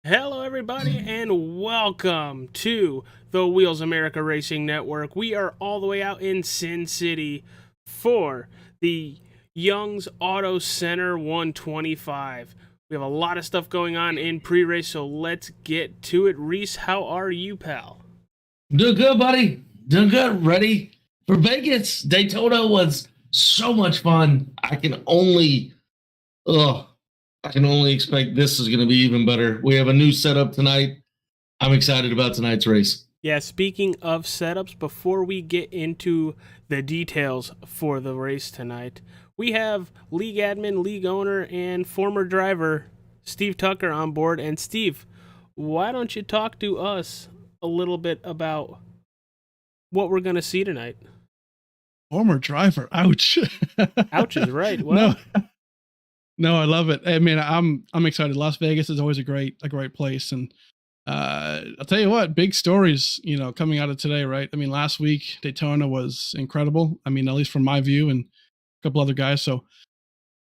Hello, everybody, and welcome to the Wheels America Racing Network. We are all the way out in Sin City for the Young's Auto Center 125. We have a lot of stuff going on in pre race, so let's get to it. Reese, how are you, pal? Doing good, buddy. Doing good. Ready for Vegas. Daytona was so much fun. Ugh, I can only expect this is going to be even better. We have a new setup tonight. I'm excited about tonight's race. Yeah, speaking of setups, before we get into the details for the race tonight, we have league admin, league owner, and former driver Steve Tucker on board. And Steve, why don't you talk to us a little bit about what we're going to see tonight? Former driver. Ouch. Ouch is right. No, Well, no, I love it. I mean, I'm excited. Las Vegas is always a great place, and I'll tell you what, big stories, coming out of today, right? I mean, last week Daytona was incredible. I mean, at least from my view, and a couple other guys. So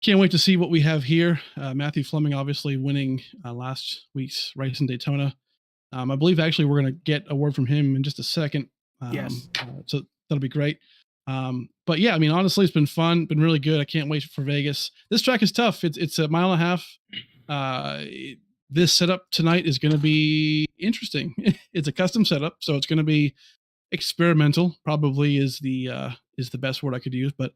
can't wait to see what we have here. Matthew Fleming obviously winning last week's race in Daytona. I believe actually we're going to get a word from him in just a second. yes. So that'll be great. But yeah, I mean, honestly, it's been fun, been really good. I can't wait for Vegas. This track is tough. It's a mile and a half. This setup tonight is going to be interesting. It's a custom setup, so it's going to be experimental. Probably is the best word I could use. But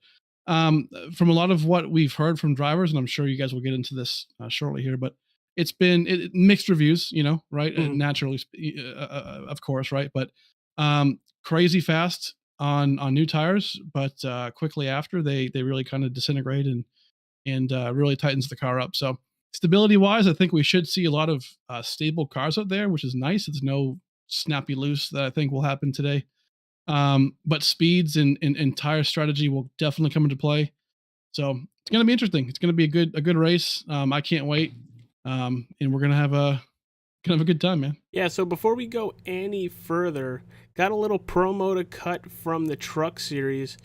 from a lot of what we've heard from drivers, and I'm sure you guys will get into this shortly here, but it's been mixed reviews, right? Mhm. Naturally, of course, right? But crazy fast on new tires, but quickly after they really kind of disintegrate and really tightens the car up. So stability wise, I think we should see a lot of stable cars out there, which is nice. It's no snappy loose that I think will happen today. But speeds and tire strategy will definitely come into play. So it's going to be interesting. It's going to be a good race. I can't wait. And we're gonna have a good time, man. Yeah, so before we go any further, got a little promo to cut from the Truck Series.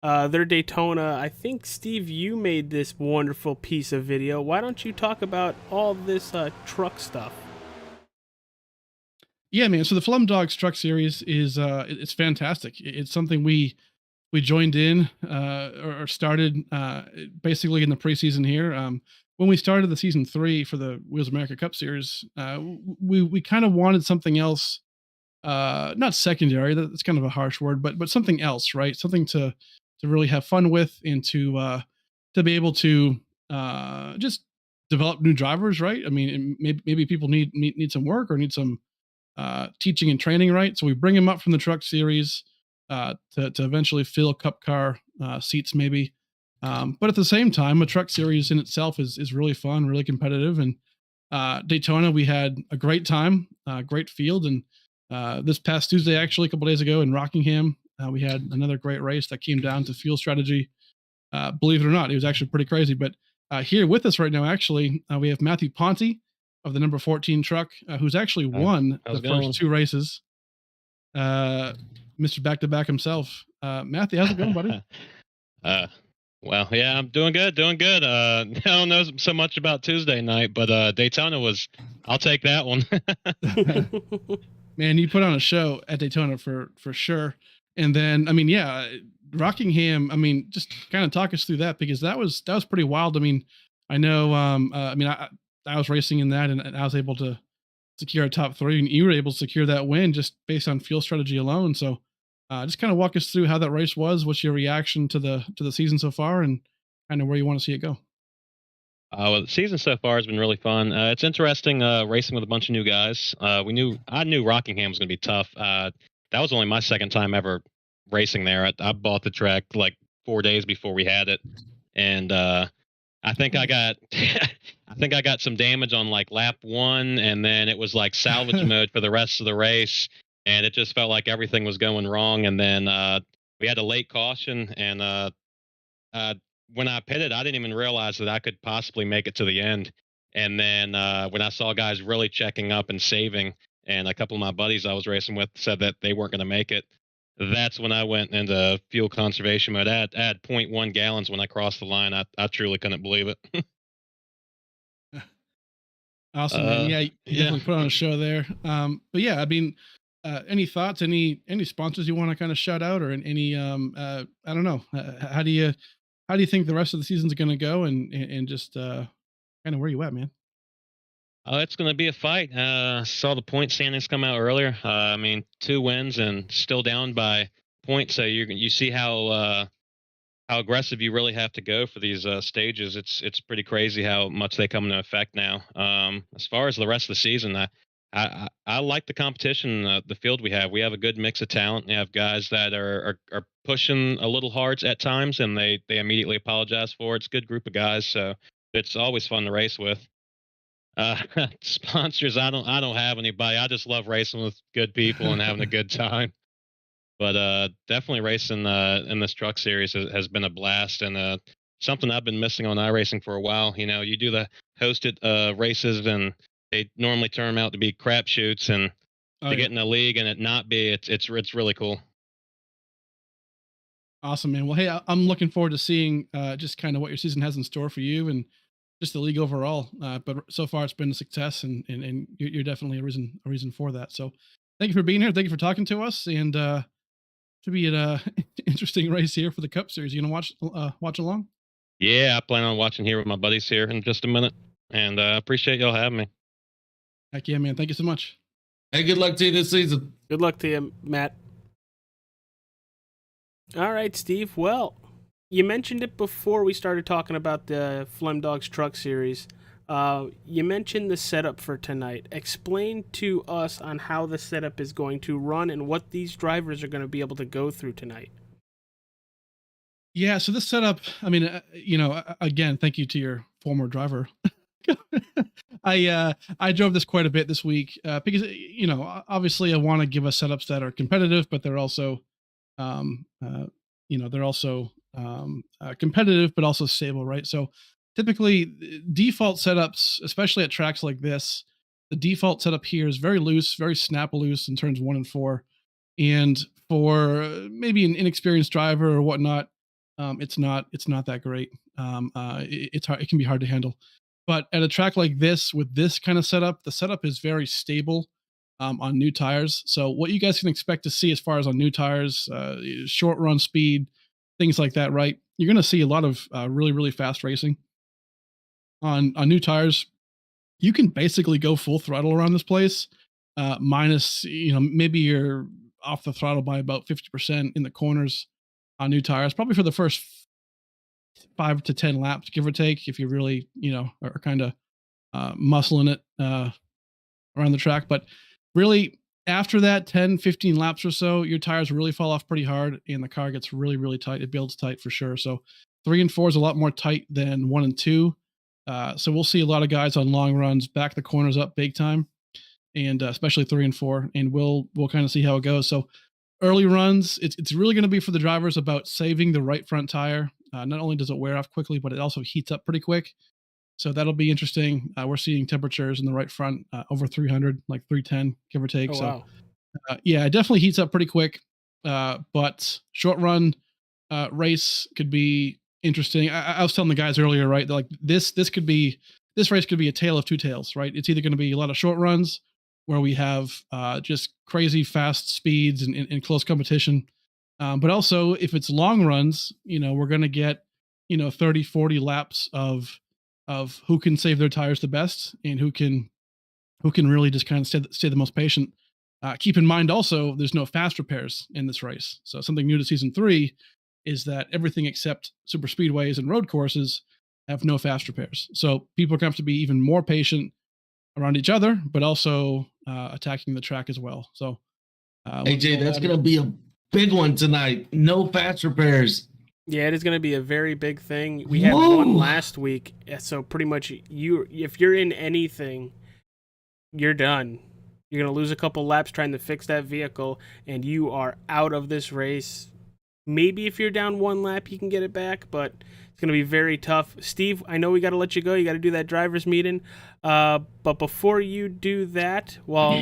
Their Daytona. I think, Steve, you made this wonderful piece of video. Why don't you talk about all this truck stuff? Yeah, man. So the Flum Dogs Truck Series is it's fantastic. It's something we joined in or started basically in the preseason here. When we started the season 3 for the Wheels America Cup Series, we kind of wanted something else, not secondary. That's kind of a harsh word, but something else, right? Something to really have fun with and to be able to just develop new drivers, right? I mean, maybe people need some work or need some teaching and training, right? So we bring him up from the truck series to eventually fill cup car seats, maybe. But at the same time, a truck series in itself is really fun, really competitive. And Daytona, we had a great time, great field. And this past Tuesday, actually, a couple days ago in Rockingham, we had another great race that came down to fuel strategy. Believe it or not, it was actually pretty crazy. But here with us right now, actually, we have Matthew Ponte of the number 14 truck, who's actually won How's the it going? first 2 races. Mr. Back to Back himself. Matthew, how's it going, buddy? uh, well, yeah, I'm doing good, doing good. I don't know so much about Tuesday night, but Daytona I'll take that one. Man, you put on a show at Daytona for sure. And then, I mean, yeah, Rockingham. I mean, just kind of talk us through that because that was pretty wild. I mean, I know. I mean, I was racing in that, and I was able to secure a top 3, and you were able to secure that win just based on fuel strategy alone. So, just kind of walk us through how that race was. What's your reaction to the season so far, and kind of where you want to see it go? Well, the season so far has been really fun. It's interesting racing with a bunch of new guys. I knew Rockingham was going to be tough. That was only my second time ever racing there. I bought the track like 4 days before we had it, and I think I got I think I got some damage on like lap 1, and then it was like salvage mode for the rest of the race, and it just felt like everything was going wrong. And then we had a late caution, and uh, when I pitted, I didn't even realize that I could possibly make it to the end. And then when I saw guys really checking up and saving, and a couple of my buddies I was racing with said that they weren't going to make it, that's when I went into fuel conservation mode. I had 0.1 gallons when I crossed the line. I truly couldn't believe it. Awesome, man. Yeah, you Yeah. definitely put on a show there. But yeah, I mean, any thoughts? Any sponsors you want to kind of shout out, or any I don't know. How do you think the rest of the season's going to go, and just kind of where you at, man? Oh, it's going to be a fight. Saw the point standings come out earlier. I mean, 2 wins and still down by points. So you see how aggressive you really have to go for these stages. It's pretty crazy how much they come into effect now. As far as the rest of the season, I like the competition, the field we have. We have a good mix of talent. We have guys that are pushing a little hard at times, and they immediately apologize for it. It's a good group of guys, so it's always fun to race with. Uh, sponsors, I don't have anybody. I just love racing with good people and having a good time. But definitely racing in this truck series has been a blast, and something I've been missing on iRacing for a while. You know, you do the hosted races, and they normally turn out to be crapshoots, and Oh to yeah, get in a league and it not be, it's really cool. awesome, man. Well, hey, I'm looking forward to seeing just kind of what your season has in store for you and just the league overall. But so far, it's been a success, and you're definitely a reason for that. So, thank you for being here. Thank you for talking to us, and should be an interesting race here for the Cup Series. You gonna watch along? Yeah, I plan on watching here with my buddies here in just a minute, and appreciate y'all having me. Heck yeah, man. Thank you so much. Hey, good luck to you this season. Good luck to you, Matt. All right, Steve. Well, you mentioned it before we started talking about the Flem Dogs Truck Series. You mentioned the setup for tonight. Explain to us on how the setup is going to run and what these drivers are going to be able to go through tonight. Yeah. So this setup, I mean, again, thank you to your former driver. I drove this quite a bit this week because obviously I want to give us setups that are competitive, but they're also um, uh, they're also competitive, but also stable, right? So typically, default setups, especially at tracks like this, the default setup here is very loose, very snap loose in turns 1 and 4. And for maybe an inexperienced driver or whatnot, it's not that great. It's hard, it can be hard to handle. But at a track like this with this kind of setup, the setup is very stable on new tires. So what you guys can expect to see as far as on new tires, short run speed, things like that, right? You're going to see a lot of really, really fast racing on new tires. You can basically go full throttle around this place, minus, maybe you're off the throttle by about 50% in the corners on new tires, probably for the first 5 to 10 laps, give or take, if you really, are kind of muscling it around the track. But really, after that 10, 15 laps or so, your tires really fall off pretty hard and the car gets really, really tight. It builds tight for sure. So 3 and 4 is a lot more tight than 1 and 2. So we'll see a lot of guys on long runs back the corners up big time, and especially 3 and 4, and we'll kind of see how it goes. So early runs, it's really going to be for the drivers about saving the right front tire. Not only does it wear off quickly, but it also heats up pretty quick. So that'll be interesting. We're seeing temperatures in the right front over 300, like 310, give or take. Oh, So wow. yeah, it definitely heats up pretty quick. But short run race could be interesting. I was telling the guys earlier, right? Like this race could be a tale of two tales, right? It's either going to be a lot of short runs where we have just crazy fast speeds and close competition. But also if it's long runs, we're going to get, 30, 40 laps of who can save their tires the best and who can really just kind of stay the most patient. Keep in mind also, there's no fast repairs in this race. So something new to season 3 is that everything except super speedways and road courses have no fast repairs. So people are going to have to be even more patient around each other, but also attacking the track as well. So, AJ, that's going to be a big one tonight. No fast repairs. Yeah, it is going to be a very big thing. We had one last week, so pretty much if you're in anything, you're done. You're going to lose a couple laps trying to fix that vehicle, and you are out of this race. Maybe if you're down 1 lap, you can get it back, but it's going to be very tough. Steve, I know we got to let you go. You got to do that driver's meeting. But before you do that, while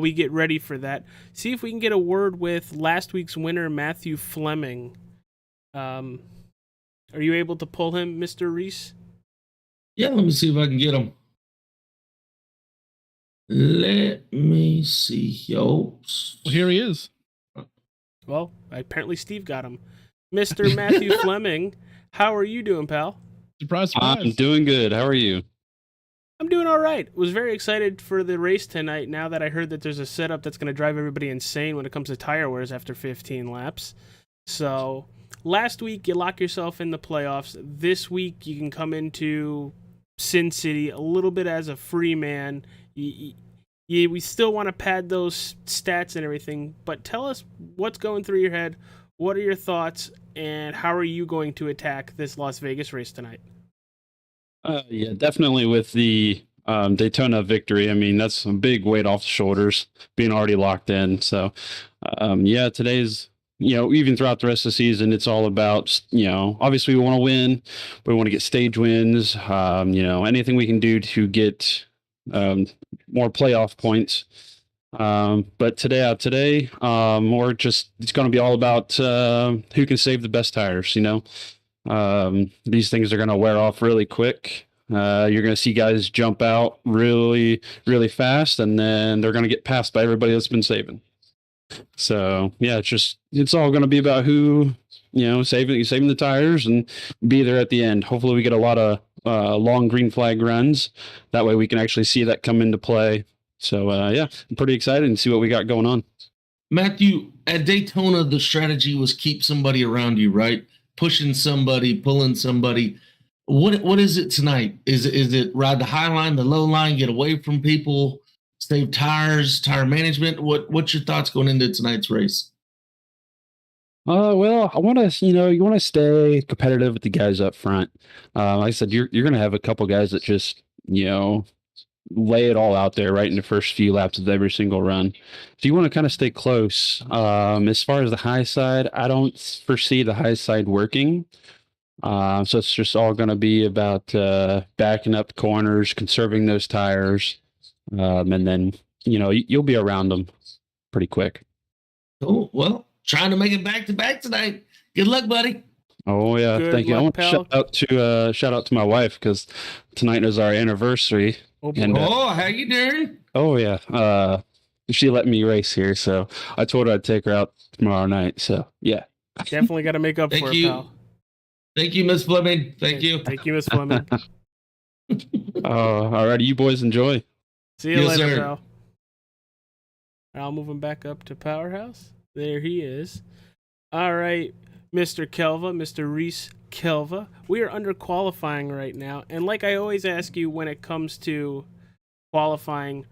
we get ready for that, see if we can get a word with last week's winner, Matthew Fleming. Are you able to pull him, Mr. Reese? Yeah, let me see if I can get him. Let me see. Well, here he is. Well, apparently Steve got him. Mr. Matthew Fleming, how are you doing, pal? Surprise, I'm surprise. doing good. How are you? I'm doing all right. Was very excited for the race tonight now that I heard that there's a setup that's going to drive everybody insane when it comes to tire wears after 15 laps. So, last week you lock yourself in the playoffs. This week you can come into Sin City a little bit as a free man. We still want to pad those stats and everything, but tell us what's going through your head. What are your thoughts, and how are you going to attack this Las Vegas race tonight? Yeah, definitely with the Daytona victory. I mean, that's a big weight off the shoulders, being already locked in. So, yeah, today's, even throughout the rest of the season, it's all about, obviously we want to win, but we want to get stage wins, anything we can do to get more playoff points. But today, we're just, it's going to be all about who can save the best tires, These things are going to wear off really quick. You're going to see guys jump out really, really fast, and then they're going to get passed by everybody that's been saving. So yeah, it's all going to be about who, saving the tires and be there at the end. Hopefully we get a lot of long green flag runs. That way we can actually see that come into play. So yeah, I'm pretty excited and see what we got going on. Matthew, at Daytona, the strategy was keep somebody around you, right? Pushing somebody, pulling somebody. What is it tonight? Is it ride the high line, the low line, get away from people, save tires, tire management? What's your thoughts going into tonight's race? Well, I want to, you want to stay competitive with the guys up front. Like I said, you're going to have a couple guys that just, lay it all out there right in the first few laps of every single run. So you want to kind of stay close. As far as the high side, I don't foresee the high side working. So it's just all going to be about backing up corners, conserving those tires, and then, you'll be around them pretty quick. Oh, well, trying to make it back to back tonight. Good luck, buddy. Oh yeah, Good thank you. I luck, want to shout out to my wife because tonight is our anniversary. Oh, boy. And How you doing? oh yeah, she let me race here, so I told her I'd take her out tomorrow night. So yeah, Definitely got to make up Thank for you. it, pal. Thank you, Miss Fleming. Thank you. Thank you, Miss Fleming. all right, you boys enjoy. See you Yes, later, sir. pal. I'll move him back up to Powerhouse. There he is. All right, Mr. Kelva, Mr. Reese Kelva. We are under qualifying right now. And like I always ask you when it comes to qualifying,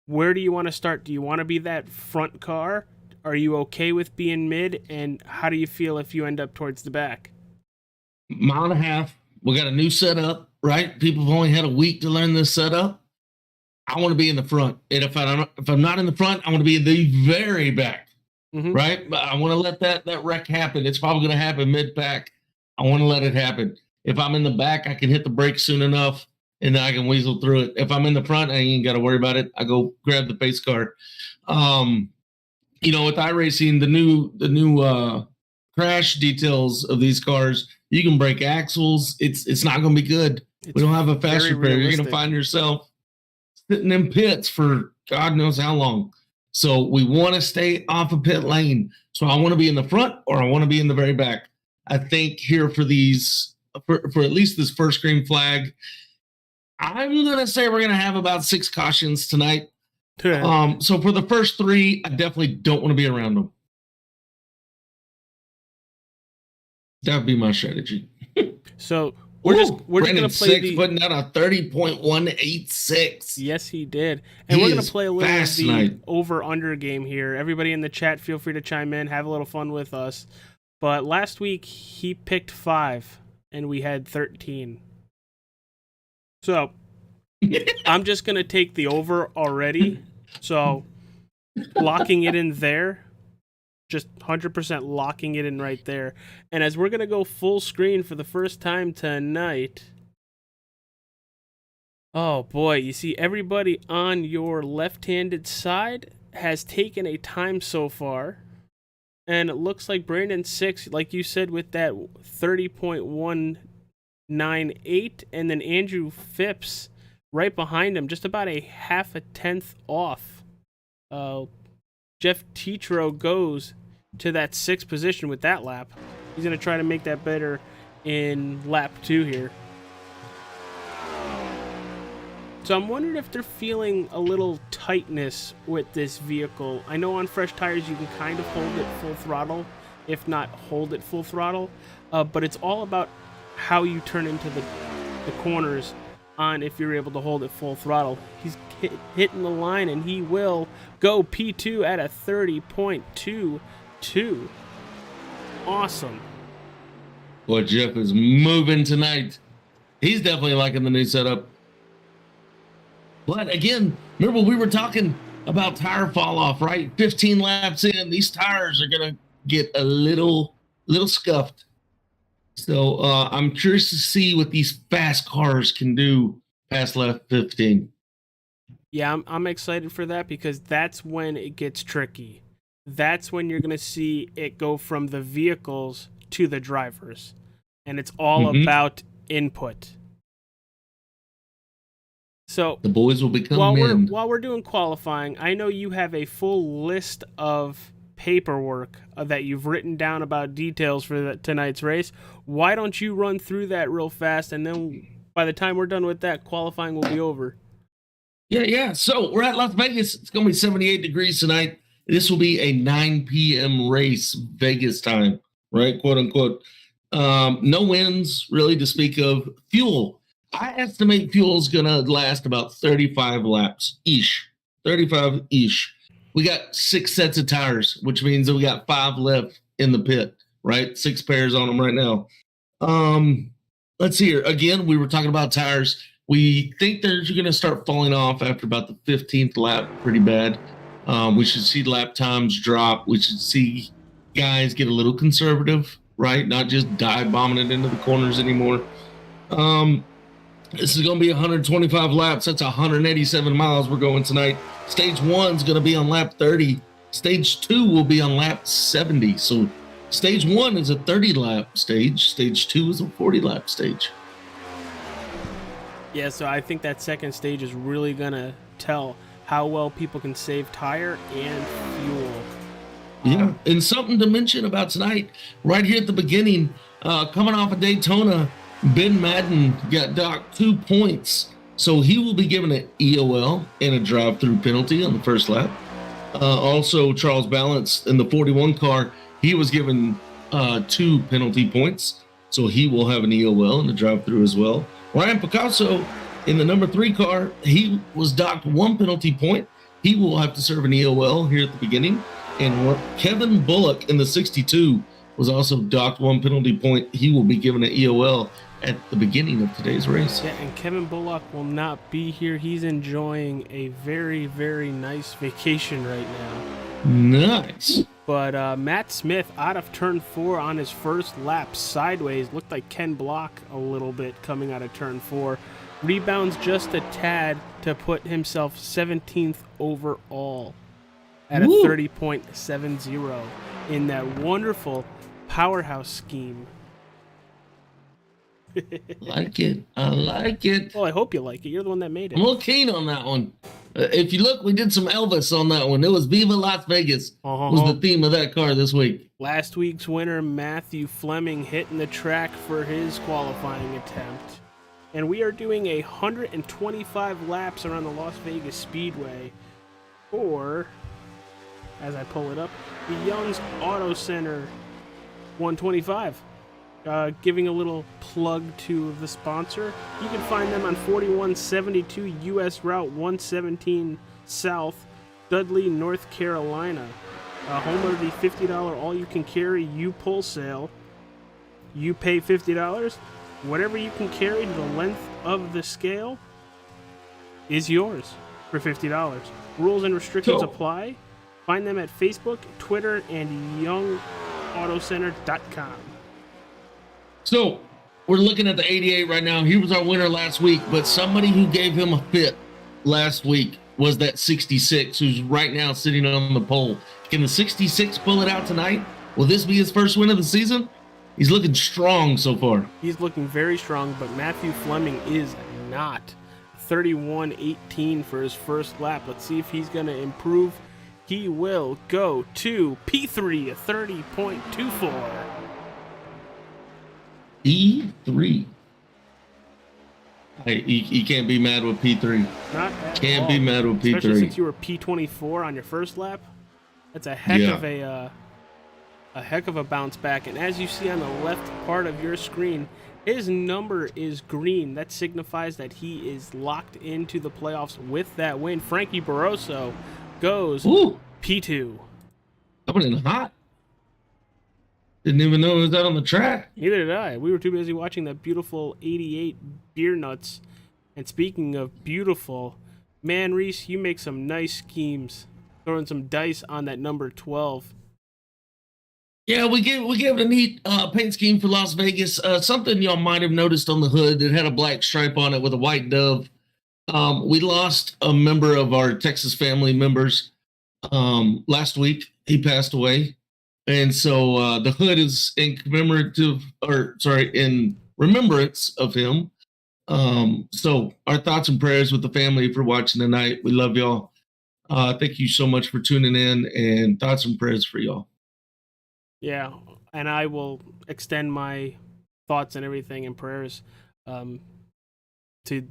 where do you want to start? Do you want to be that front car? Are you okay with being mid? And how do you feel if you end up towards the back? Mile and a half. We got a new setup, right? People have only had a week to learn this setup. I want to be in the front. And if I'm not in the front, I want to be in the very back. Mhm. Right? But I want to let that wreck happen. It's probably going to happen mid-pack. I want to let it happen. If I'm in the back, I can hit the brakes soon enough, and then I can weasel through it. If I'm in the front, I ain't got to worry about it. I go grab the pace car. With iRacing, the new crash details of these cars, you can break axles. It's not going to be good. We don't have a fast very repair. You're going to realistic. find yourself sitting in pits for God knows how long. So we want to stay off of pit lane. So I want to be in the front or I want to be in the very back. I think here for at least this first green flag, I'm going to say we're going to have about 6 cautions tonight. So for the first 3, I definitely don't want to be around them. That would be my strategy. So we're just going Brandon to play 6 putting out a 30.186. Yes, he did. And He we're going is to play a little of fast the tonight. over-under game here. Everybody in the chat, feel free to chime in, have a little fun with us. But last week, he picked 5, and we had 13. So I'm just going to take the over already. So locking it in there. Just 100% locking it in right there. And as we're going to go full screen for the first time tonight... Oh boy, you see everybody on your left-handed side has taken a time so far. And it looks like Brandon 6, like you said, with that 30.198. And then Andrew Phipps right behind him, just about a half a tenth off. Jeff Tetro goes to that 6th position with that lap. He's going to try to make that better in lap 2 here. So I'm wondering if they're feeling a little tightness with this vehicle. I know on fresh tires you can kind of hold it full throttle, if not hold it full throttle, but it's all about how you turn into the corners on if you're able to hold it full throttle. He's hitting the line, and he will go P2 at a 30.22. Awesome. Boy, Jeff is moving tonight. He's definitely liking the new setup. But again, remember we were talking about tire fall off, right? 15 laps in, these tires are gonna get a little scuffed. So I'm curious to see what these fast cars can do past lap 15. Yeah, I'm excited for that, because that's when it gets tricky. That's when you're gonna see it go from the vehicles to the drivers, and it's all about input. So the boys will become while we're doing qualifying, I know you have a full list of paperwork that you've written down about details for tonight's race. Why don't you run through that real fast, and then by the time we're done with that, qualifying will be over. Yeah. So we're at Las Vegas. It's going to be 78 degrees tonight. This will be a 9 p.m. race, Vegas time, right? Quote unquote. No winds really to speak of. Fuel. I estimate fuel is going to last about 35 laps-ish. 35-ish. We got 6 sets of tires, which means that we got 5 left in the pit, right? 6 pairs on them right now. Let's see here. Again, we were talking about tires. We think they're going to start falling off after about the 15th lap pretty bad. We should see lap times drop. We should see guys get a little conservative, right? Not just dive bombing it into the corners anymore. This is going to be 125 laps. That's 187 miles we're going tonight. Stage 1 is going to be on lap 30. Stage 2 will be on lap 70. So stage 1 is a 30-lap stage. Stage 2 is a 40-lap stage. Yeah, so I think that second stage is really going to tell how well people can save tire and fuel. Yeah, and something to mention about tonight, right here at the beginning, coming off of Daytona, Ben Madden got docked 2 points, so he will be given an EOL and a drive-through penalty on the first lap. Also, Charles Balance in the 41 car, he was given 2 penalty points, so he will have an EOL and a drive-through as well. Ryan Picasso in the number 3 car, he was docked 1 penalty point. He will have to serve an EOL here at the beginning. And Kevin Bullock in the 62 was also docked 1 penalty point. He will be given an EOL at the beginning of today's race. Yeah, and Kevin Bullock will not be here. He's enjoying a very, very nice vacation right now. Nice. But Matt Smith out of turn 4 on his first lap sideways. Looked like Ken Block a little bit coming out of turn 4. Rebounds just a tad to put himself 17th overall at a 30.70 in that wonderful powerhouse scheme. Like it. I like it. Well, I hope you like it. You're the one that made it. I'm a little keen on that one. If you look, we did some Elvis on that one. It was Viva Las Vegas was the theme of that car this week. Last week's winner, Matthew Fleming, hitting the track for his qualifying attempt. And we are doing 125 laps around the Las Vegas Speedway for, as I pull it up, the Young's Auto Center 125. Giving a little plug to the sponsor. You can find them on 4172 US Route 117 South, Dudley, North Carolina. Home of the $50 all-you-can-carry U-Pull sale. You pay $50. Whatever you can carry to the length of the scale is yours for $50. Rules and restrictions apply. Find them at Facebook, Twitter, and YoungAutoCenter.com. So we're looking at the 88 right now. He was our winner last week, but somebody who gave him a fit last week was that 66, who's right now sitting on the pole. Can the 66 pull it out tonight? Will this be his first win of the season? He's looking strong so far. He's looking very strong, but Matthew Fleming is not. 31.18 for his first lap. Let's see if he's going to improve. He will go to P3 at 30.24. P3. Hey, you can't be mad with P3. Not at Can't all. be mad with P3. Especially since you were P24 on your first lap. That's a heck of a heck of a bounce back. And as you see on the left part of your screen, his number is green. That signifies that he is locked into the playoffs with that win. Frankie Barroso goes P2. Coming in hot. Didn't even know it was out on the track. Neither did I. We were too busy watching that beautiful 88 beer nuts. And speaking of beautiful, man, Reese, you make some nice schemes. Throwing some dice on that number 12. Yeah, we gave it a neat paint scheme for Las Vegas. Something y'all might have noticed on the hood that had a black stripe on it with a white dove. We lost a member of our Texas family members last week. He passed away. And so the hood is in remembrance of him. So our thoughts and prayers with the family for watching tonight. We love y'all. Thank you so much for tuning in, and thoughts and prayers for y'all. Yeah, and I will extend my thoughts and everything and prayers to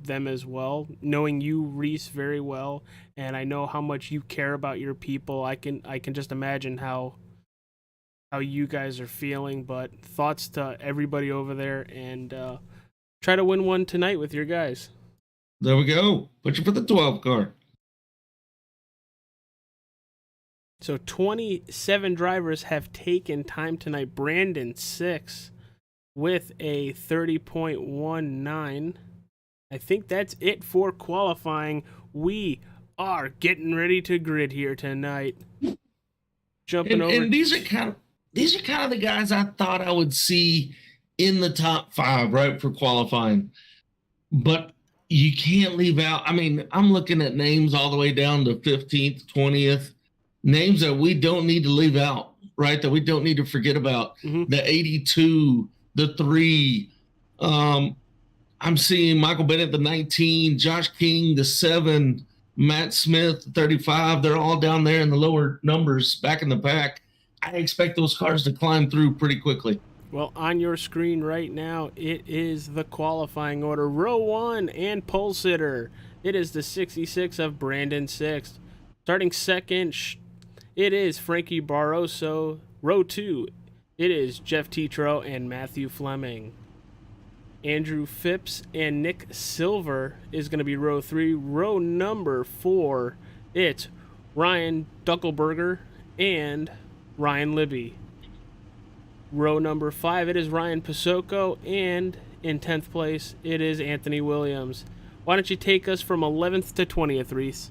them as well. Knowing you, Reese, very well, and I know how much you care about your people. I can just imagine how you guys are feeling. But thoughts to everybody over there, and try to win one tonight with your guys. There we go. Put you for the 12 car. So 27 drivers have taken time tonight. Brandon 6 with a 30.19. I think that's it for qualifying. We are getting ready to grid here tonight. Jumping over. And these are kind of the guys I thought I would see in the top 5, right, for qualifying. But you can't leave out. I mean, I'm looking at names all the way down to 15th, 20th. Names that we don't need to leave out, right? That we don't need to forget about. Mm-hmm. The 82, the 3. I'm seeing Michael Bennett, the 19, Josh King, the 7, Matt Smith, the 35. They're all down there in the lower numbers back in the pack. I expect those cars to climb through pretty quickly. Well, on your screen right now, it is the qualifying order. Row 1 and pole sitter. It is the 66 of Brandon 6. Starting second, it is Frankie Barroso. Row 2, it is Jeff Tetro and Matthew Fleming. Andrew Phipps and Nick Silver is going to be row 3. Row number 4, it's Ryan Duckelberger and Ryan Libby. Row number 5, it is Ryan Pasoko, and in 10th place, it is Anthony Williams. Why don't you take us from 11th to 20th, Reese?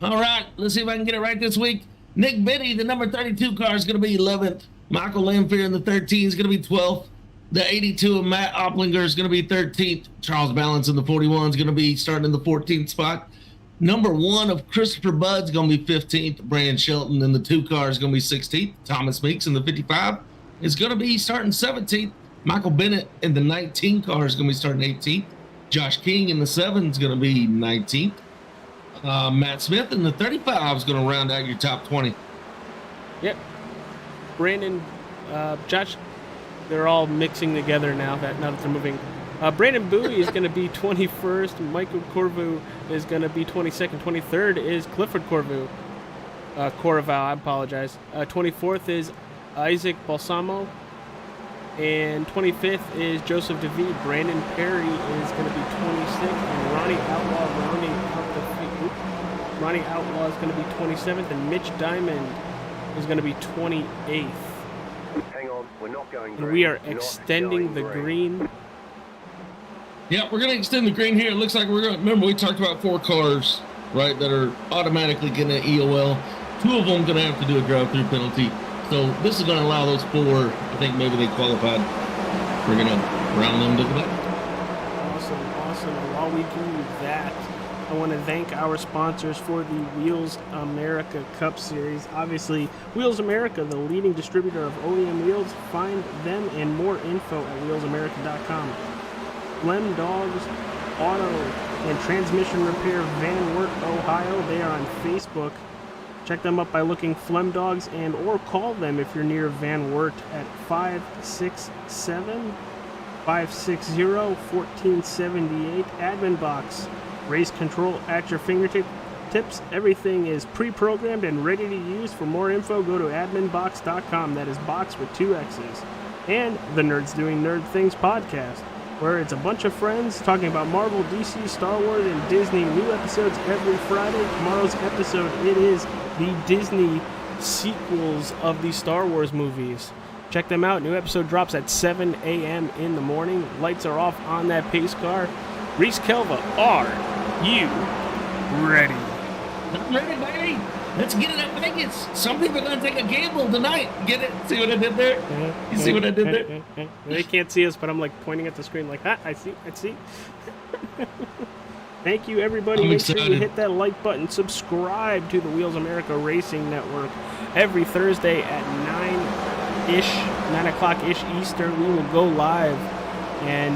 All right, let's see if I can get it right this week. Nick Biddy, the number 32 car, is going to be 11th. Michael Lamphere in the 13 is going to be 12th. The 82 of Matt Opplinger is going to be 13th. Charles Balance in the 41 is going to be starting in the 14th spot. Number 1 of Christopher Budd is going to be 15th. Brandon Shelton in the 2 car is going to be 16th. Thomas Meeks in the 55 is going to be starting 17th. Michael Bennett in the 19 car is going to be starting 18th. Josh King in the 7 is going to be 19th. Matt Smith in the 35 is going to round out your top 20. Yep. Brandon, Josh, they're all mixing together now that they're moving. Brandon Bowie is going to be 21st. Michael Corvu is going to be 22nd. 23rd is Clifford Corvu. Corval, I apologize. 24th is Isaac Balsamo. And 25th is Joseph DeVee. Brandon Perry is going to be 26th. And Ronnie Outlaw rounding out the field. Ronnie Outlaw is going to be 27th. And Mitch Diamond is going to be 28th. Hang on, we're not going green. And we are Not extending the going green. Yeah, we're going to extend the green here. It looks like we're going to, remember we talked about 4 cars, right, that are automatically getting an EOL. 2 of them going to have to do a drive-through penalty. So this is going to allow those 4, I think maybe they qualified. We're going to round them to the back. Awesome. And while we do that, I want to thank our sponsors for the Wheels America Cup Series. Obviously, Wheels America, the leading distributor of OEM wheels. Find them and more info at wheelsamerica.com. Lem Dogs Auto and Transmission Repair Van Wert, Ohio. They are on Facebook. Check them up by looking Flem Dogs and or call them if you're near Van Wert at 567-560-1478. Admin box. Race control at your fingertips. Everything is pre-programmed and ready to use. For more info, go to adminbox.com. That is box with 2 X's. And the Nerds Doing Nerd Things podcast, where it's a bunch of friends talking about Marvel, DC, Star Wars, and Disney. New episodes every Friday. Tomorrow's episode, it is the Disney sequels of the Star Wars movies. Check them out. New episode drops at 7 a.m. in the morning. Lights are off on that pace car. Reese Kelva, are you ready? I'm ready, baby. Let's get it at Vegas. Some people are going to take a gamble tonight. Get it? See what I did there? You see what I did there? They can't see us, but I'm like pointing at the screen like, I see. Thank you, everybody. I'm Make sure you excited. hit that like button. Subscribe to the Wheels America Racing Network. Every Thursday at 9 o'clock-ish Eastern, we will go live. And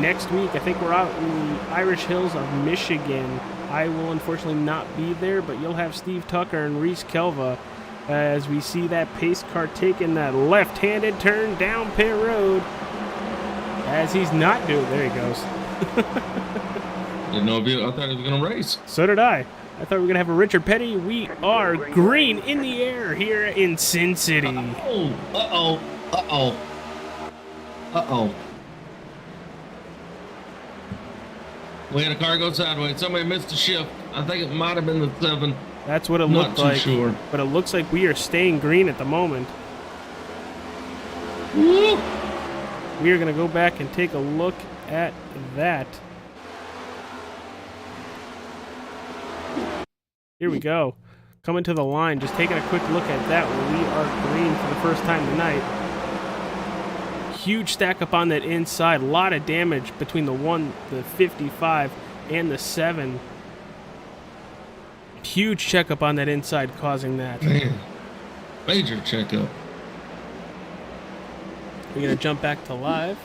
next week, I think we're out in the Irish Hills of Michigan. I will unfortunately not be there, but you'll have Steve Tucker and Reese Kelva as we see that pace car taking that left-handed turn down pit road. As he's not doing, there he goes. Didn't know if you, I thought he was going to race. So did I. I thought we were going to have a Richard Petty. We are green in the air here in Sin City. Uh-oh. We had a car go sideways. Somebody missed a shift. I think it might have been the 7. That's what it Not looked too like. sure. But it looks like we are staying green at the moment. Woo! We are going to go back and take a look at that. Here we go. Coming to the line, just taking a quick look at that where we are green for the first time tonight. Huge stack up on that inside. A lot of damage between the 55 and the 7. Huge checkup on that inside causing that. Man, major checkup. We're going to jump back to live.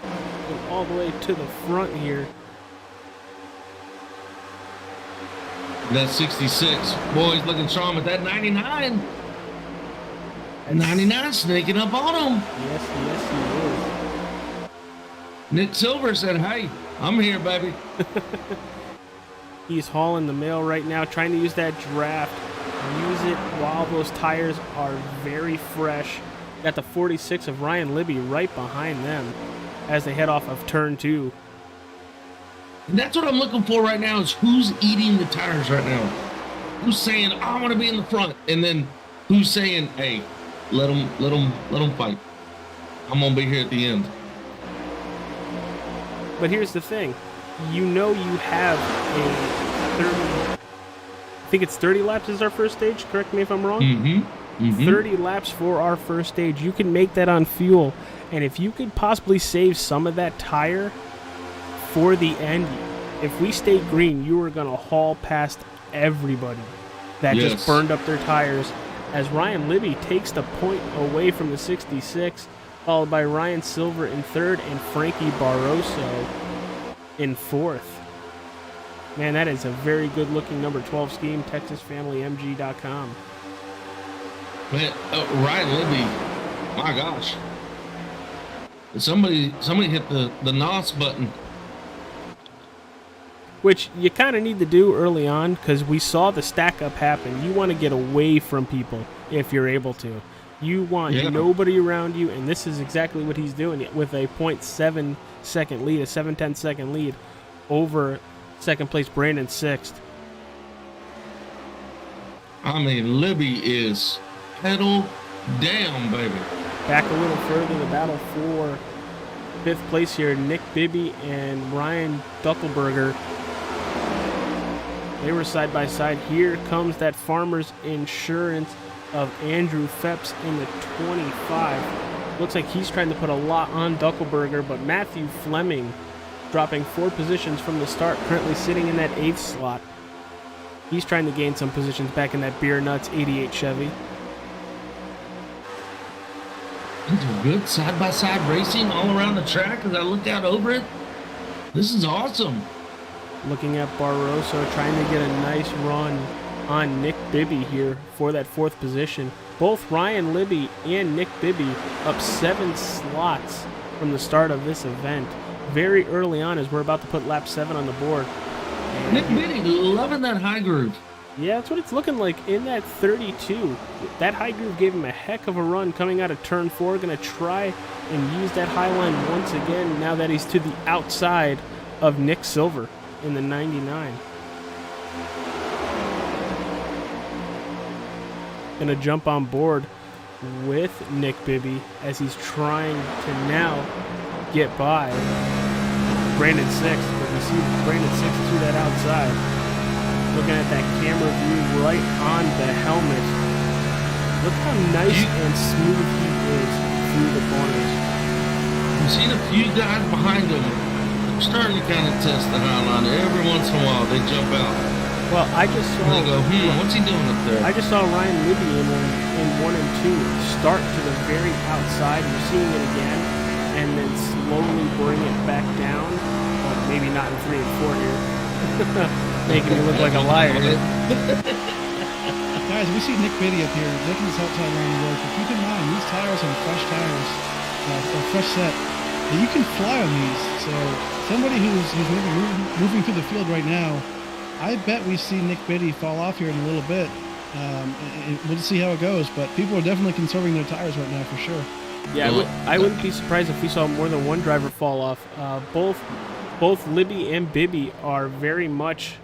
Go all the way to the front here. That 66. Boy's looking strong with that 99. That's- 99 sneaking up on him. Yes, he is. Nick Silver said, hey, I'm here, baby. He's hauling the mail right now, trying to use that draft. Use it while those tires are very fresh. Got the 46 of Ryan Libby right behind them as they head off of turn 2. And that's what I'm looking for right now is who's eating the tires right now. Who's saying, I want to be in the front. And then who's saying, hey, let them fight. I'm going to be here at the end. But here's the thing. You know you have a 30... I think it's 30 laps is our first stage. Correct me if I'm wrong. Mm-hmm. 30 laps for our first stage. You can make that on fuel. And if you could possibly save some of that tire for the end, if we stay green, you are going to haul past everybody that Yes. just burned up their tires. As Ryan Libby takes the point away from the 66, followed by Ryan Silver in 3rd and Frankie Barroso in 4th. Man, that is a very good-looking number 12 scheme, TexasFamilyMG.com. Man, Ryan Libby, my gosh. Somebody hit the NOS button. Which you kind of need to do early on because we saw the stack up happen. You want to get away from people if you're able to. You want nobody around you, and this is exactly what he's doing with a 0.7 second lead, a 7/10 second lead over second place Brandon 6th. I mean, Libby is pedal down, baby. Back a little further, the battle for 5th place here, Nick Bibby and Ryan Duckelberger. They were side by side. Here comes that Farmers Insurance of Andrew Phepps in the 25. Looks like he's trying to put a lot on Duckelberger, but Matthew Fleming dropping 4 positions from the start, currently sitting in that 8th slot. He's trying to gain some positions back in that Beer Nuts 88 Chevy. These are good side-by-side racing all around the track as I look out over it. This is awesome. Looking at Barroso trying to get a nice run on Nick Bibby here for that 4th position. Both Ryan Libby and Nick Bibby up 7 slots from the start of this event. Very early on as we're about to put lap 7 on the board. And Nick Bibby loving that high groove. yeah, that's what it's looking like in that 32. That high groove gave him a heck of a run coming out of turn 4. Going to try and use that high line once again now that he's to the outside of Nick Silver in the 99. Going to jump on board with Nick Bibby as he's trying to now get by Brandon Six. But we see Brandon Six to that outside. Looking at that camera view right on the helmet. Look how nice and smooth he is through the corners. I've seen a few guys behind him. They're starting to kind of test the high line. Every once in a while, they jump out. Well, I just And they saw go, what's he doing up there? I just saw Ryan Libby in 1 and 2 start to the very outside. We're seeing it again, and then slowly bring it back down. Well, maybe not in 3 and 4 here. Making me look like a liar. Guys, we see Nick Bibby up here making this outside line work. But keep in mind, these tires are fresh tires, a fresh set. And you can fly on these. So somebody who's moving through the field right now, I bet we see Nick Bibby fall off here in a little bit. We'll see how it goes, but people are definitely conserving their tires right now for sure. Yeah, I wouldn't be surprised if we saw more than one driver fall off. Both Libby and Bibby are very much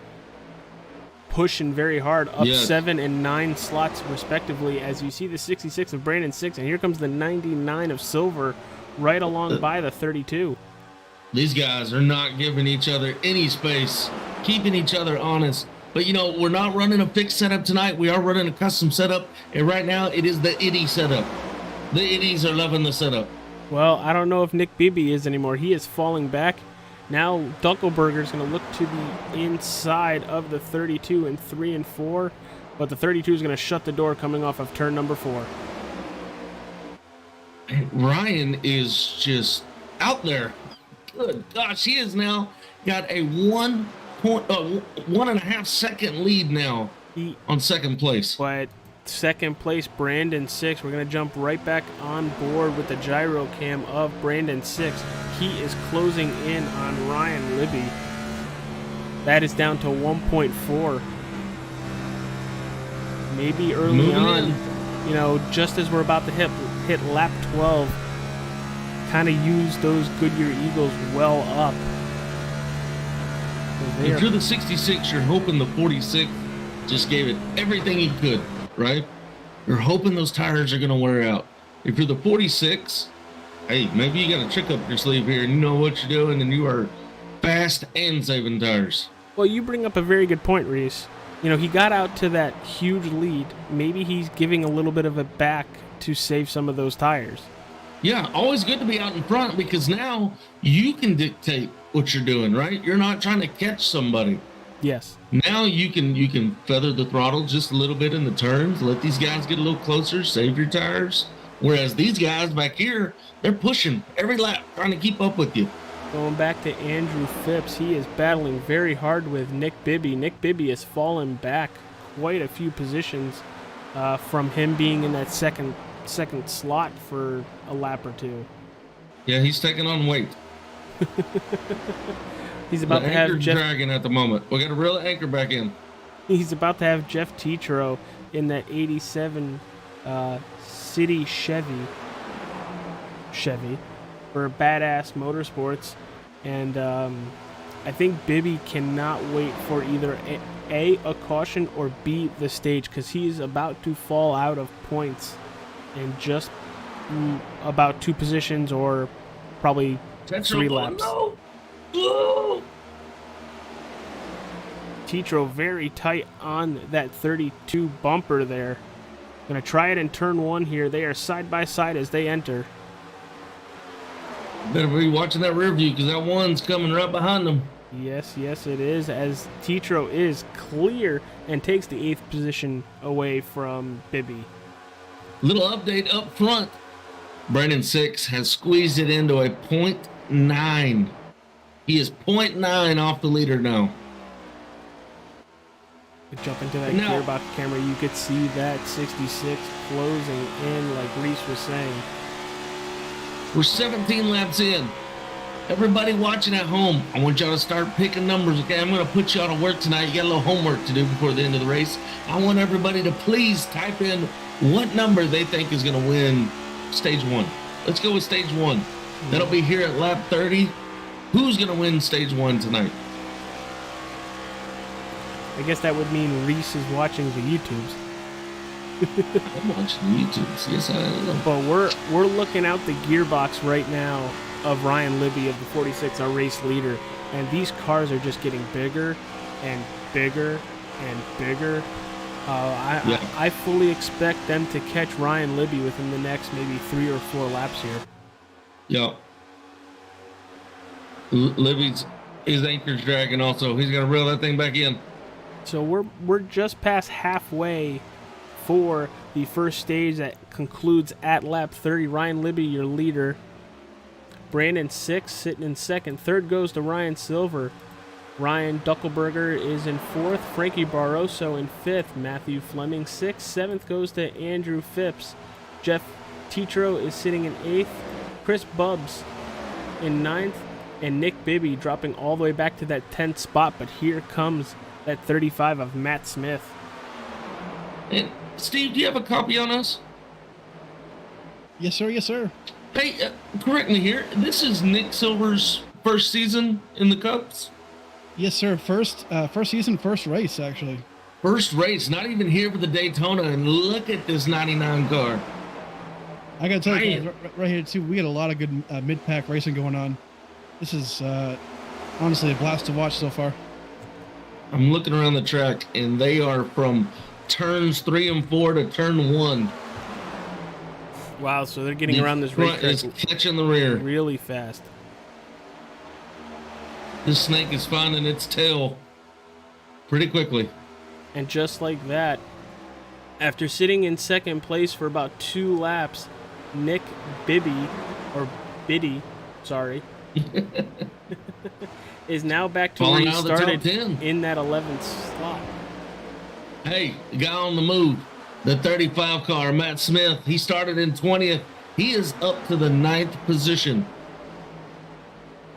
pushing very hard, up 7 and 9 slots respectively, as you see the 66 of Brandon Six, and here comes the 99 of Silver right along by the 32. These guys are not giving each other any space, keeping each other honest. But, we're not running a fixed setup tonight. We are running a custom setup, and right now it is the Itty setup. The Itties are loving the setup. Well, I don't know if Nick Bibby is anymore. He is falling back. Now Duckelberger is going to look to the inside of the 32 in 3 and 4, but the 32 is going to shut the door coming off of turn number 4. Ryan is just out there. Good gosh, he has now got a 1.5 second lead now on second place. But second place, Brandon Six. We're going to jump right back on board with the gyro cam of Brandon Six. He is closing in on Ryan Libby. That is down to 1.4. Maybe early Moving on, in. just as we're about to hit lap 12, kind of use those Goodyear Eagles well up. If you're the 66, you're hoping the 46 just gave it everything he could, right? You're hoping those tires are going to wear out. If you're the 46, hey, maybe you got a trick up your sleeve here and you know what you're doing and you are fast and saving tires. Well, you bring up a very good point, Reese. He got out to that huge lead. Maybe he's giving a little bit of it back to save some of those tires. Yeah, always good to be out in front because now you can dictate what you're doing, right? You're not trying to catch somebody. Yes. Now you can feather the throttle just a little bit in the turns, let these guys get a little closer, save your tires. Whereas these guys back here, they're pushing every lap, trying to keep up with you. Going back to Andrew Phipps, he is battling very hard with Nick Bibby. Nick Bibby has fallen back quite a few positions from him being in that second slot for a lap or two. Yeah, he's taking on weight. He's about the to have anchor Jeff. dragging at the moment. We got to reel the anchor back in. He's about to have Jeff Tetro in that 87 City Chevy for Badass Motorsports, and I think Bibby cannot wait for either a caution or B the stage, because he's about to fall out of points in just about 2 positions or probably 3 laps. No. Oh. Tetro very tight on that 32 bumper there. Gonna try it in turn 1 here. They are side by side as they enter. Better be watching that rear view because that one's coming right behind them. Yes, it is, as Tetro is clear and takes the 8th position away from Bibby. Little update up front. Brandon Six has squeezed it into a 0.9. He is 0.9 off the leader now. Jump into that Now- gearbox camera, you could see that 66 closing in, like Reese was saying. We're 17 laps in. Everybody watching at home, I want y'all to start picking numbers. Okay, I'm going to put y'all to work tonight. You got a little homework to do before the end of the race. I want everybody to please type in what number they think is going to win stage 1. Let's go with stage 1. That'll be here at lap 30. Who's going to win stage 1 tonight? I guess that would mean Reese is watching the YouTubes. I'm watching YouTubes. Yes, I am. But we're looking out the gearbox right now of Ryan Libby of the 46, our race leader, and these cars are just getting bigger and bigger and bigger. I fully expect them to catch Ryan Libby within the next maybe 3 or 4 laps here. Yeah. Libby's his anchor's dragging also. He's gonna reel that thing back in. So we're just past halfway for the first stage that concludes at lap 30. Ryan Libby, your leader. Brandon 6 sitting in second. Third goes to Ryan Silver. Ryan Duckelberger is in fourth. Frankie Barroso in fifth. Matthew Fleming 6th. Seventh goes to Andrew Phipps. Jeff Tetro is sitting in eighth. Chris Bubbs in ninth. And Nick Bibby dropping all the way back to that 10th spot. But here comes that 35 of Matt Smith. And Steve, do you have a copy on us? Yes, sir. Yes, sir. Hey, correct me here. This is Nick Silver's first season in the Cups. Yes, sir. First season, first race, actually. First race, not even here for the Daytona. And look at this 99 car. I gotta tell you, Man. guys, right here too, we had a lot of good mid-pack racing going on. This is honestly a blast to watch so far. I'm looking around the track, and they are from turns 3 and 4 to turn 1. Wow, so they're getting The around this front is racetrack catching the rear. really fast. This snake is finding its tail pretty quickly. And just like that, after sitting in second place for about 2 laps, Nick Bibby, or Biddy, sorry, is now back to where Falling he out of the top started 10. in that 11th slot. Hey, the guy on the move, the 35 car, Matt Smith, he started in 20th. He is up to the 9th position.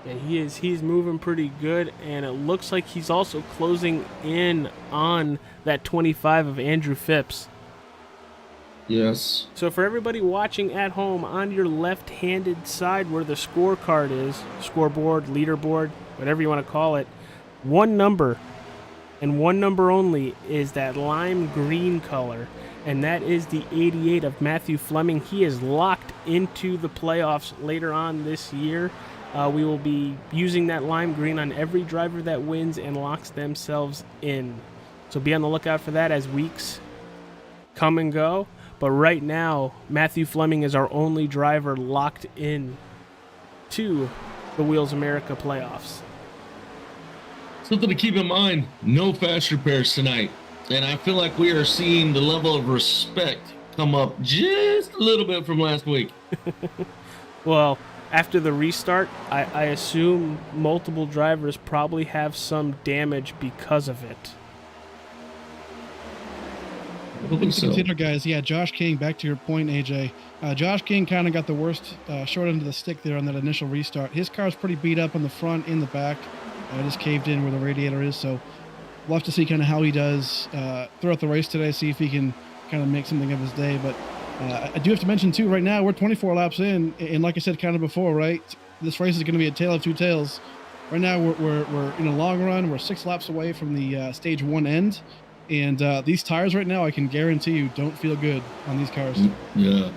Yeah, he's moving pretty good, and it looks like he's also closing in on that 25 of Andrew Phipps. Yes. So for everybody watching at home, on your left-handed side where the scorecard is, scoreboard, leaderboard, whatever you want to call it, one number, and one number only, is that lime green color, and that is the 88 of Matthew Fleming. He is locked into the playoffs later on this year. We will be using that lime green on every driver that wins and locks themselves in. So be on the lookout for that as weeks come and go. But right now, Matthew Fleming is our only driver locked in to the Wheels America playoffs. Something to keep in mind, no fast repairs tonight. And I feel like we are seeing the level of respect come up just a little bit from last week. Well, after the restart, I assume multiple drivers probably have some damage because of it. I believe Things to so. consider, guys. Yeah, Josh King, back to your point, AJ. Josh King kind of got the worst short end of the stick there on that initial restart. His car's pretty beat up on the front, in the back. It just caved in where the radiator is, so we'll have to see kind of how he does throughout the race today, see if he can kind of make something of his day. But I do have to mention, too, right now, we're 24 laps in, and like I said kind of before, right, this race is going to be a tale of two tales. Right now, we're in a long run. We're 6 laps away from the stage 1 end. And these tires right now, I can guarantee you, don't feel good on these cars. Yeah.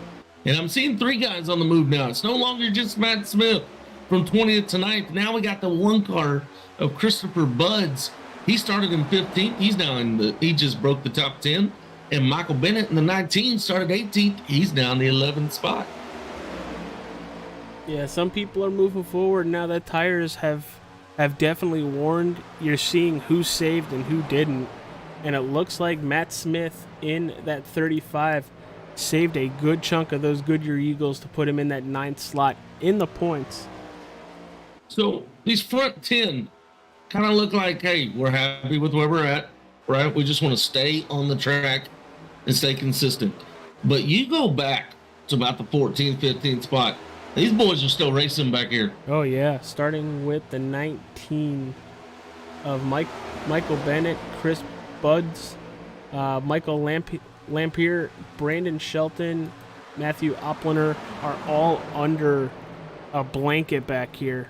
And I'm seeing 3 guys on the move now. It's no longer just Matt Smith from 20th to 9th. Now we got the 1 car of Christopher Buds. He started in 15th. He's now he just broke the top 10. And Michael Bennett in the 19 started 18th. He's now in the 11th spot. Yeah, some people are moving forward now that tires have definitely warned. You're seeing who saved and who didn't. And it looks like Matt Smith in that 35 saved a good chunk of those Goodyear Eagles to put him in that 9th slot in the points. So these front 10 kind of look like, hey, we're happy with where we're at. right? We just want to stay on the track and stay consistent. But you go back to about the 14th, 15th spot. These boys are still racing back here. Oh yeah, starting with the 19 of Michael Bennett, Chris Buds, Michael Lampier, Brandon Shelton, Matthew Opliner are all under a blanket back here.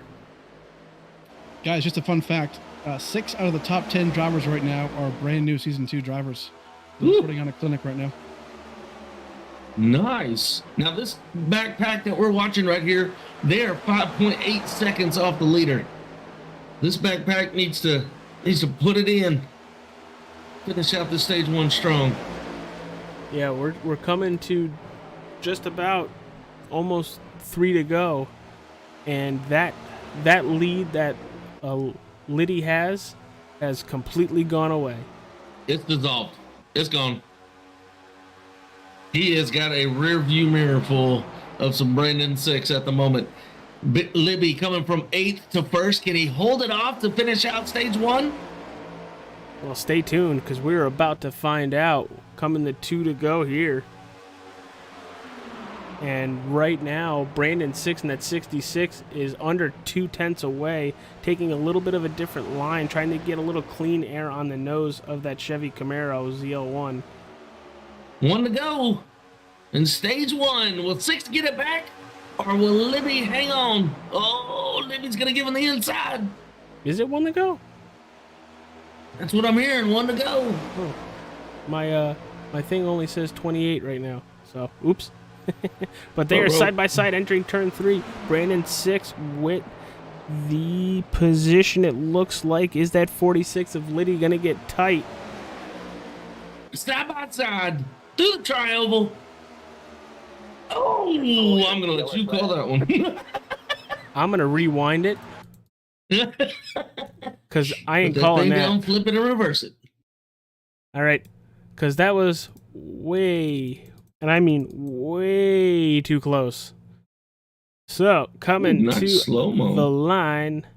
Guys, just a fun fact: 6 out of the top 10 drivers right now are brand new Season 2 drivers. They're putting on a clinic right now. Nice. Now this backpack that we're watching right here, they are 5.8 seconds off the leader. This backpack needs to put it in. Finish out the stage 1 strong. Yeah, we're coming to just about almost 3 to go, and that lead that Liddy has completely gone away. It's dissolved. It's gone. He has got a rear view mirror full of some Brandon 6 at the moment. Libby coming from 8th to 1st. Can he hold it off to finish out stage 1? Well, stay tuned because we're about to find out. Coming to 2 to go here. And right now, Brandon 6 and that 66 is under 2/10 away, taking a little bit of a different line, trying to get a little clean air on the nose of that Chevy Camaro ZL1. 1 to go in stage 1. Will 6 get it back, or will Libby hang on? Oh, Libby's gonna give him the inside. Is it 1 to go? That's what I'm hearing. 1 to go. Oh, my thing only says 28 right now. So, oops. But they are side by side entering turn 3. Brandon 6 with the position. It looks like is that 46 of Liddy gonna get tight? Stop outside. Do the tri-oval. Oh, I'm going to let you call that one. I'm gonna rewind it because I ain't calling that. Down, flip it, and reverse it. All right, because that was way, and I mean way too close. So coming Not to slow-mo. the line.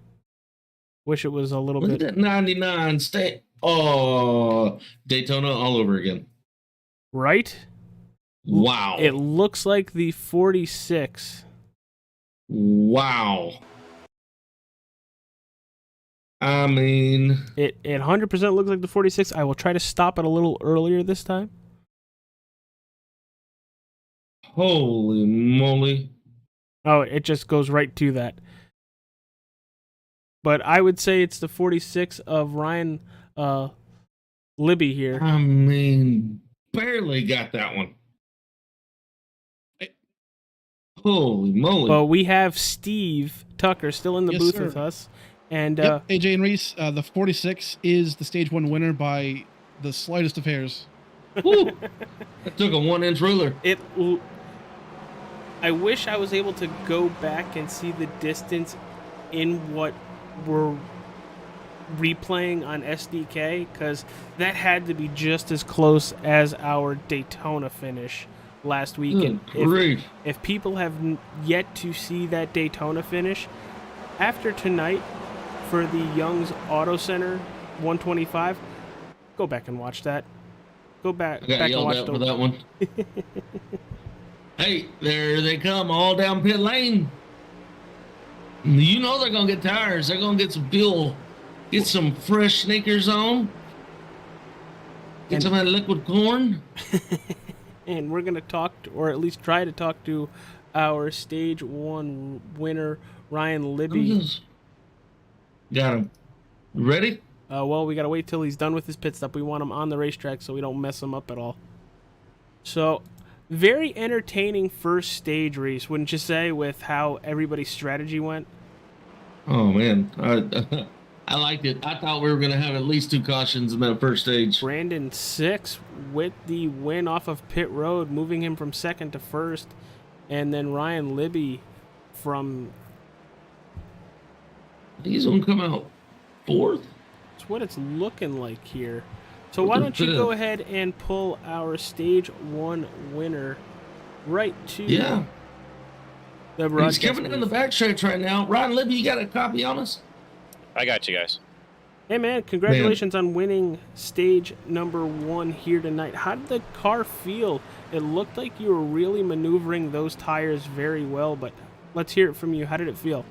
Wish it was a little Look at bit that 99. Stay. Oh, Daytona all over again. right. Wow. It looks like the 46. Wow. I mean, It 100% looks like the 46. I will try to stop it a little earlier this time. holy moly. Oh, it just goes right to that. But I would say it's the 46 of Ryan Libby here. I mean, barely got that one. Holy moly. But we have Steve Tucker still in the Yes, booth sir. with us. And Yep, AJ and Reese, the 46 is the stage 1 winner by the slightest of hairs. Whew. It took a 1-inch ruler. I wish I was able to go back and see the distance in what we're replaying on SDK, because that had to be just as close as our Daytona finish last weekend. Good grief. If people have yet to see that Daytona finish, after tonight for the Young's Auto Center 125, go back and watch that. Go back, I got back and yelled watch at for that one. Hey, there they come, all down pit lane. You know they're going to get tires. They're going to get some fuel. Get some fresh sneakers on. Get some of that liquid corn. And we're going to talk, or at least try to talk to our Stage 1 winner, Ryan Libby. Got him. Ready? Well, we got to wait till he's done with his pit stop. We want him on the racetrack so we don't mess him up at all. So, very entertaining first stage race, wouldn't you say, with how everybody's strategy went? Oh, man. I liked it. I thought we were going to have at least 2 cautions in that first stage. Brandon 6 with the win off of pit road, moving him from second to first. And then Ryan Libby from... He's going to come out 4th? That's what it's looking like here. So why don't you go ahead and pull our Stage 1 winner right to Yeah. the He's broadcast coming in the booth. backstretch right now. Ryan Libby, you got a copy on us? I got you guys. Hey man, congratulations on winning stage number 1 here tonight. How did the car feel? It looked like you were really maneuvering those tires very well, but let's hear it from you. How did it feel?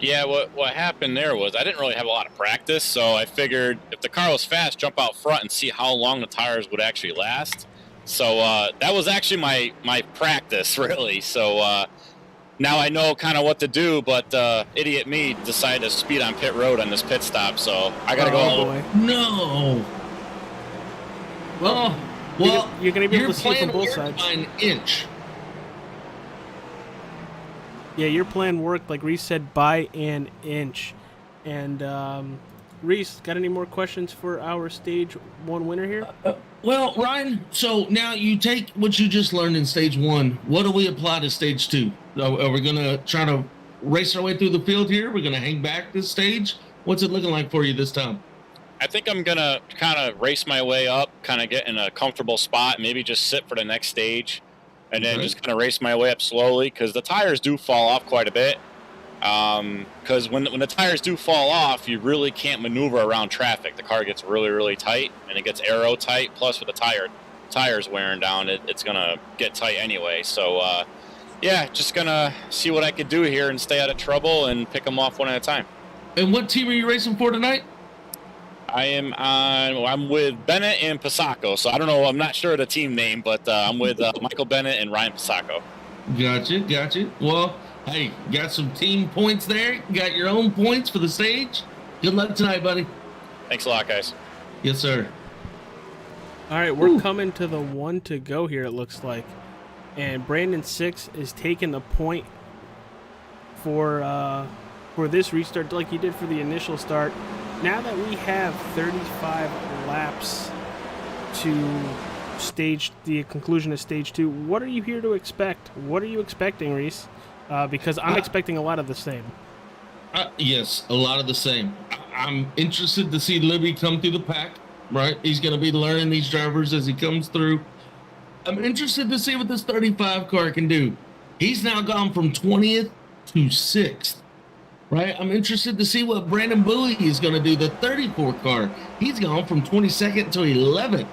Yeah, what happened there was I didn't really have a lot of practice, so I figured if the car was fast, jump out front and see how long the tires would actually last. So that was actually my practice, really. So now I know kind of what to do, but idiot me decided to speed on pit road on this pit stop, so I got to go. Oh boy. No. Well, Well, you're going to be able your to see it from plan both worked sides. by an inch. Yeah, your plan worked, like Reese said, by an inch. And Reese, got any more questions for our stage 1 winner here? Well, Ryan, so now you take what you just learned in stage 1. What do we apply to stage 2? Are we going to try to race our way through the field here? We're going to hang back this stage? What's it looking like for you this time? I think I'm going to kind of race my way up, kind of get in a comfortable spot, maybe just sit for the next stage, and then Okay. just kind of race my way up slowly, because the tires do fall off quite a bit. Because when the tires do fall off, you really can't maneuver around traffic. The car gets really, really tight, and it gets aero tight. Plus, with the tires wearing down, it's going to get tight anyway. So, yeah, just going to see what I could do here and stay out of trouble and pick them off one at a time. And what team are you racing for tonight? I'm with Bennett and Pasako, so I don't know. I'm not sure of the team name, but I'm with Michael Bennett and Ryan Pasako. Gotcha. Well, hey, got some team points there. You got your own points for the stage. Good luck tonight, buddy. Thanks a lot, guys. Yes, sir. All right, we're coming to the 1 to go here, it looks like. And Brandon 6 is taking the point for this restart like he did for the initial start. Now that we have 35 laps to the conclusion of stage 2, what are you here to expect? What are you expecting, Reese? Because I'm expecting a lot of the same. Yes, a lot of the same. I'm interested to see Libby come through the pack, right? He's going to be learning these drivers as he comes through. I'm interested to see what this 35 car can do. He's now gone from 20th to 6th, right? I'm interested to see what Brandon Bowie is going to do, the 34 car. He's gone from 22nd to 11th.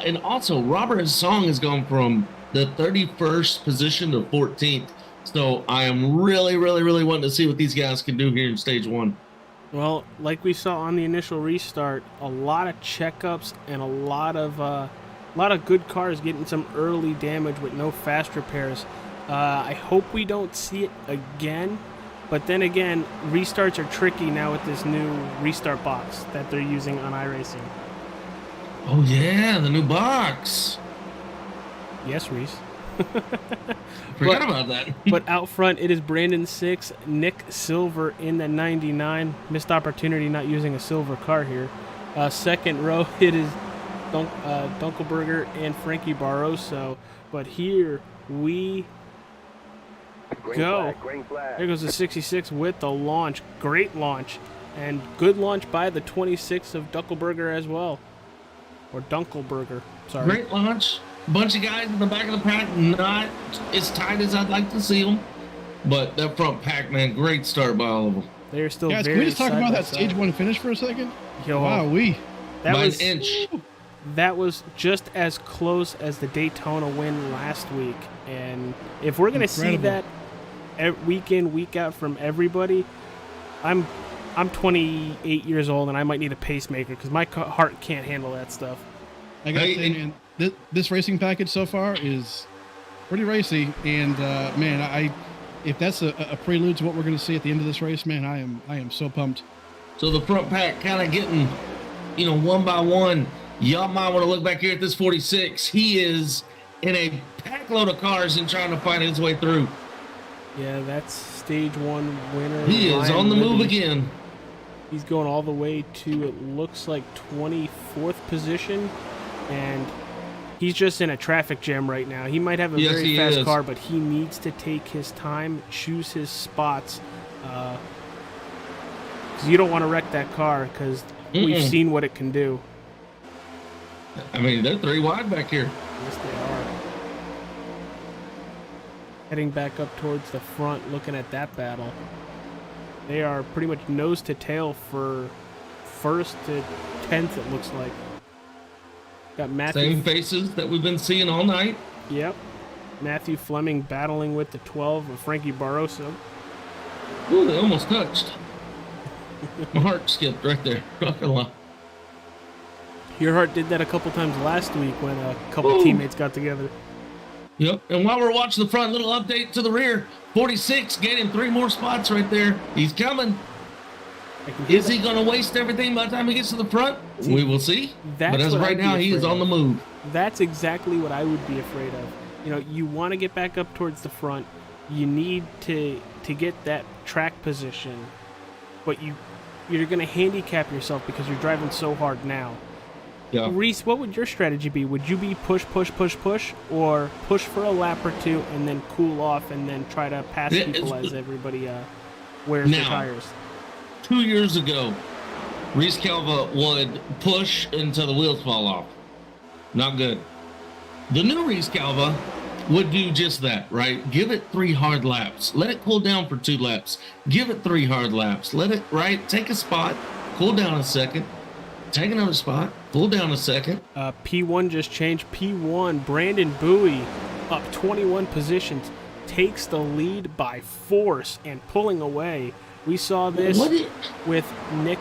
And also, Robert Song has gone from the 31st position to 14th. So I am really, really, really wanting to see what these guys can do here in stage 1. Well, like we saw on the initial restart, a lot of checkups and a lot of good cars getting some early damage with no fast repairs. I hope we don't see it again, but then again, restarts are tricky now with this new restart box that they're using on iRacing. Oh yeah, the new box. Yes, Reese. Forgot about that. But out front, it is Brandon 6, Nick Silver in the 99. Missed opportunity not using a silver car here. Second row, it is Dunkelberger and Frankie Barroso. But here we Green go. flag, green flag. There goes the 66 with the launch. Great launch. And good launch by the 26 of Dunkelberger as well. Or Dunkelberger, sorry. Great launch. Bunch of guys in the back of the pack, not as tight as I'd like to see them. But that front pack, man, great start by all of them. They're still Guys, very can we just talk side about by that stage side. 1 finish for a second? Yo, Wow, that By was an inch. that was just as close as the Daytona win last week. And if we're gonna see Incredible. that week in, week out from everybody, I'm 28 years old and I might need a pacemaker because my heart can't handle that stuff. I gotta Hey, say, and- man, this racing package so far is pretty racy, and man, if that's a prelude to what we're going to see at the end of this race, man, I am so pumped. So the front pack kind of getting, one by one. Y'all might want to look back here at this 46. He is in a pack load of cars and trying to find his way through. Yeah, that's stage 1 winner. He is Ryan on the move Libby. again. He's going all the way to, it looks like, 24th position, and he's just in a traffic jam right now. He might have a Yes, very he fast is. car, but he needs to take his time, choose his spots, because you don't want to wreck that car, because we've Mm-mm. seen what it can do. I mean, they're 3 wide back here. Yes, they are. Heading back up towards the front, looking at that battle. They are pretty much nose to tail for first to 10th, it looks like. Got Matthew. Same faces that we've been seeing all night. Yep. Matthew Fleming battling with the 12 of Frankie Barroso. Ooh, they almost touched. My heart skipped right there. Not gonna lie. Earhart did that a couple times last week when a couple Ooh. teammates got together. Yep. And while we're watching the front, little update to the rear. 46 gaining 3 more spots right there. He's coming. I can hear Is he going to waste everything by the time he gets to the front? We will see. That's But as of what right I'd be now, he is afraid on the of. move. That's exactly what I would be afraid of. You know, you want to get back up towards the front. You need to get that track position, but you're going to handicap yourself because you're driving so hard now. Yeah. Reese, what would your strategy be? Would you be push, or push for a lap or two and then cool off and then try to pass Yeah, people it's- as everybody wears their Now. tires? 2 years ago, Reese Calva would push until the wheels fall off. Not good. The new Reese Calva would do just that, right? Give it 3 hard laps. Let it cool down for 2 laps. Give it 3 hard laps. Let it, right? Take a spot, cool down a second. Take another spot, cool down a second. P1 just changed. P1, Brandon Bowie, up 21 positions, takes the lead by force and pulling away. We saw this What it- with Nick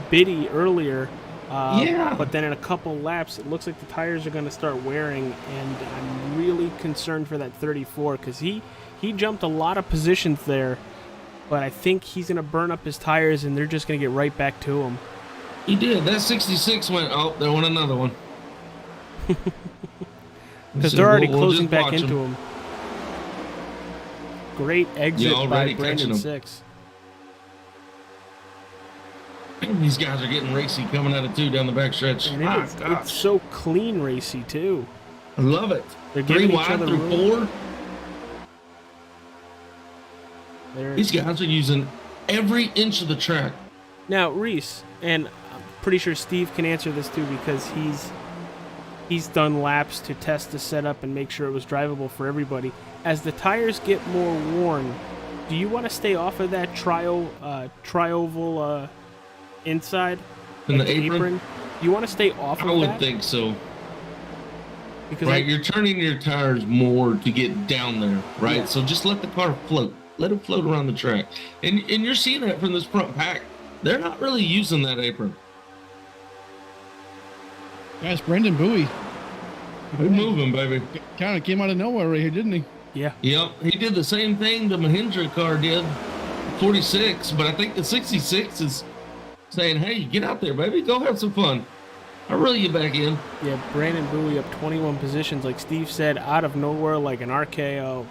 Biddy earlier. Yeah. But then in a couple laps, it looks like the tires are going to start wearing, and I'm really concerned for that 34 because he jumped a lot of positions there, but I think he's going to burn up his tires, and they're just going to get right back to him. He did. That 66 went, oh, there went another one. Because So they're already we'll closing just back watch into him. him. Great exit Yeah, by already Brandon catching him. 6. These guys are getting racy coming out of 2 down the back stretch. And My it's gosh. so clean racy, too. I love it. They're 3 giving each wide other through room. 4. They're- These guys are using every inch of the track. Now, Reese, and I'm pretty sure Steve can answer this too because he's done laps to test the setup and make sure it was drivable for everybody. As the tires get more worn, do you want to stay off of that trioval inside? In like the apron? You want to stay off I of would that? think so. Because Right, you're turning your tires more to get down there, right? Yeah. So just let the car float. Let it float around the track. And you're seeing that from this front pack. They're not really using that apron. Guys, Brandon Bowie They're moving, baby. kind of came out of nowhere right here, didn't he? yeah. Yep, he did the same thing the Mahindra car did, 46, but I think the 66 is saying, hey, get out there, baby. Go have some fun. I'll reel you back in. Yeah, Brandon Bowie up 21 positions, like Steve said, out of nowhere, like an RKO.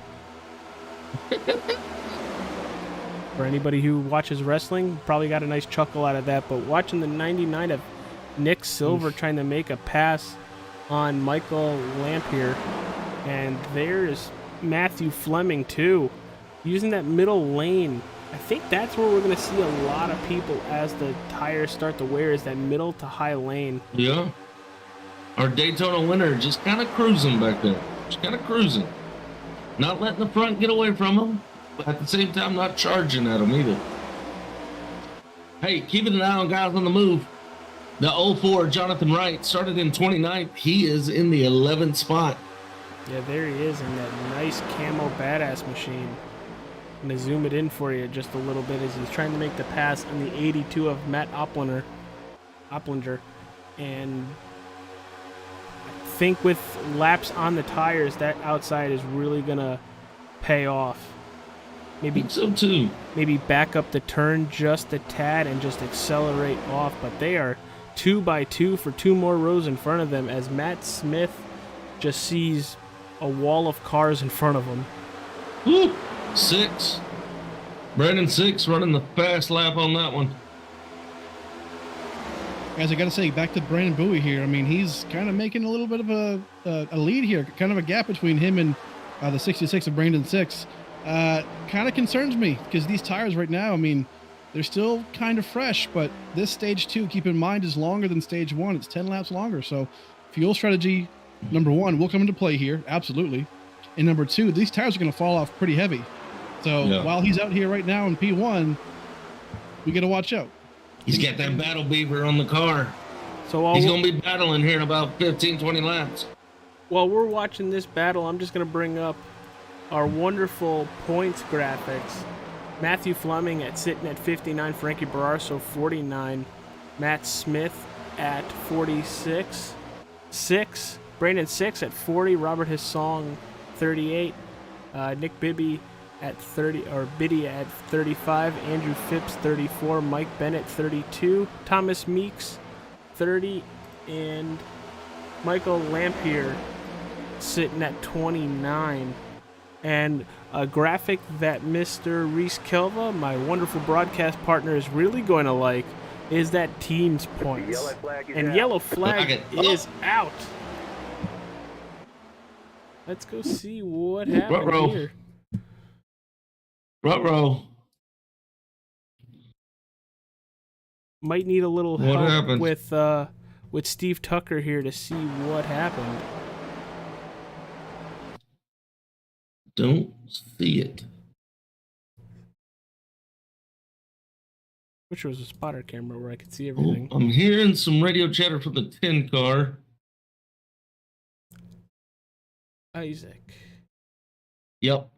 For anybody who watches wrestling, probably got a nice chuckle out of that. But watching the 99 of Nick Silver trying to make a pass on Michael Lampier, and there's Matthew Fleming too, using that middle lane. I think that's where we're going to see a lot of people as the tires start to wear, is that middle to high lane. Yeah. Our Daytona winner just kind of cruising back there. Just kind of cruising. Not letting the front get away from him, but at the same time, not charging at him either. Hey, keeping an eye on guys on the move. The 04 Jonathan Wright started in 29th. He is in the 11th spot. Yeah, there he is in that nice camo badass machine. I'm going to zoom it in for you just a little bit as he's trying to make the pass on the 82 of Matt Opplinger. And I think with laps on the tires, that outside is really going to pay off. I Maybe think so too. back up the turn just a tad and just accelerate off. But they are 2 by 2 for 2 more rows in front of them as Matt Smith just sees a wall of cars in front of him. Woo! 6. Brandon 6 running the fast lap on that one. Guys, I got to say, back to Brandon Bowie here. I mean, he's kind of making a little bit of a lead here, kind of a gap between him and the 66 of Brandon 6. Kind of concerns me because these tires right now, I mean, they're still kind of fresh, but this stage 2, keep in mind, is longer than stage 1. It's 10 laps longer. So fuel strategy, number 1, will come into play here. Absolutely. And number 2, these tires are going to fall off pretty heavy. So Yeah. while he's out here right now in P1, we got to watch out. He's got that battle beaver on the car. So while He's we're, going to be battling here in about 15, 20 laps. while we're watching this battle, I'm just going to bring up our wonderful points graphics. Matthew Fleming sitting at 59, Frankie Barrasso 49, Matt Smith at 46, 6, Brandon 6 at 40, Robert Hissong 38, Nick Bibby at 30, or Biddy at 35, Andrew Phipps 34, Mike Bennett 32, Thomas Meeks 30, and Michael Lampier sitting at 29. And a graphic that Mr. Reese Kelva, my wonderful broadcast partner, is really going to like is that team's points. Yellow flag is And out. yellow flag Flag is out. Let's go see what happened Ruh-roh. here. Ruh-roh. Might need a little What help happened? with Steve Tucker here to see what happened. Don't see it. Which was a spotter camera where I could see Oh, everything. I'm hearing some radio chatter for the 10 car. Isaac. Yep.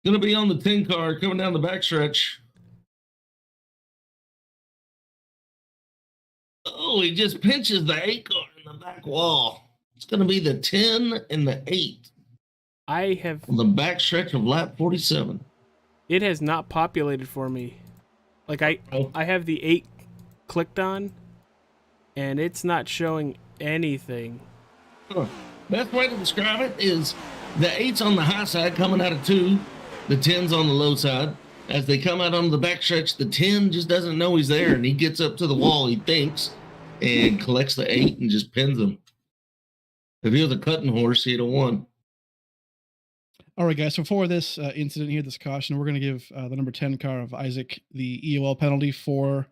Gonna be on the 10 car coming down the backstretch. Oh, he just pinches the 8 car in the back wall. It's gonna be the 10 and the 8 I have on the backstretch of lap 47. it has not populated for me. Like Oh. I have the 8 clicked on and it's not showing anything. Huh. Best way to describe it is the 8's on the high side coming out of 2, the 10's on the low side. As they come out on the backstretch, the 10 just doesn't know he's there, and he gets up to the wall, he thinks, and collects the 8 and just pins him. If he was a cutting horse, he'd have won. All right, guys. So for this incident here, this caution, we're going to give the number 10 car of Isaac the EOL penalty for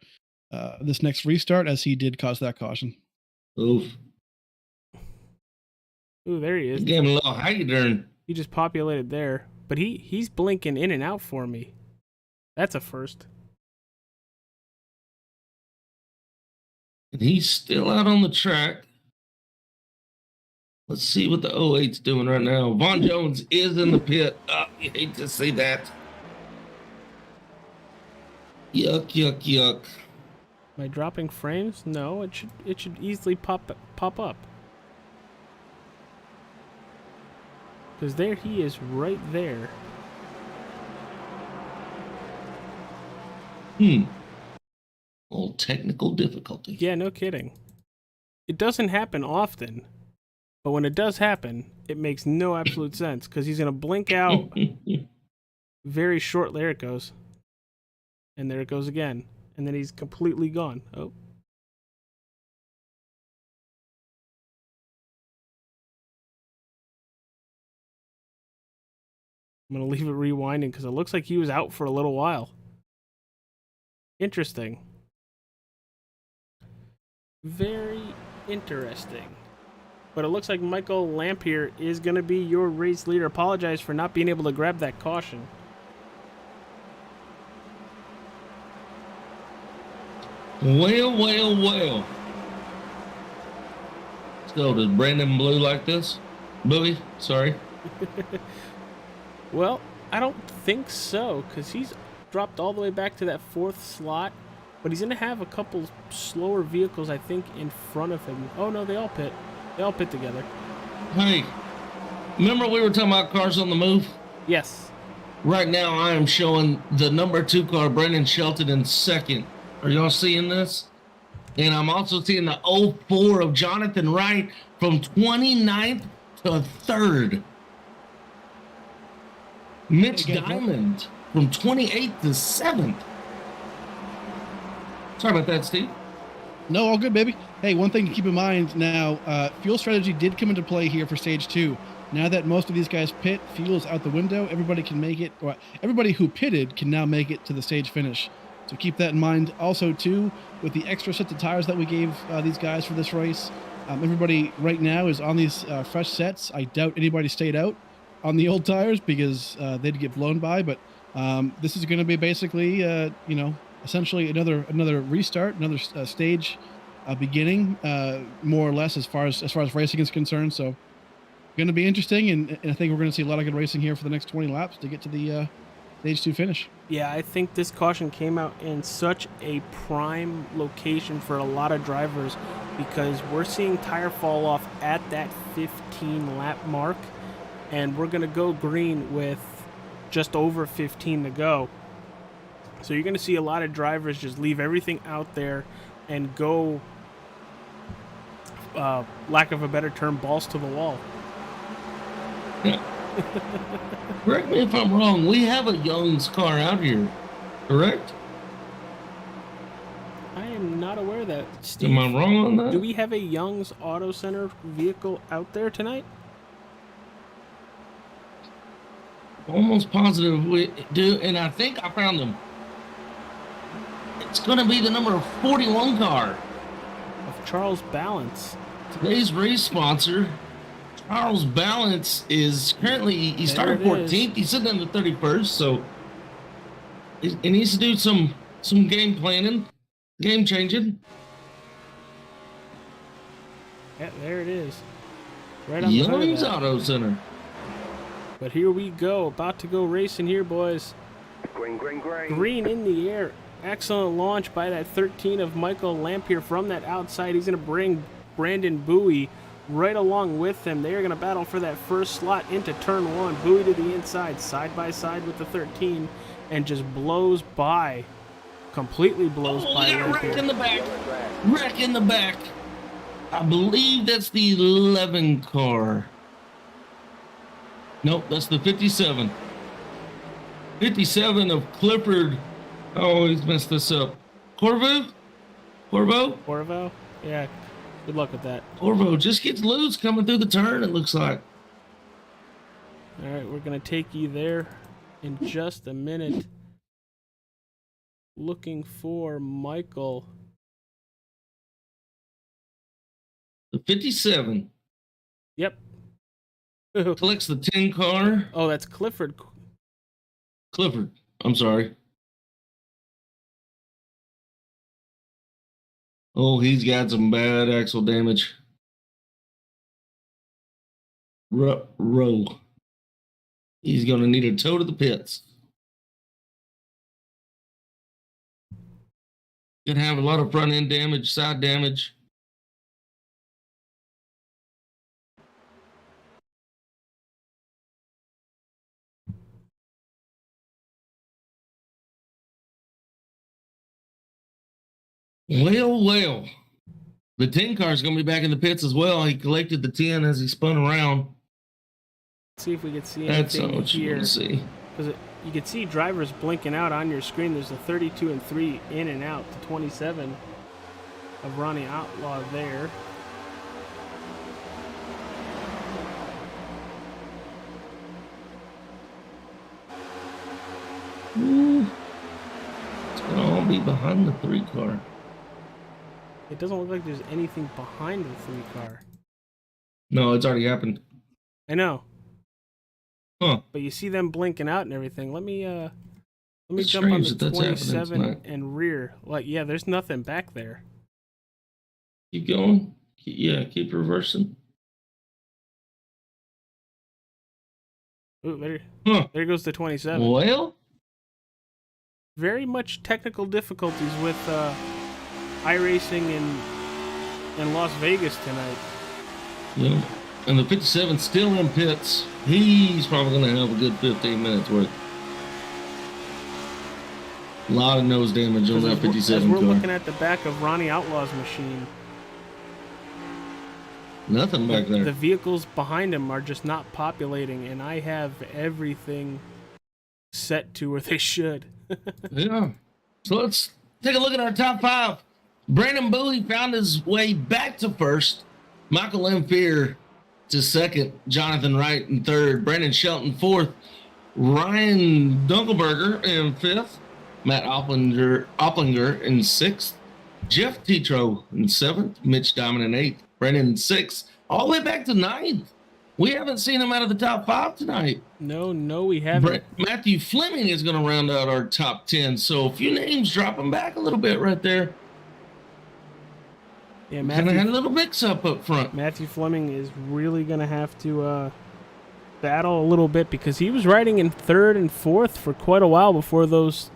this next restart, as he did cause that caution. Oof. Ooh, there he is. He gave him a little how you doing? He just populated there. But he's blinking in and out for me. That's a first. And he's still out on the track. Let's see what the 08's doing right now. Vaughn Jones is in the pit. Oh, you hate to see that. Yuck, yuck, yuck. Am I dropping frames? No, it should easily pop up. Because there he is right there. Little technical difficulty. Yeah, no kidding. It doesn't happen often. But when it does happen, it makes no absolute sense. Because he's going to blink out very short. There it goes. And there it goes again. And then he's completely gone. Oh. I'm going to leave it rewinding because it looks like he was out for a little while. Interesting. Very interesting. But it looks like Michael Lampier is going to be your race leader. Apologize for not being able to grab that caution. Well, well, well. So, does Brandon Blue like this? Bowie, sorry. Well, I don't think so, because he's dropped all the way back to that 4th slot. But he's going to have a couple slower vehicles, I think, in front of him. Oh, no, they all pit. They all pit together. Hey, remember we were talking about cars on the move? Yes. Right now, I am showing the number 2 car, Brendan Shelton, in second. Are y'all seeing this? And I'm also seeing the 04 of Jonathan Wright from 29th to 3rd. Mitch Okay, Diamond from 28th to 7th. Sorry about that, Steve. No, all good, baby. Hey, one thing to keep in mind now, fuel strategy did come into play here for stage 2. Now that most of these guys pit, fuel's out the window, everybody can make it, or everybody who pitted can now make it to the stage finish. So keep that in mind. Also, too, with the extra sets of tires that we gave these guys for this race, everybody right now is on these fresh sets. I doubt anybody stayed out on the old tires because they'd get blown by, but this is going to be basically, essentially another restart, another stage beginning, more or less as far as racing is concerned. So going to be interesting, and I think we're going to see a lot of good racing here for the next 20 laps to get to the stage 2 finish. Yeah, I think this caution came out in such a prime location for a lot of drivers because we're seeing tire fall off at that 15 lap mark, and we're going to go green with just over 15 to go. So you're going to see a lot of drivers just leave everything out there and go, lack of a better term, balls to the wall. Correct me if I'm wrong. We have a Young's car out here, correct? I am not aware of that. Steve, Am I wrong on that? do we have a Young's Auto Center vehicle out there tonight? Almost positive we do, and I think I found them. It's going to be the number 41 car. Of Charles Balance. Today's race sponsor, Charles Balance, is currently, he started There it is. 14th. He's sitting in the 31st, so he needs to do some game planning, game changing. Yeah, there it is. Right on the hood of Young's that. Auto Center. But here we go. About to go racing here, boys. Green, green, green. Green in the air. Excellent launch by that 13 of Michael Lampier from that outside. He's going to bring Brandon Bowie right along with him. They are going to battle for that first slot into turn 1. Bowie to the inside, side by side with the 13, and just blows by. Completely blows Oh, by we got a wreck in Lampier. the back. Wreck in the back. I believe that's the 11 car. Nope, that's the 57. 57 of Clifford. Oh, he's messed this up. Corvo? Corvo? Yeah, good luck with that. Corvo just gets loose coming through the turn, it looks like. All right, we're going to take you there in just a minute. Looking for Michael. The 57 Yep. collects the 10 car. Oh, that's Clifford. Clifford, I'm sorry. Oh, he's got some bad axle damage. Row. He's going to need a tow to the pits. Could have a lot of front end damage, side damage. Well. The 10 car is going to be back in the pits as well. He collected the 10 as he spun around. Let's see if we can see That's anything what you here. want to see. Because you can see drivers blinking out on your screen. There's a 32 and 3 in and out. The 27 of Ronnie Outlaw there. Ooh. It's going to all be behind the 3 car. It doesn't look like there's anything behind the 3 car. No, it's already happened. I know. Huh. But you see them blinking out and everything. Let me It's jump on strange the that that's happening 27 tonight. and rear. Like, yeah, there's nothing back there. Keep going. Yeah, keep reversing. Ooh, Huh. there goes the 27. Well, Very much technical difficulties with iRacing in Las Vegas tonight. yeah. And the 57 still in pits. He's probably going to have a good 15 minutes worth. A lot of nose damage on As that we're 57 car. looking at the back of Ronnie Outlaw's machine, Nothing back there. the vehicles behind him are just not populating, and I have everything set to where they should. Yeah. So let's take a look at our top 5. Brandon Bowie found his way back to first. Michael Lampier to second. Jonathan Wright in third. Brandon Shelton fourth. Ryan Dunkelberger in fifth. Matt Opplinger in sixth. Jeff Tetro in seventh. Mitch Diamond in eighth. Brandon in sixth. All the way back to ninth. We haven't seen him out of the top 5 tonight. No, we haven't. Matthew Fleming is going to round out our top 10. So a few names dropping back a little bit right there. Yeah, Kind of had a little mix-up up front. Matthew Fleming is really going to have to battle a little bit because he was riding in 3rd and 4th for quite a while before those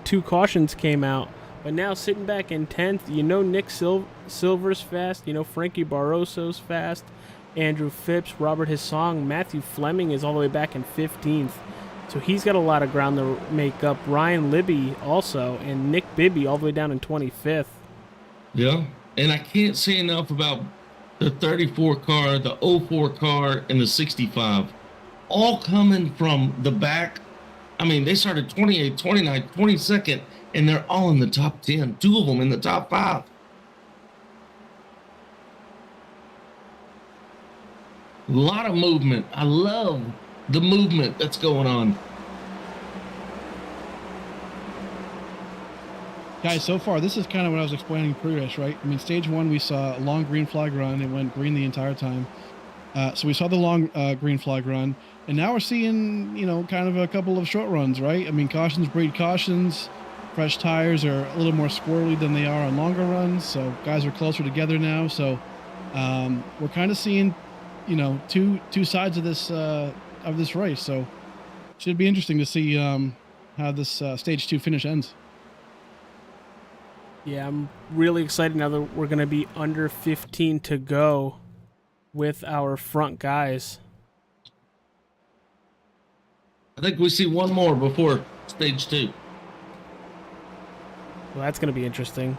2 cautions came out. But now sitting back in 10th, Nick Silver's fast, Frankie Barroso's fast, Andrew Phipps, Robert Hissong, Matthew Fleming is all the way back in 15th. So he's got a lot of ground to make up. Ryan Libby also, and Nick Bibby all the way down in 25th. Yeah, and I can't say enough about the 34 car, the 04 car, and the 65. All coming from the back. I mean, they started 28, 29, 22nd, and they're all in the top 10. 2 of them in the top 5. A lot of movement. I love the movement that's going on. Guys, so far, this is kind of what I was explaining pre-race, right? I mean, stage 1, we saw a long green flag run. It went green the entire time. So we saw the long green flag run. And now we're seeing, kind of a couple of short runs, right? I mean, cautions breed cautions. Fresh tires are a little more squirrely than they are on longer runs. So guys are closer together now. So we're kind of seeing, two sides of this race. So should be interesting to see how this stage 2 finish ends. Yeah, I'm really excited now that we're going to be under 15 to go with our front guys. I think we see one more before stage 2. Well, that's going to be interesting.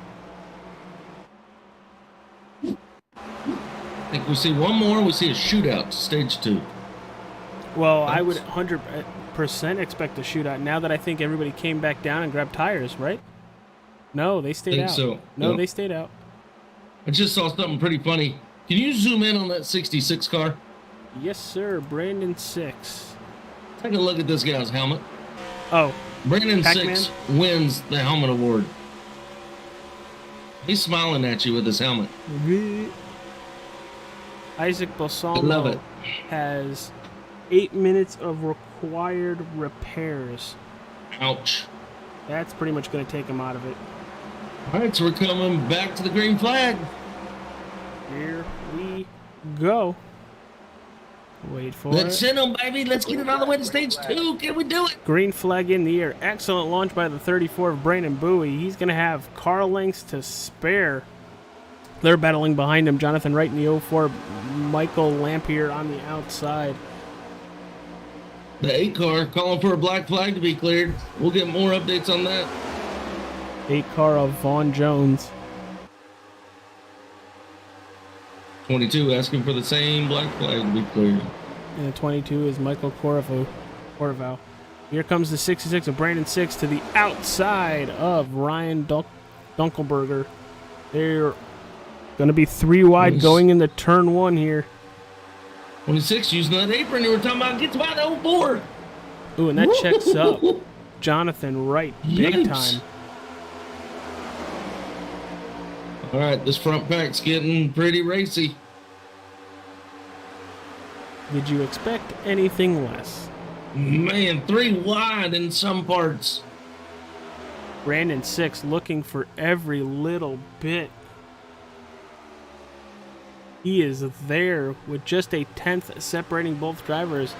I think we see one more. We see a shootout, stage 2. Well, I would 100% expect a shootout now that I think everybody came back down and grabbed tires, right? No, they stayed out. So. No, Yep. they stayed out. I just saw something pretty funny. Can you zoom in on that 66 car? Yes, sir. Brandon 6. Take a look at this guy's helmet. Oh, Brandon Pac-Man? 6 wins the helmet award. He's smiling at you with his helmet. Isaac I love Balsamo it. has 8 minutes of required repairs. Ouch. That's pretty much going to take him out of it. All right, so we're coming back to the green flag. Here we go. Wait for Let's it. send them, baby. Let's get it all the way to stage 2. Can we do it? Green flag in the air. Excellent launch by the 34 of Brandon Bowie. He's going to have car lengths to spare. They're battling behind him. Jonathan Wright in the 04. Michael Lampier on the outside. The 8 car calling for a black flag to be cleared. We'll get more updates on that. 8 car of Vaughn Jones. 22 asking for the same black flag to be cleared. And the 22 is Michael Corvo. Here comes the 66 of Brandon 6 to the outside of Ryan Dunkelberger. They're going to be 3 wide Nice. going into turn 1 here. 26 using that apron you were talking about. Gets by the 04. Ooh, and that checks up Jonathan Wright big Yikes. time. All right, this front pack's getting pretty racy. Did you expect anything less? Man, 3 wide in some parts. Brandon 6 looking for every little bit. He is there with just a 10th separating both drivers.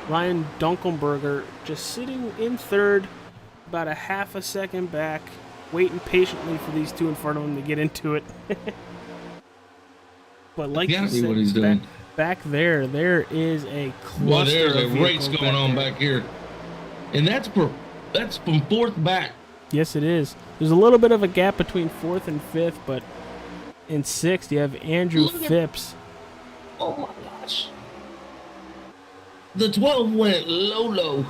Ryan Dunkelberger just sitting in 3rd, about a half a second back, waiting patiently for these 2 in front of him to get into it. But like you Gotta be said, what he's doing. back there is a cluster Boy, there's a of race vehicles going on there. back here. And that's from 4th back. Yes, it is. There's a little bit of a gap between 4th and 5th, but in 6th you have Andrew Look at- Phipps. Oh my gosh. The 12 went low.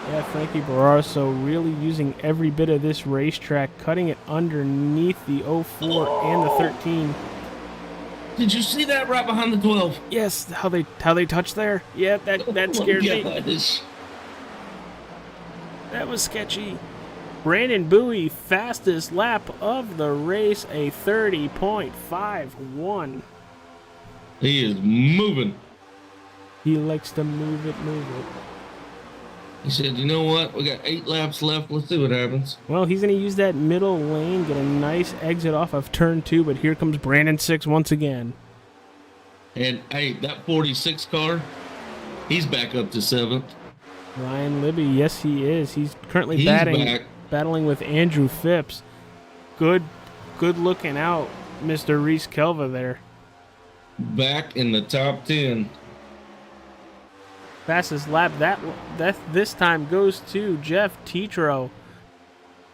Yeah, Frankie Barroso really using every bit of this racetrack, cutting it underneath the 04 and the 13. Did you see that right behind the 12? Yes, how they touched there. Yeah, that Oh my scared me. gosh. That was sketchy. Brandon Bowie, fastest lap of the race, a 30.51. He is moving. He likes to move it, move it. He said, you know what? We got 8 laps left. Let's see what happens. Well, he's going to use that middle lane, get a nice exit off of turn 2, but here comes Brandon Six once again. And, hey, that 46 car, he's back up to 7th. Ryan Libby, yes, he is. He's currently He's back. battling with Andrew Phipps. Good looking out, Mr. Reese Kelva there. Back in the top 10. Fastest lap that this time goes to Jeff Tetro.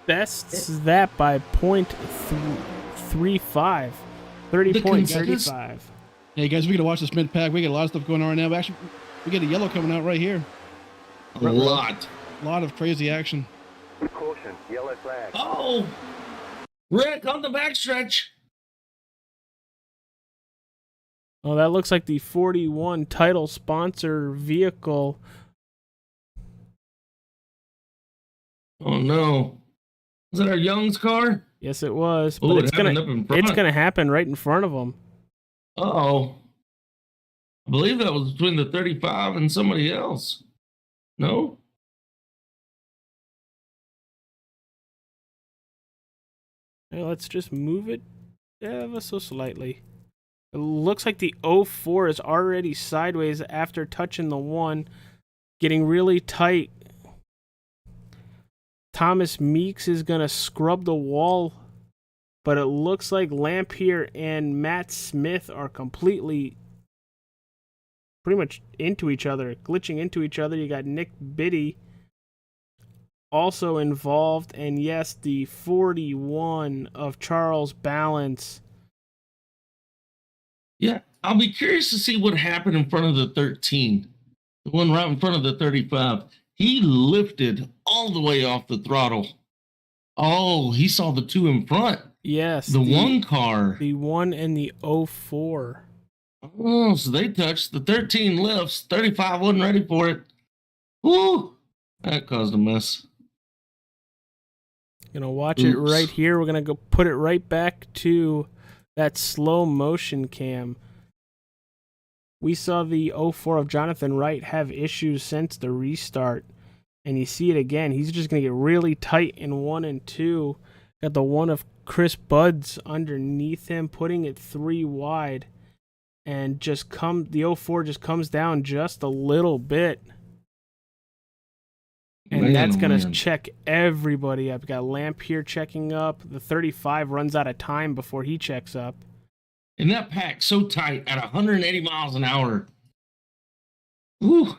Bests that by .35. 30.35. Hey guys, we gotta watch this mid pack. We got a lot of stuff going on right now. Actually, we got a yellow coming out right here. A lot. A lot of crazy action. Caution, yellow flag. Oh! Rick on the backstretch. Oh, that looks like the 41 title sponsor vehicle. Oh, no. Is that our Young's car? Yes, it was. Oh, But it's happened up in front. it's gonna happen right in front of him. Uh-oh. I believe that was between the 35 and somebody else. No? Hey, let's just move it ever so slightly. It looks like the 04 is already sideways after touching the 1, getting really tight. Thomas Meeks is going to scrub the wall, but it looks like Lampier and Matt Smith are pretty much into each other, glitching into each other. You got Nick Biddy also involved, and yes, the 41 of Charles Balance. Yeah, I'll be curious to see what happened in front of the 13. The one right in front of the 35. He lifted all the way off the throttle. Oh, he saw the 2 in front. Yes, The 1 car. the 1 and the 04. Oh, so they touched. The 13 lifts. 35 wasn't ready for it. Woo! That caused a mess. Gonna watch it Oops. right here. We're gonna go put it right back to that slow motion cam. We saw the 04 of Jonathan Wright have issues since the restart, and you see it again. He's just gonna get really tight in 1 and 2. Got the 1 of Chris Buds underneath him, putting it 3 wide, and the 04 just comes down just a little bit. And Man, that's oh, going to man. check everybody up. Got Lamp here checking up. The 35 runs out of time before he checks up. And that pack so tight at 180 miles an hour. Woo!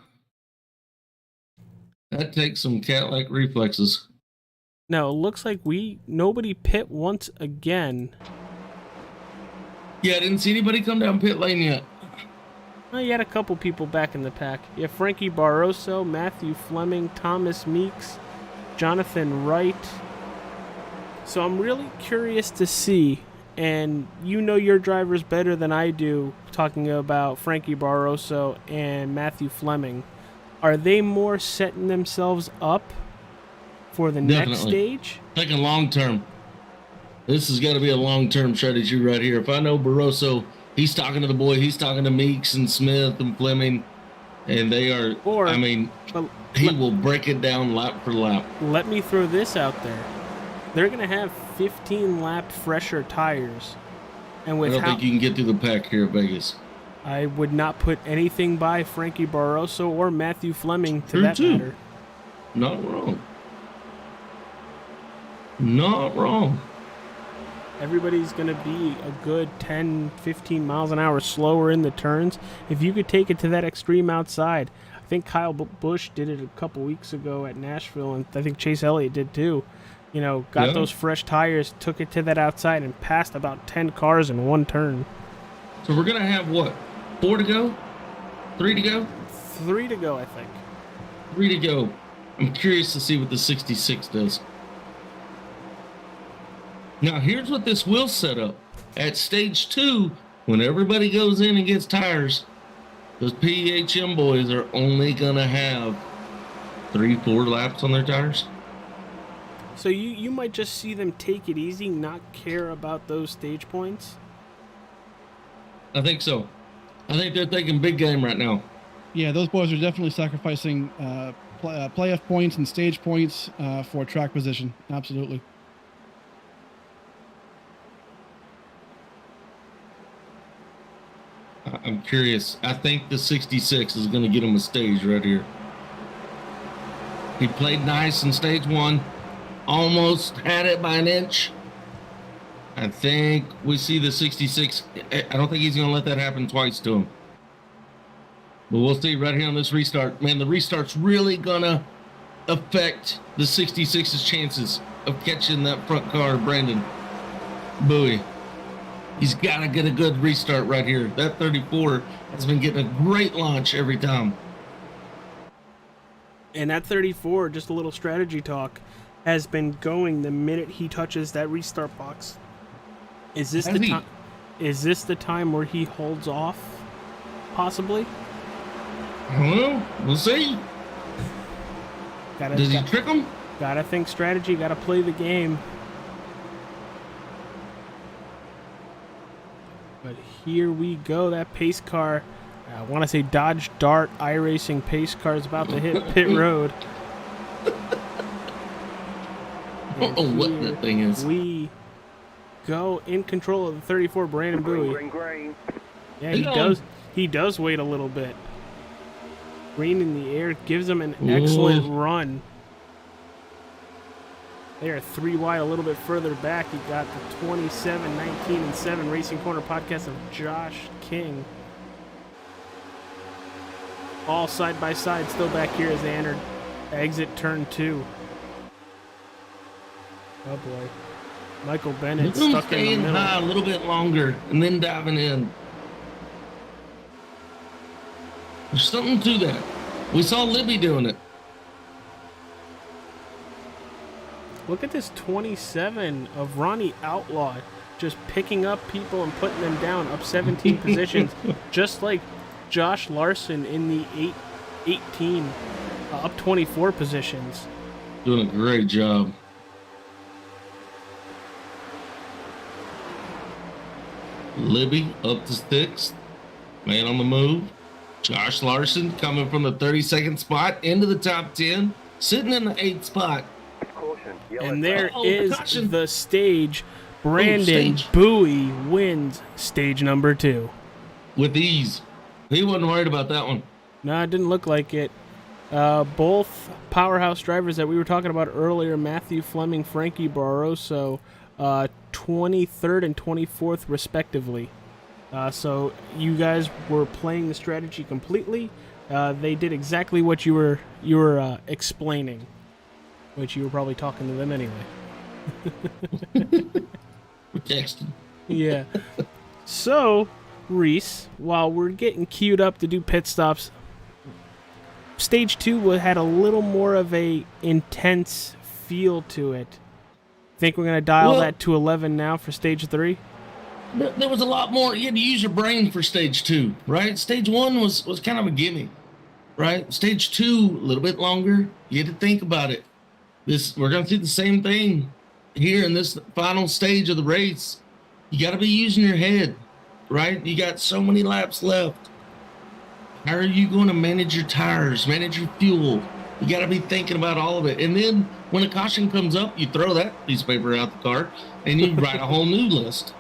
That takes some cat-like reflexes. Now, it looks like nobody pit once again. Yeah, I didn't see anybody come down pit lane yet. Oh, you had a couple people back in the pack. You have Frankie Barroso, Matthew Fleming, Thomas Meeks, Jonathan Wright. So I'm really curious to see, and you know your drivers better than I do, talking about Frankie Barroso and Matthew Fleming. Are they more setting themselves up for the next Definitely. stage? Thinking long term. This has got to be a long-term strategy right here. If I know Barroso, he's talking to the boy, he's talking to Meeks and Smith and Fleming, and they are, Or- I mean, But he will break it down lap for lap. let me throw this out there. They're going to have 15-lap fresher tires. And I with don't how think you can get through the pack here at Vegas. I would not put anything by Frankie Barroso or Matthew Fleming to True, that too. matter. Not wrong. Not wrong. Everybody's going to be a good 10, 15 miles an hour slower in the turns. If you could take it to that extreme outside, I think Kyle Busch did it a couple weeks ago at Nashville, and I think Chase Elliott did too. You know, got Yeah. those fresh tires, took it to that outside, and passed about 10 cars in one turn. So we're going to have what? 4 to go? 3 to go? 3 to go, I think. 3 to go. I'm curious to see what the 66 does. Now, here's what this will set up. At stage 2, when everybody goes in and gets tires, those PHM boys are only going to have 3-4 laps on their tires. So you might just see them take it easy, not care about those stage points. I think so. I think they're thinking big game right now. Yeah, those boys are definitely sacrificing playoff points and stage points for track position. Absolutely. I'm curious. I think the 66 is going to get him a stage right here. He played nice in stage 1. Almost had it by an inch. I think we see the 66. I don't think he's going to let that happen twice to him. But we'll see right here on this restart. Man, the restart's really going to affect the 66's chances of catching that front car, Brandon Bowie. He's got to get a good restart right here. That 34 has been getting a great launch every time. And that 34, just a little strategy talk, has been going the minute he touches that restart box. Is this the time? Is this the time where he holds off? Possibly. I don't know. We'll see. Does he trick him? Gotta think strategy. Gotta play the game. But here we go. That pace car. I want to say Dodge Dart iRacing pace car is about to hit pit road. I don't know what that thing is. We go in control of the 34, Brandon Bowie. Green. Yeah, he does. He does wait a little bit. Green in the air gives him an excellent run. They are 3 wide, a little bit further back. You got the 27, 19, and 7 Racing Corner podcast of Josh King. All side by side, still back here as they entered exit turn 2. Oh boy. Michael Bennett stuck in the middle. High a little bit longer and then diving in. There's something to that. We saw Libby doing it. Look at this 27 of Ronnie Outlaw just picking up people and putting them down up 17 positions, just like Josh Larson in the 18 up 24 positions. Doing a great job. Libby up to 6th. Man on the move. Josh Larson coming from the 32nd spot into the top 10, sitting in the 8th spot. Caution. And there Oh, is caution. the stage. Brandon stage. Bowie wins stage number 2. With ease. He wasn't worried about that one. No, it didn't look like it. Both powerhouse drivers that we were talking about earlier, Matthew Fleming, Frankie Barroso, 23rd and 24th respectively. So you guys were playing the strategy completely. They did exactly what you were explaining, which you were probably talking to them anyway. We're texting. Yeah. So, Reese, while we're getting queued up to do pit stops, stage 2 had a little more of a intense feel to it. Think we're going to dial that to 11 now for stage 3? There was a lot more. You had to use your brain for stage 2, right? Stage 1 was kind of a gimme, right? Stage 2, a little bit longer. You had to think about it. We're going to see the same thing here in this final stage of the race. You got to be using your head, right? You got so many laps left. How are you going to manage your tires, manage your fuel? You got to be thinking about all of it. And then when a caution comes up, you throw that piece of paper out the car and you write a whole new list.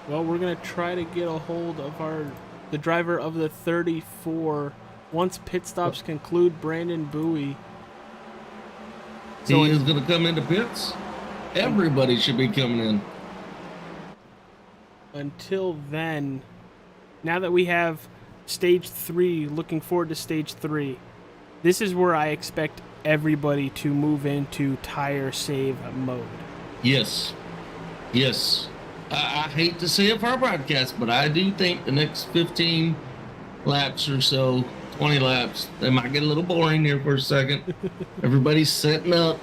Well, we're going to try to get a hold of the driver of the 34 once pit stops conclude, Brandon Bowie. So he is going to come into pits. Everybody should be coming in. Until then, now that we have stage 3, looking forward to stage 3, this is where I expect everybody to move into tire save mode. Yes. Yes. I hate to say it for our broadcast, but I do think the next 15 laps or so, 20 laps, they might get a little boring here for a second. Everybody's setting up.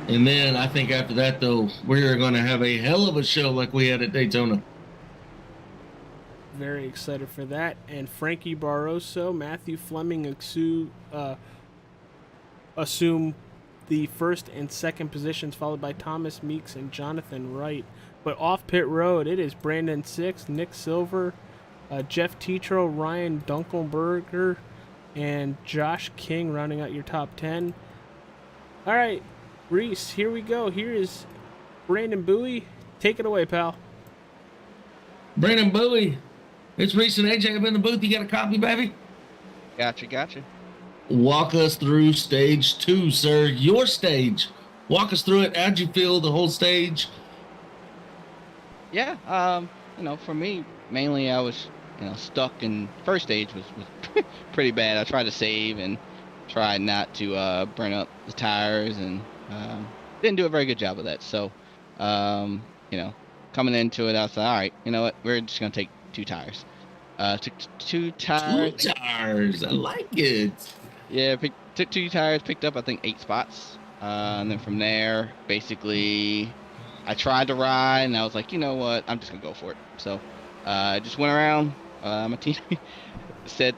And then I think after that, though, we're going to have a hell of a show like we had at Daytona. Very excited for that. And Frankie Barroso, Matthew Fleming assume the first and second positions, followed by Thomas Meeks and Jonathan Wright. But off pit road, it is Brandon 6, Nick Silver, Jeff Tetro, Ryan Dunkelberger, and Josh King rounding out your top 10. All right, Reese, here we go. Here is Brandon Bowie. Take it away, pal. Brandon Bowie, it's Reese and AJ up in the booth. You got a copy, baby? Gotcha. Walk us through stage 2, sir. Your stage. Walk us through it. How'd you feel the whole stage? Yeah, for me, mainly I was, stuck in first stage was pretty bad. I tried to save and tried not to burn up the tires and didn't do a very good job of that. So, coming into it, I was like, all right, you know what? We're just going to take 2 tires. Took 2 tires. 2 tires. I like it. Yeah, took 2 tires, picked up, I think, 8 spots. And then from there, basically, I tried to ride, and I was like, you know what? I'm just going to go for it. So I just went around. My team said,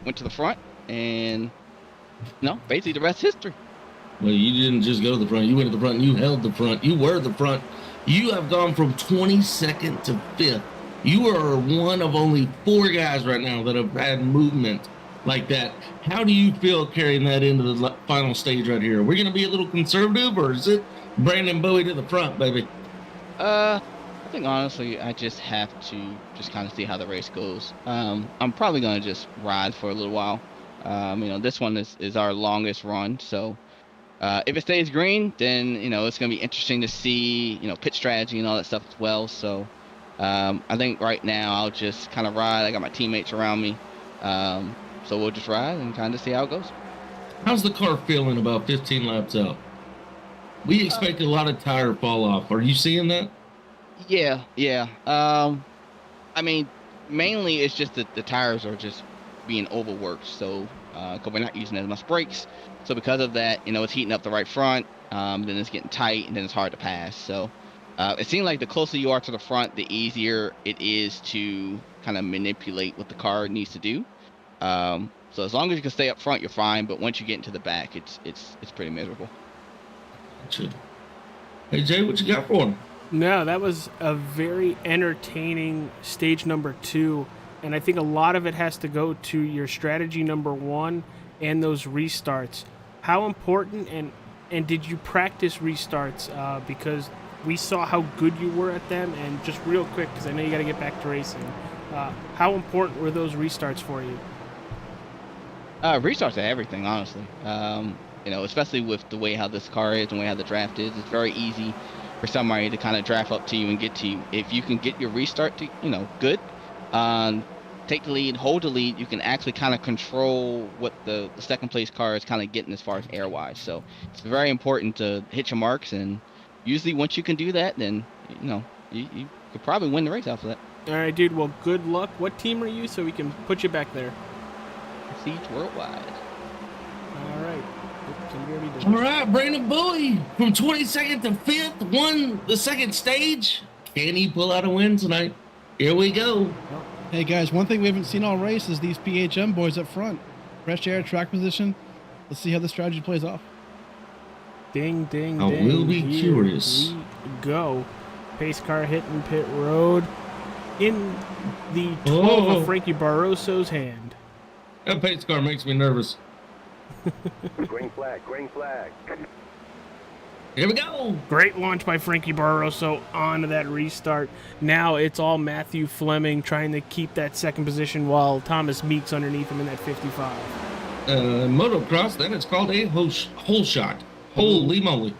went to the front, and, basically the rest is history. Well, you didn't just go to the front. You went to the front and you held the front. You were the front. You have gone from 22nd to 5th. You are one of only 4 guys right now that have had movement like that. How do you feel carrying that into the final stage right here? Are we going to be a little conservative, or is it Brandon Bowie to the front, baby? I think honestly, I just have to just kind of see how the race goes. I'm probably going to just ride for a little while. This one is our longest run, so if it stays green, then it's going to be interesting to see pit strategy and all that stuff as well. So I think right now I'll just kind of ride. I got my teammates around me. So we'll just ride and kind of see how it goes. How's the car feeling about 15 laps out? We expect a lot of tire fall off. Are you seeing that? Yeah. Mainly it's just that the tires are just being overworked. So, because we're not using as much brakes. So because of that, it's heating up the right front. Then it's getting tight, and then it's hard to pass. So it seems like the closer you are to the front, the easier it is to kind of manipulate what the car needs to do. So as long as you can stay up front, you're fine. But once you get into the back, it's pretty miserable. Gotcha. Hey Jay, what you got for him? No, that was a very entertaining stage number 2, and I think a lot of it has to go to your strategy number 1 and those restarts. How important and did you practice restarts? Because we saw how good you were at them, and just real quick, because I know you got to get back to racing. How important were those restarts for you? Restarts are everything, honestly. Especially with the way how this car is and the way how the draft is, it's very easy for somebody to kind of draft up to you and get to you. If you can get your restart to, good, take the lead, hold the lead, you can actually kind of control what the second place car is kind of getting as far as air-wise. So it's very important to hit your marks, and usually once you can do that, then, you could probably win the race after that. All right, dude. Well, good luck. What team are you so we can put you back there? Siege Worldwide. All right. All right, Brandon Bowie from 22nd to 5th won the second stage. Can he pull out a win tonight? Here we go. Hey guys, one thing we haven't seen all race is these PHM boys up front. Fresh air, track position. Let's see how the strategy plays off. Ding, ding, I ding. will be Here curious. we go. Pace car hitting pit road in the 12 of Frankie Barroso's hand. That pace car makes me nervous. Green flag, green flag. Here we go. Great launch by Frankie Barroso onto that restart. Now it's all Matthew Fleming trying to keep that second position while Thomas Meeks underneath him in that 55. Motocross, then it's called a hole shot. Holy moly.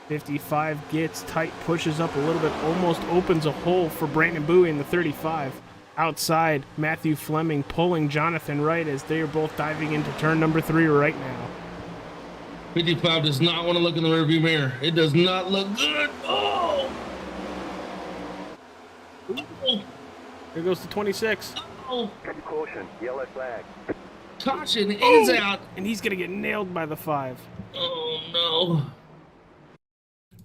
55 gets tight, pushes up a little bit, almost opens a hole for Brandon Bowie in the 35. Outside, Matthew Fleming pulling Jonathan Wright as they are both diving into turn number 3 right now. 55 does not want to look in the rearview mirror. It does not look good. Oh! Oh! Here goes the 26. Oh! Caution, yellow flag. Caution is out. And he's going to get nailed by the 5. Oh, no.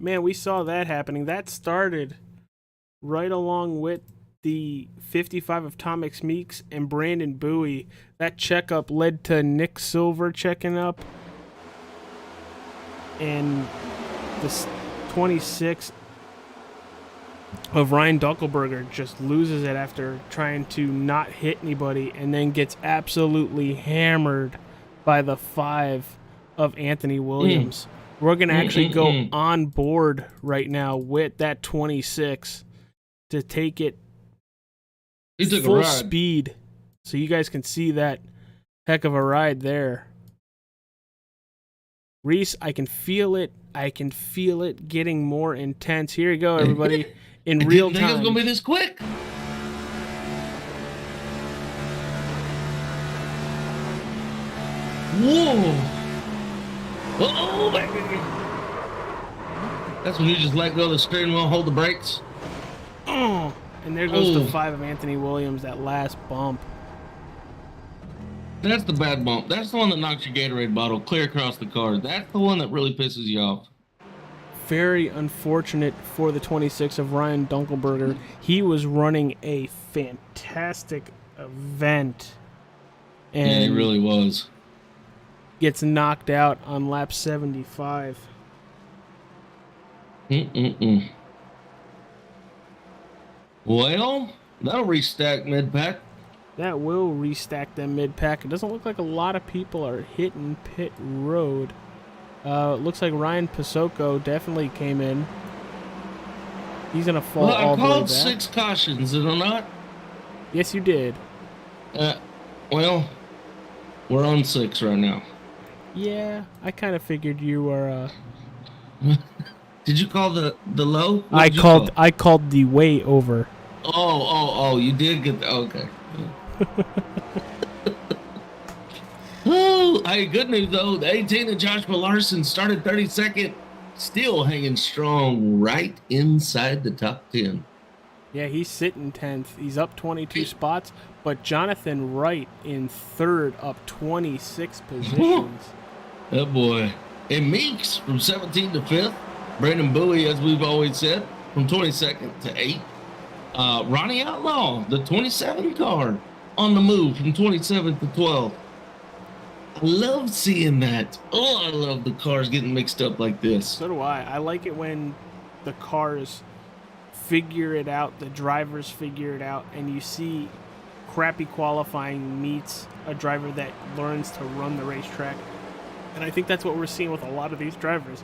Man, we saw that happening. That started right along with the 55 of Thomas Meeks and Brandon Bowie. That checkup led to Nick Silver checking up. And the 26 of Ryan Dunkelberger just loses it after trying to not hit anybody and then gets absolutely hammered by the 5 of Anthony Williams. We're going to actually go on board right now with that 26 to take it He took a full ride. speed so you guys can see that heck of a ride there. Reese, I can feel it. I can feel it getting more intense. Here you go, everybody. In I real didn't think it was time. going to be this quick. Whoa. Oh, baby. That's when you just let go of the steering wheel, hold the brakes. Oh, and there goes Oh. the 5 of Anthony Williams, that last bump. That's the bad bump. That's the one that knocks your Gatorade bottle clear across the car. That's the one that really pisses you off. Very unfortunate for the 26 of Ryan Dunkelberger. He was running a fantastic event Yeah, he and really was. gets knocked out on lap 75. Well, that'll restack mid-pack. That will restack them mid-pack. It doesn't look like a lot of people are hitting pit road. It looks like Ryan Pasoko definitely came in. He's going to fall Well, all I the way called back. 6 cautions, did I not? Yes, you did. Well, we're on 6 right now. Yeah, I kind of figured you were... Did you call the low? What I did you called call? I called the way over. Oh, you did get the, okay. Oh, hey, good news though. The 18 of Joshua Larson started 32nd, still hanging strong right inside the top 10. Yeah, he's sitting 10th. He's up 22 spots, but Jonathan Wright in 3rd, up 26 positions. Oh boy. And Meeks from 17 to 5th. Brandon Bowie, as we've always said, from 22nd to 8th. Ronnie Outlaw, the 27 car, on the move from 27th to 12th. I love seeing that. Oh, I love the cars getting mixed up like this. So do I. I like it when the cars figure it out, the drivers figure it out, and you see crappy qualifying meets a driver that learns to run the racetrack. And I think that's what we're seeing with a lot of these drivers.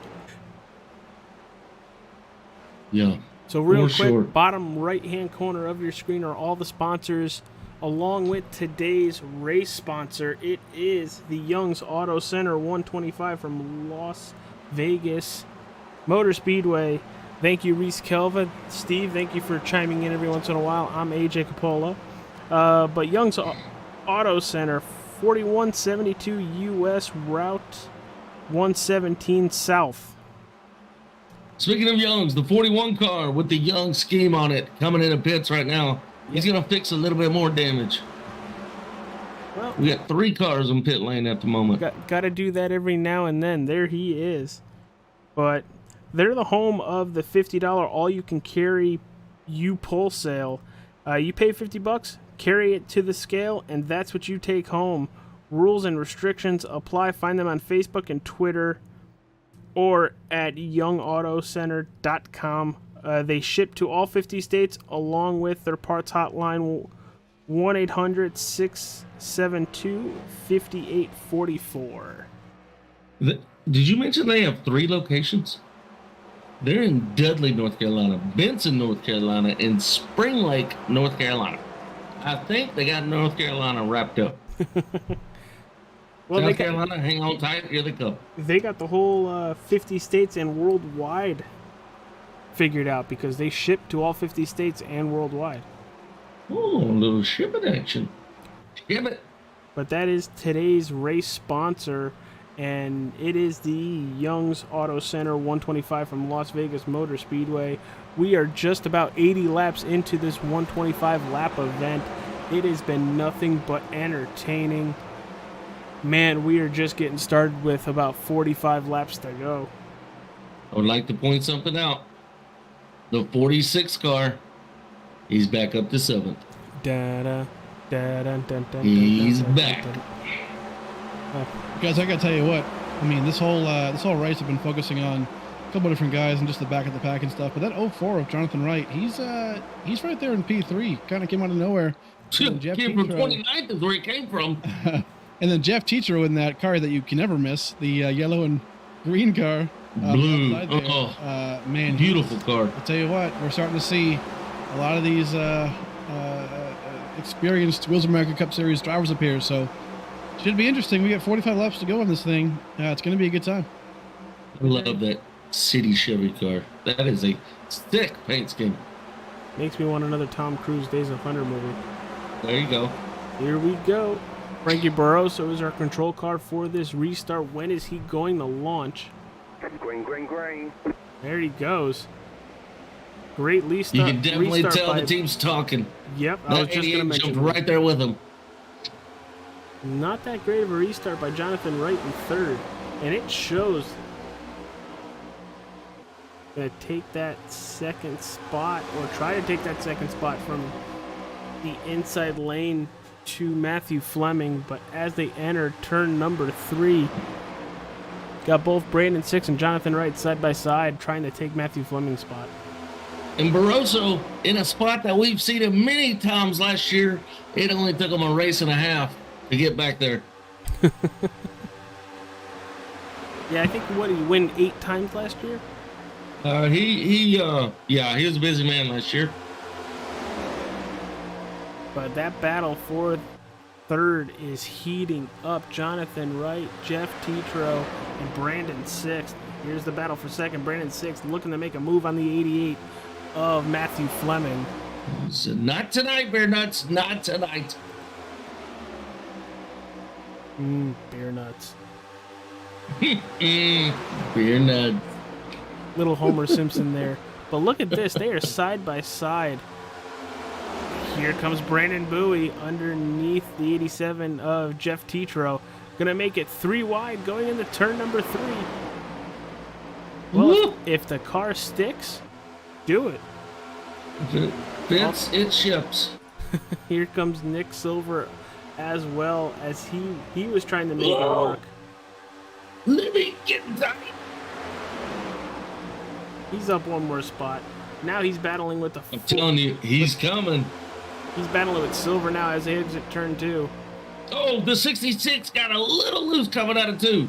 Yeah. So real For quick, sure. bottom right-hand corner of your screen are all the sponsors, along with today's race sponsor. It is the Young's Auto Center 125 from Las Vegas Motor Speedway. Thank you, Reese Kelva. Steve, thank you for chiming in every once in a while. I'm AJ Capola. But Young's Auto Center, 4172 US Route 117 South. Speaking of Young's, the 41 car with the Young scheme on it coming into pits right now. He's going to fix a little bit more damage. Well, We got 3 cars in pit lane at the moment. Got to do that every now and then. There he is. But they're the home of the $50 all-you-can-carry U-Pull sale. You pay $50, carry it to the scale, and that's what you take home. Rules and restrictions apply. Find them on Facebook and Twitter or at youngautocenter.com. They ship to all 50 states along with their parts hotline 1-800-672-5844. Did you mention they have 3 locations? They're in Dudley, North Carolina, Benson, North Carolina, and Spring Lake, North Carolina. I think they got North Carolina wrapped up. Well, South Carolina, hang on tight. Here they come. they got the whole 50 states and worldwide figured out because they ship to all 50 states and worldwide. Oh, a little shipping action. Ship it. But that is today's race sponsor, and it is the Young's Auto Center 125 from Las Vegas Motor Speedway. We are just about 80 laps into this 125 lap event. It has been nothing but entertaining. Man, we are just getting started with about 45 laps to go. I would like to point something out. The 46 car, he's back up to 7th. Da-da, da-da, dun, dun, He's dun, dun, back. dun, dun. Guys, I gotta tell you what. I mean, this whole race I've been focusing on couple different guys and just the back of the pack and stuff. But that 04 of Jonathan Wright, he's right there in P3. Kind of came out of nowhere. Came Jeff from Tetreault. 29th is where he came from. And then Jeff Tetreault in that car that you can never miss, the yellow and green car. Blue. outside there. Oh, Man, beautiful car. I'll tell you what, we're starting to see a lot of these experienced Wheels of America Cup Series drivers appear. So should be interesting. We got 45 laps to go on this thing. It's going to be a good time. I love that city Chevy car. That is a sick paint scheme. Makes me want another Tom Cruise Days of Thunder movie. There you go. Here we go. Frankie Barroso is our control car for this restart. When is he going to launch? Green, green, green. There he goes. Great You restart. can definitely restart tell by- the team's talking. Yep, I was That just going to 88 mention jumped that. right there with him. Not that great of a restart by Jonathan Wright in third. And it shows. Gonna take that second spot, or try to take that second spot from the inside lane to Matthew Fleming. But as they enter turn number 3, got both Brandon Six and Jonathan Wright side by side trying to take Matthew Fleming's spot. And Barroso in a spot that we've seen him many times last year. It only took him a race and a half to get back there. Yeah, I think what did he win 8 times last year? He was a busy man last year. But that battle for third is heating up. Jonathan Wright, Jeff Tetreault, and Brandon Sixth. Here's the battle for second. Brandon Sixth looking to make a move on the 88 of Matthew Fleming. So not tonight, Bear Nuts. Not tonight. Beer nuts. Beer Nuts. Little Homer Simpson there. But look at this. They are side by side. Here comes Brandon Bowie underneath the 87 of Jeff Tetreault. Gonna make it 3 wide going into turn number 3. Well, Woo! if the car sticks, do it. If it fits, it ships. Here comes Nick Silver as well, as he was trying to make it work. Libby getting tight. He's up one more spot. Now he's battling with the I'm telling you, he's coming. he's battling with Silver now as they exit turn 2. Oh, the 66 got a little loose coming out of 2.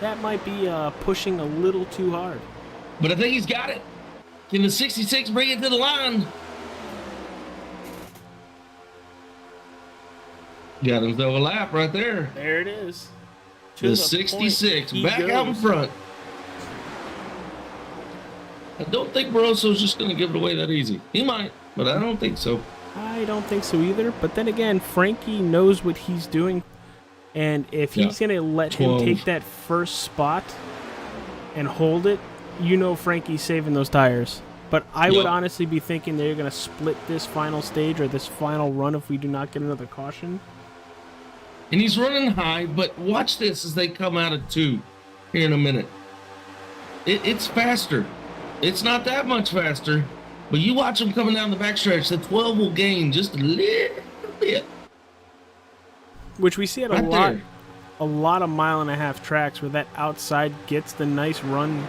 That might be pushing a little too hard. But I think he's got it. Can the 66 bring it to the line? Got himself a lap right there. There it is. To The point 66 he back out in goes. front. I don't think Barroso's just going to give it away that easy. He might, but I don't think so. I don't think so either. But then again, Frankie knows what he's doing. And if he's going to let him 12. take that first spot and hold it, you know Frankie's saving those tires. But I would Yep. honestly be thinking they're going to split this final stage or this final run if we do not get another caution. And he's running high, but watch this as they come out of 2 here in a minute. It's faster. It's not that much faster, but you watch them coming down the backstretch. The 12 will gain just a little bit. Which we see at Right there. a lot of 1.5-mile tracks where that outside gets the nice run.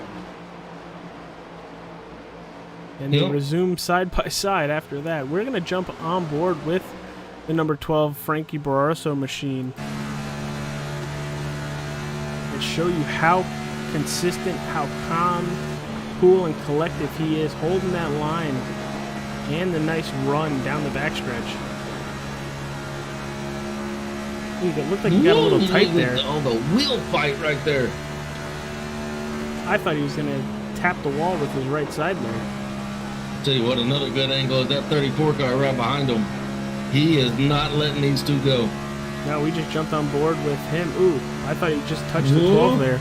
And they Yep. resume side by side after that. We're going to jump on board with the number 12 Frankie Barroso machine and show you how consistent, how calm, cool, and collective he is holding that line and the nice run down the backstretch. It looked like he got a little tight there. Oh, the wheel fight right there. I thought he was going to tap the wall with his right side there. Tell you what, another good angle is that 34 car right behind him. He is not letting these two go. No, we just jumped on board with him. Ooh, I thought he just touched the Whoa. 12 there.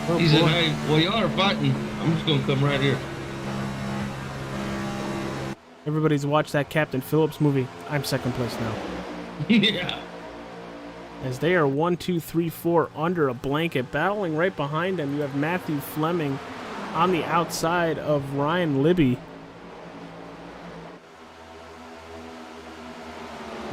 Oh, He said, boy. hey, well, y'all are fighting. I'm just going to come right here. Everybody's watched that Captain Phillips movie. I'm second place now. Yeah. As they are 1, 2, 3, 4 under a blanket. Battling right behind them, you have Matthew Fleming on the outside of Ryan Libby.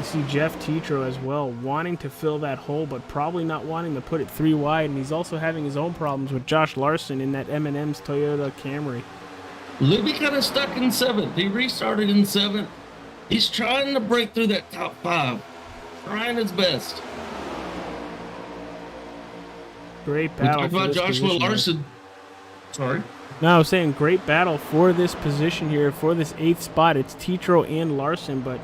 You see Jeff Tetro as well, wanting to fill that hole, but probably not wanting to put it 3 wide. And he's also having his own problems with Josh Larson in that M&M's Toyota Camry. Libby kind of stuck in 7th. He restarted in 7th. He's trying to break through that top 5. Trying his best. Great We battle. talked for about this Joshua position here. Larson. Sorry. No, I was saying great battle for this position here, for this 8th spot. It's Tetro and Larson, but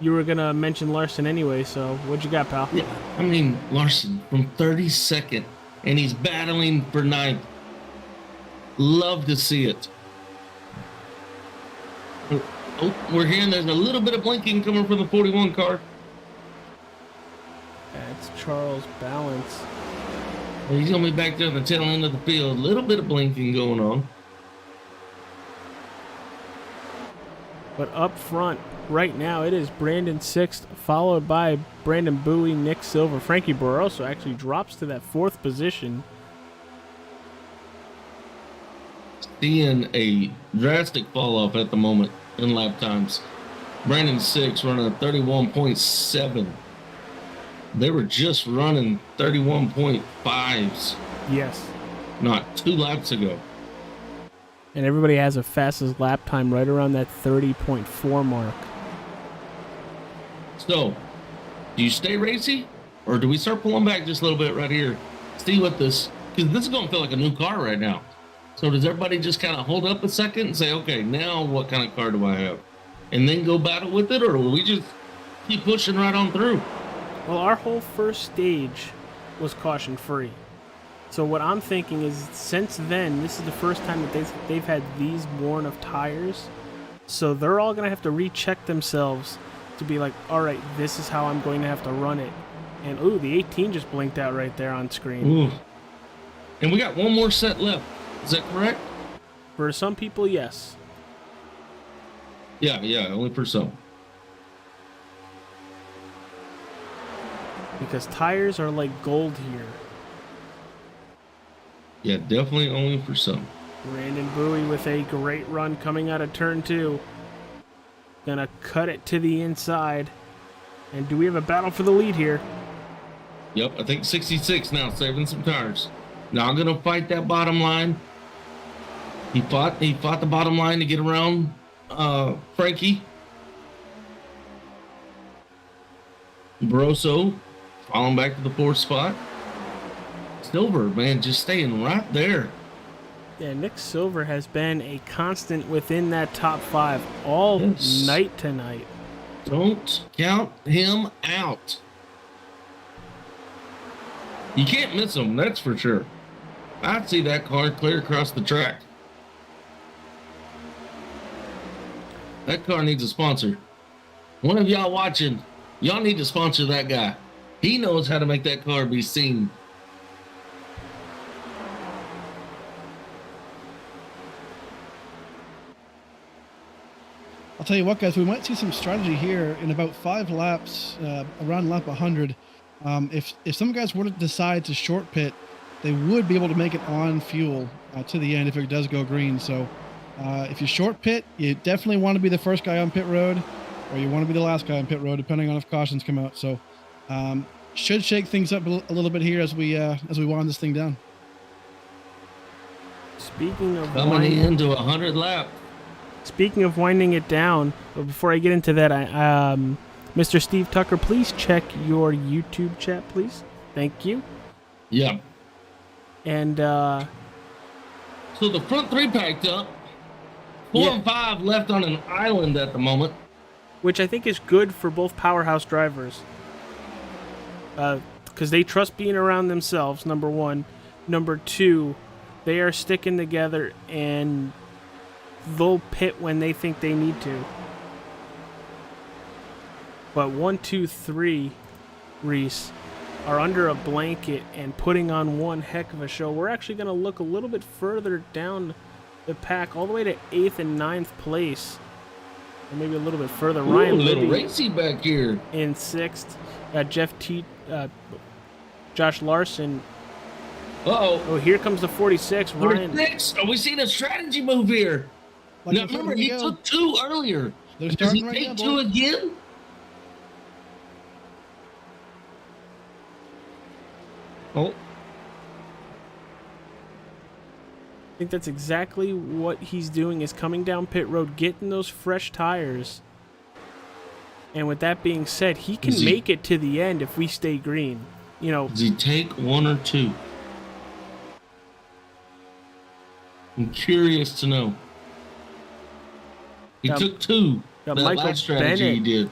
you were going to mention Larson anyway, so what'd you got, pal? Yeah, I mean, Larson from 32nd, and he's battling for 9th. Love to see it. Oh, we're hearing there's a little bit of blinking coming from the 41 car. That's Charles Balance. He's going to be back there at the tail end of the field. A little bit of blinking going on. But up front, right now, it is Brandon 6th, followed by Brandon Bowie, Nick Silver. Frankie Barroso actually drops to that 4th position. Seeing a drastic fall off at the moment in lap times. Brandon 6 running a 31.7. They were just running 31.5s Yes. not 2 laps ago. And everybody has a fastest lap time right around that 30.4 mark. So, do you stay racy, or do we start pulling back just a little bit right here? See what this, because this is going to feel like a new car right now. So does everybody just kind of hold up a second and say, okay, now what kind of car do I have? And then go battle with it, or will we just keep pushing right on through? Well, our whole first stage was caution-free. So what I'm thinking is, since then, this is the first time that they've had these worn of tires. So they're all going to have to recheck themselves to be like, all right, this is how I'm going to have to run it. And, ooh, the 18 just blinked out right there on screen. Ooh. And we got one more set left. Is that correct? For some people, yes. Yeah, only for some. Because tires are like gold here. Yeah, definitely only for some. Brandon Bowie with a great run coming out of turn 2. Gonna cut it to the inside. And do we have a battle for the lead here? Yep, I think 66 now, saving some tires. Not gonna fight that bottom line. He fought the bottom line to get around Frankie. Barroso falling back to the 4th spot. Silver, man, just staying right there. Yeah, Nick Silver has been a constant within that top 5 all Yes. night tonight. Don't count him out. You can't miss him, that's for sure. I'd see that car clear across the track. That car needs a sponsor. One of y'all watching, y'all need to sponsor that guy. He knows how to make that car be seen. I'll tell you what, guys, we might see some strategy here in about 5 laps, around lap 100. If some guys were to decide to short pit, they would be able to make it on fuel to the end if it does go green. So if you short pit, you definitely want to be the first guy on pit road, or you want to be the last guy on pit road, depending on if cautions come out. So should shake things up a little bit here as we wind this thing down. Speaking of Coming into 100 lap. Speaking of winding it down, but before I get into that, Mr. Steve Tucker, please check your YouTube chat, please. Thank you. Yeah. And So the front 3 packed up. 4 and 5 left on an island at the moment. which I think is good for both powerhouse drivers. Because they trust being around themselves, number one. Number two, they are sticking together and they'll pit when they think they need to. But 1, 2, 3, Reese, are under a blanket and putting on one heck of a show. We're actually going to look a little bit further down the pack, all the way to 8th and 9th place. Or maybe a little bit further. Ooh, Ryan a little Libby racy back here. in 6th. Josh Larson. Uh-oh. Oh, here comes the 46. Ryan. 46. Are we seeing a strategy move here? Like Now, I said, remember, here we he go. took 2 earlier. They're Does he starting right take now, 2 boy. again? Oh, I think that's exactly what he's doing, is coming down pit road, getting those fresh tires. And with that being said, he can Is he- make it to the end if we stay green. You know, does he take one or two? I'm curious to know. He Got- took two. got That Michael last strategy he Bennett did.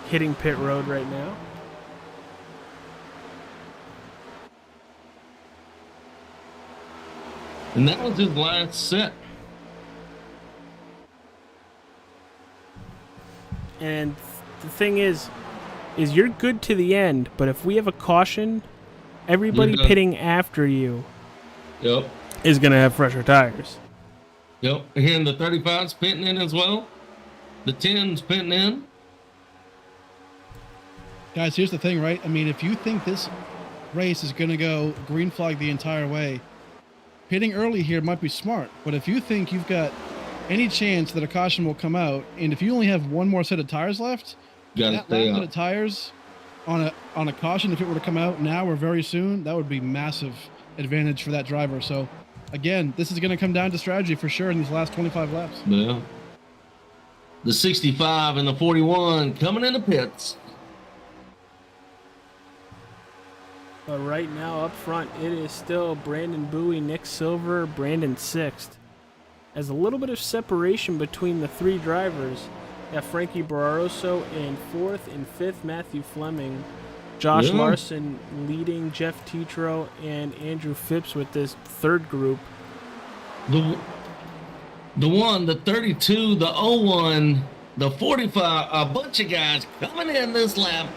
hitting pit road right now. And that was his last set. And the thing is you're good to the end, but if we have a caution, everybody You're done. pitting after you Yep. is going to have fresher tires. Yep. Here the 35's pitting in as well. The 10's pitting in. Guys, here's the thing, right? I mean, if you think this race is going to go green flag the entire way, pitting early here might be smart. But if you think you've got any chance that a caution will come out, and if you only have one more set of tires left, Gotta that stay last set up. of tires on a caution, if it were to come out now or very soon, that would be massive advantage for that driver. So, again, this is going to come down to strategy for sure in these last 25 laps. Yeah. The 65 and the 41 coming in the pits. But right now up front, it is still Brandon Bowie, Nick Silver, Brandon Sixth. As a little bit of separation between the three drivers. Got Frankie Barroso in fourth, and fifth Matthew Fleming. Josh Yeah. Larson leading Jeff Tetro and Andrew Phipps with this third group. The 1, the 32, the 01, the 45, a bunch of guys coming in this lap.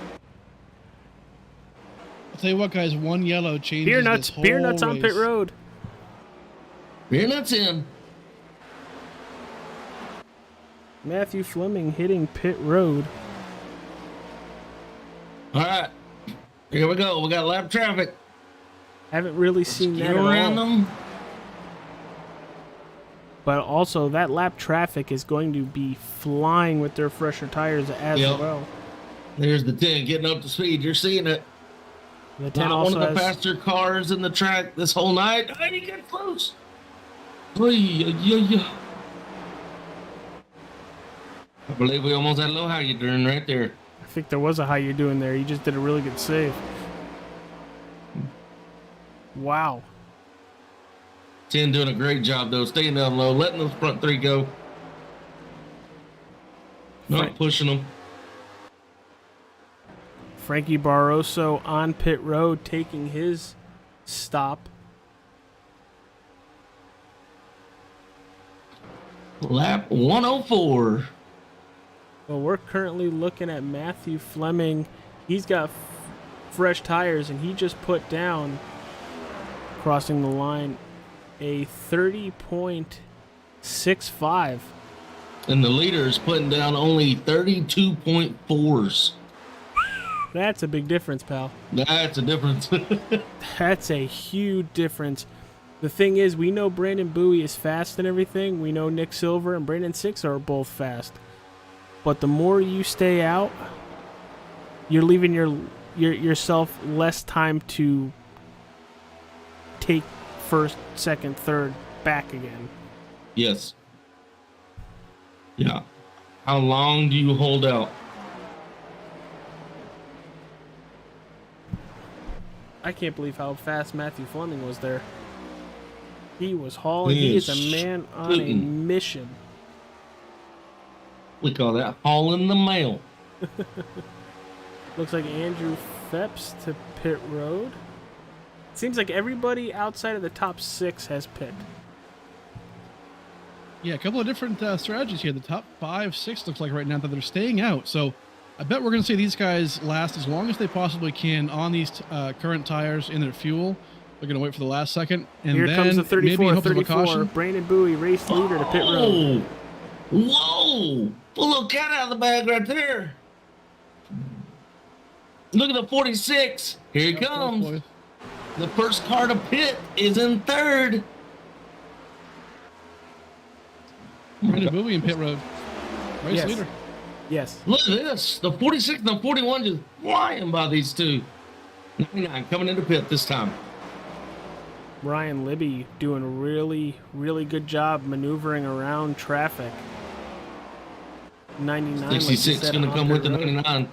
I'll tell you what, guys, one yellow changes Beer this nuts whole on pit race. road. Beer nuts in. Matthew Fleming hitting pit road. All right. Here we go. We got lap traffic. Haven't really seen that Get at around all. them. But also, that lap traffic is going to be flying with their fresher tires as Yep. well. There's the 10 getting up to speed. You're seeing it. The 10 Not one also of the has faster cars in the track this whole night. I didn't get close. Oy, yeah. I believe we almost had a little how you doing right there. I think there was a how you doing there. You just did a really good save. Wow. 10 doing a great job though, staying down low, letting those front three go. Not Right. pushing them. Frankie Barroso on pit road taking his stop. Lap 104. Well, we're currently looking at Matthew Fleming. He's got fresh tires, and he just put down, crossing the line, a 30.65. And the leader is putting down only 32.4s. That's a big difference, pal. That's a difference. That's a huge difference. The thing is, we know Brandon Bowie is fast and everything. We know Nick Silver and Brandon Six are both fast. But the more you stay out, you're leaving yourself less time to take first, second, third back again. Yes. Yeah. How long do you hold out? I can't believe how fast Matthew Fleming was there. He was hauling. He He is is a man on a shooting. mission. We call that hauling the mail. Looks like Andrew Phepps to pit road. Seems like everybody outside of the top 6 has pit. Yeah, a couple of different strategies here. The top 5, 6 looks like right now that they're staying out. So I bet we're going to see these guys last as long as they possibly can on these current tires in their fuel. They're going to wait for the last second. And Here then comes the maybe 34, hopes of a 34. caution. Brandon Bowie, race leader to pit road. Whoa! Whoa! Pull a little cat out of the bag right there. Look at the 46. Here he comes. Boys. The first car to pit is in third. Brandon Bowie in pit road. Race Yes. leader. Yes. Look at this. The 46 and the 41 just flying by these two. 99 coming into pit this time. Ryan Libby doing a really, really good job maneuvering around traffic. 99, like you 66 said, going to on come pit with the road. 99.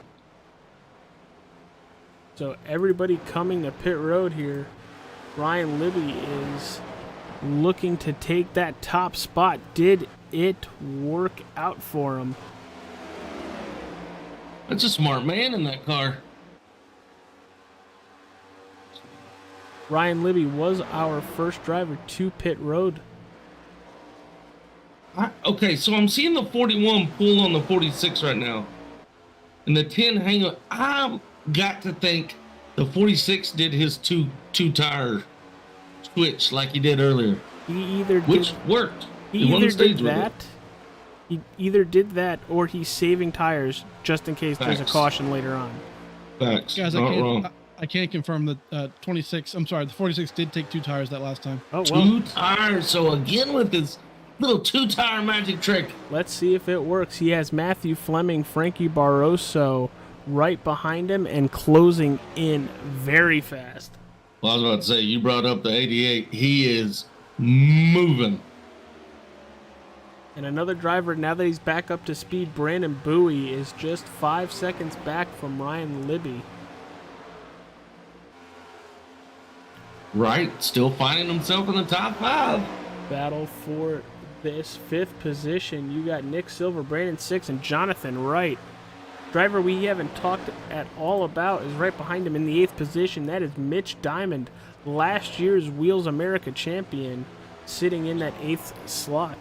So everybody coming to pit road here. Ryan Libby is looking to take that top spot. Did it work out for him? That's a smart man in that car. Ryan Libby was our first driver to pit road. Okay, so I'm seeing the 41 pull on the 46 right now. And the 10 hang on. I've got to think the 46 did his two tire switch like he did earlier, He either which did, worked. he won the either did stage with it. that. He either did that or he's saving tires just in case there's a Facts. caution later on. Facts. Guys, Not wrong. I can't confirm that 26. I'm sorry, the 46 did take 2 tires that last time. Oh well, Two tires. So again with this little 2-tire magic trick. let's see if it works. He has Matthew Fleming, Frankie Barroso right behind him and closing in very fast. Well, I was about to say, you brought up the 88. He is moving. And another driver, now that he's back up to speed, Brandon Bowie, is just 5 seconds back from Ryan Libby. Right. Still finding himself in the top 5. Battle for this 5th position. You got Nick Silver, Brandon Six, and Jonathan Wright. Driver we haven't talked at all about is right behind him in the 8th position. That is Mitch Diamond, last year's Wheels America champion, sitting in that 8th slot.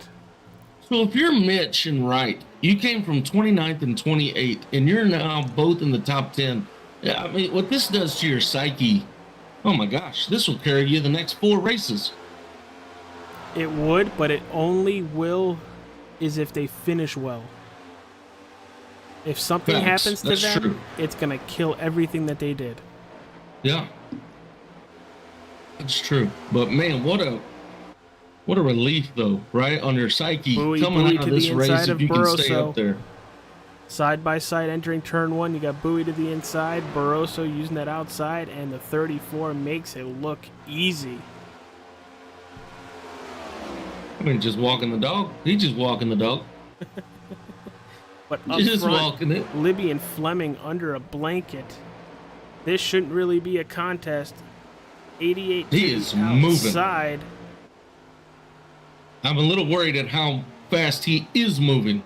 So if you're Mitch and Wright, you came from 29th and 28th, and you're now both in the top 10. Yeah, I mean, what this does to your psyche, oh my gosh, this will carry you the next 4 races. It would, but it only will is if they finish well. If something Facts. happens to That's them, true. it's going to kill everything that they did. Yeah. That's true. But man, what a relief though, right? On your psyche Bowie coming out to of the this inside race of if you can stay Barroso. up there. Side by side entering turn 1, you got Bowie to the inside, Barroso using that outside, and the 34 makes it look easy. I mean, just walking the dog. He's just walking the dog. But up Just front, walking it. Libby and Fleming under a blanket. This shouldn't really be a contest. 88 He to is the moving. outside. I'm a little worried at how fast he is moving.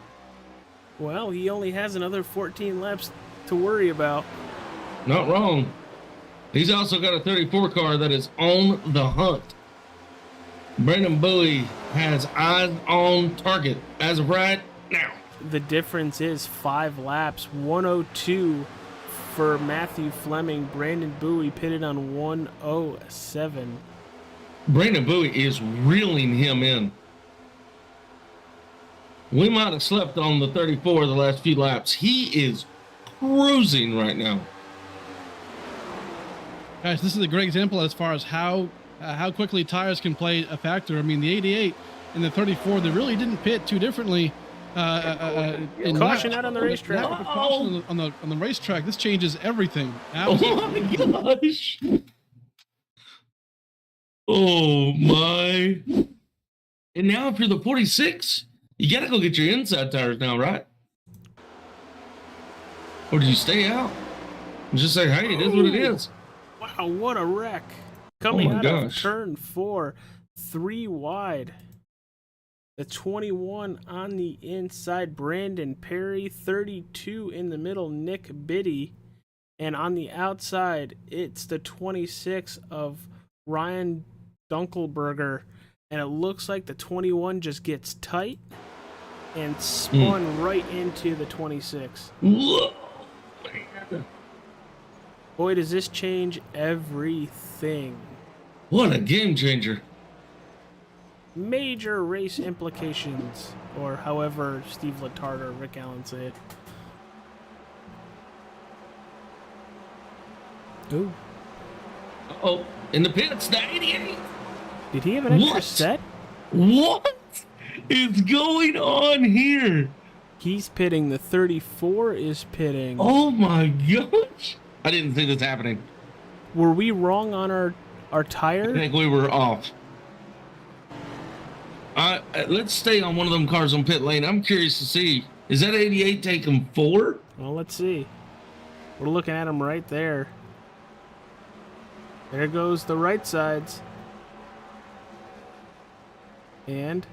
Well, he only has another 14 laps to worry about. Not wrong. He's also got a 34 car that is on the hunt. Brandon Bowie has eyes on target as of right now. The difference is 5 laps. 102 for Matthew Fleming. Brandon Bowie pitted on 107. Brandon Bowie is reeling him in. We might have slept on the 34 the last few laps. He is cruising right now. Guys, this is a great example as far as how quickly tires can play a factor. I mean, the 88 and the 34, they really didn't pit too differently. In Caution laps. out on the racetrack. Yeah, but caution on the racetrack. This changes everything. Oh my gosh. Oh my. And now if you're the 46, you gotta go get your inside tires now, right? Or do you stay out and just say, hey, it is what it is? Wow, what a wreck. Coming my out of gosh. turn 4, 3 wide. The 21 on the inside, Brandon Perry. 32 in the middle, Nick Biddy. And on the outside, it's the 26 of Ryan Dunkelberger. And it looks like the 21 just gets tight and spun right into the 26. Whoa, man. Boy, does this change everything. What a game changer. Major race implications, or however Steve Letarte or Rick Allen say it. Ooh. Oh, in the pits, the 88. Did he have an extra What? set? What is going on here? He's pitting. The 34 is pitting. Oh my gosh. I didn't see this happening. were we wrong on our I tire? think we were off. Let's stay on one of them cars on pit lane. I'm curious to see, is that 88 taking 4? Well, let's see. We're looking at them right there. There goes the right sides. And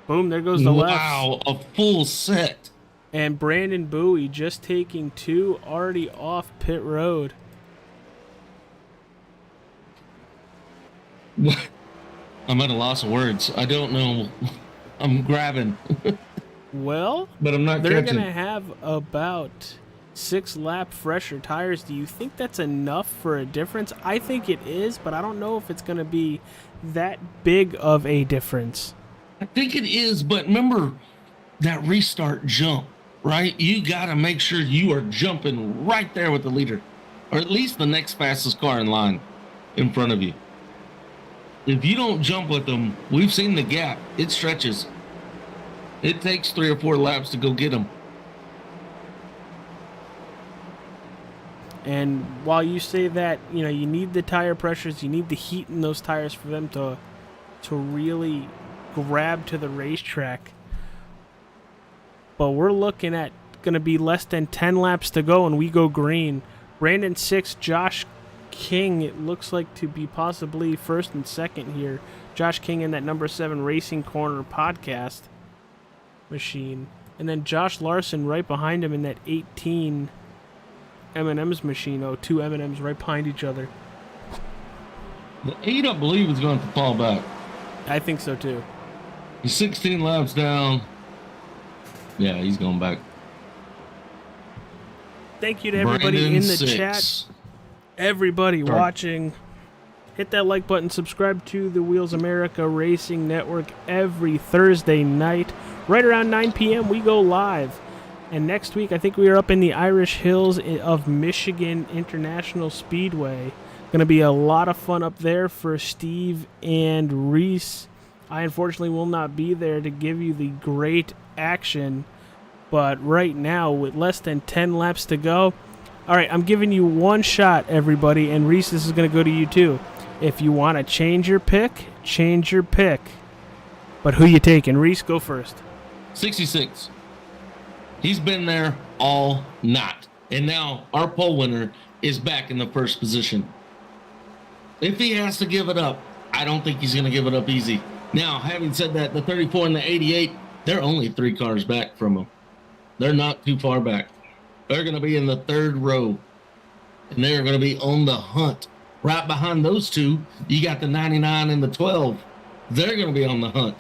boom, there goes the left. Wow, a full set. And Brandon Bowie just taking 2 already off pit road. I'm at a loss of words. I don't know. I'm grabbing, Well, but I'm not they're catching. going to have about 6 lap fresher tires. Do you think that's enough for a difference? I think it is, but I don't know if it's going to be that big of a difference. I think it is, but remember that restart jump, right? You got to make sure you are jumping right there with the leader, or at least the next fastest car in line in front of you. If you don't jump with them, we've seen the gap. It stretches. It takes 3 or 4 laps to go get them. And while you say that, you know, you need the tire pressures, you need the heat in those tires for them to really grab to the racetrack. But we're looking at going to be less than 10 laps to go and we go green. Brandon 6, Josh King, it looks like to be possibly first and second here. Josh King in that number 7 Racing Corner podcast machine. And then Josh Larson right behind him in that 18 M&M's machine. Oh, 2 M&M's right behind each other. The 8, I believe, is going to fall back. I think so too. He's 16 laps down. Yeah, he's going back. Thank you to everybody Brandon in the 6. chat. Everybody Sorry. watching. Hit that like button. Subscribe to the Wheels America Racing Network every Thursday night. Right around 9 p.m. we go live. And next week, I think we are up in the Irish Hills of Michigan International Speedway. Going to be a lot of fun up there for Steve and Reese. I unfortunately will not be there to give you the great action. But right now, with less than 10 laps to go, all right, I'm giving you one shot, everybody. And Reese, this is going to go to you too. If you want to change your pick, change your pick. But who you taking? Reese, go first. 66. He's been there all night. And now our pole winner is back in the first position. If he has to give it up, I don't think he's going to give it up easy. Now, having said that, the 34 and the 88, they're only 3 cars back from him. They're not too far back. They're going to be in the 3rd row. And they're going to be on the hunt. Right behind those 2, you got the 99 and the 12. They're going to be on the hunt.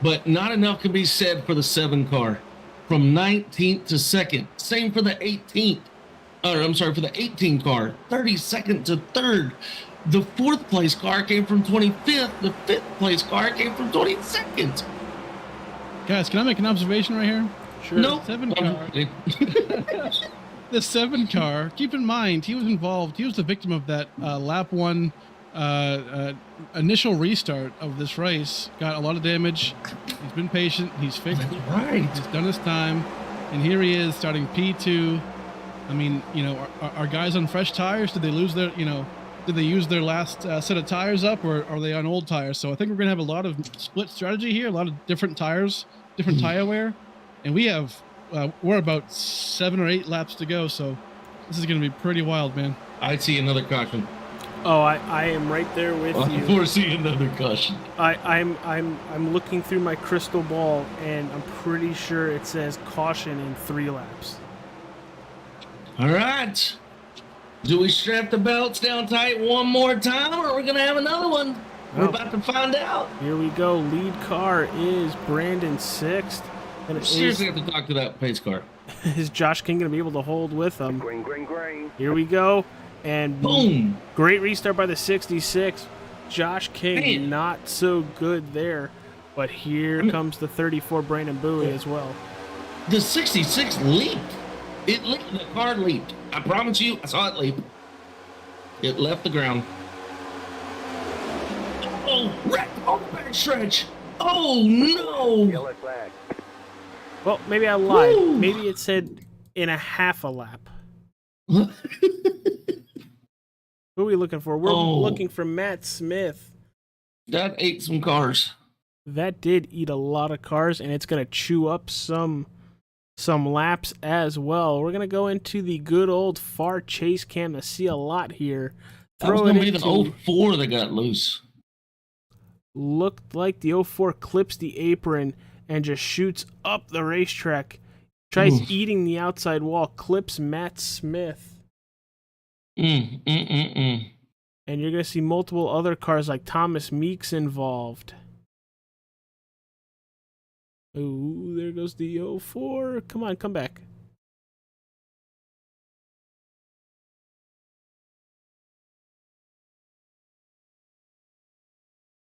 But not enough can be said for the 7 car. From 19th to 2nd. Same for the 18th. For the 18 car. 32nd to 3rd. The 4th place car came from 25th. The 5th place car came from 22nd. Guys, can I make an observation right here? Sure. Nope. 7 car. The 7 car. Keep in mind, he was involved. He was the victim of that lap 1 initial restart of this race. Got a lot of damage. He's been patient. He's fixed. That's right. He's done his time, and here he is starting P2. I mean, you know, are guys on fresh tires? Did they lose their, you know, did they use their last set of tires up, or are they on old tires? So I think we're gonna have a lot of split strategy here, a lot of different tires, different tire wear, and we're about 7 or 8 laps to go. So this is gonna be pretty wild, man. I see another caution. Oh, I am right there with I you. foresee another caution. I'm looking through my crystal ball, and I'm pretty sure it says caution in 3 laps. All right. Do we strap the belts down tight one more time, or are we going to have another one? We're Oh. about to find out. Here we go. Lead car is Brandon 6th. And it Seriously, have to talk to that pace car. is Josh King going to be able to hold with him? Green, green, green. Here we go. And Boom. great restart by the 66. Josh King, Man. not so good there. But here comes the 34 Brandon Bowie as well. The 66 leaped. It leaped. The car leaped. I promise you, I saw it leap. It left the ground. Oh, wrecked on the back stretch. Oh, no. Yellow flag. Well, maybe I lied. Woo. Maybe it said in a half a lap. Who are we looking for? We're Oh. looking for Matt Smith. That ate some cars. That did eat a lot of cars, and it's going to chew up some laps as well. We're going to go into the good old far chase cam to see a lot here. That was Throw going it to be the into, 04 that got loose. looked like the 04 clips the apron and just shoots up the racetrack. Tries Oof. eating the outside wall, clips Matt Smith. Mm. And you're going to see multiple other cars like Thomas Meeks involved. Oh, there goes the 04. Come on, come back.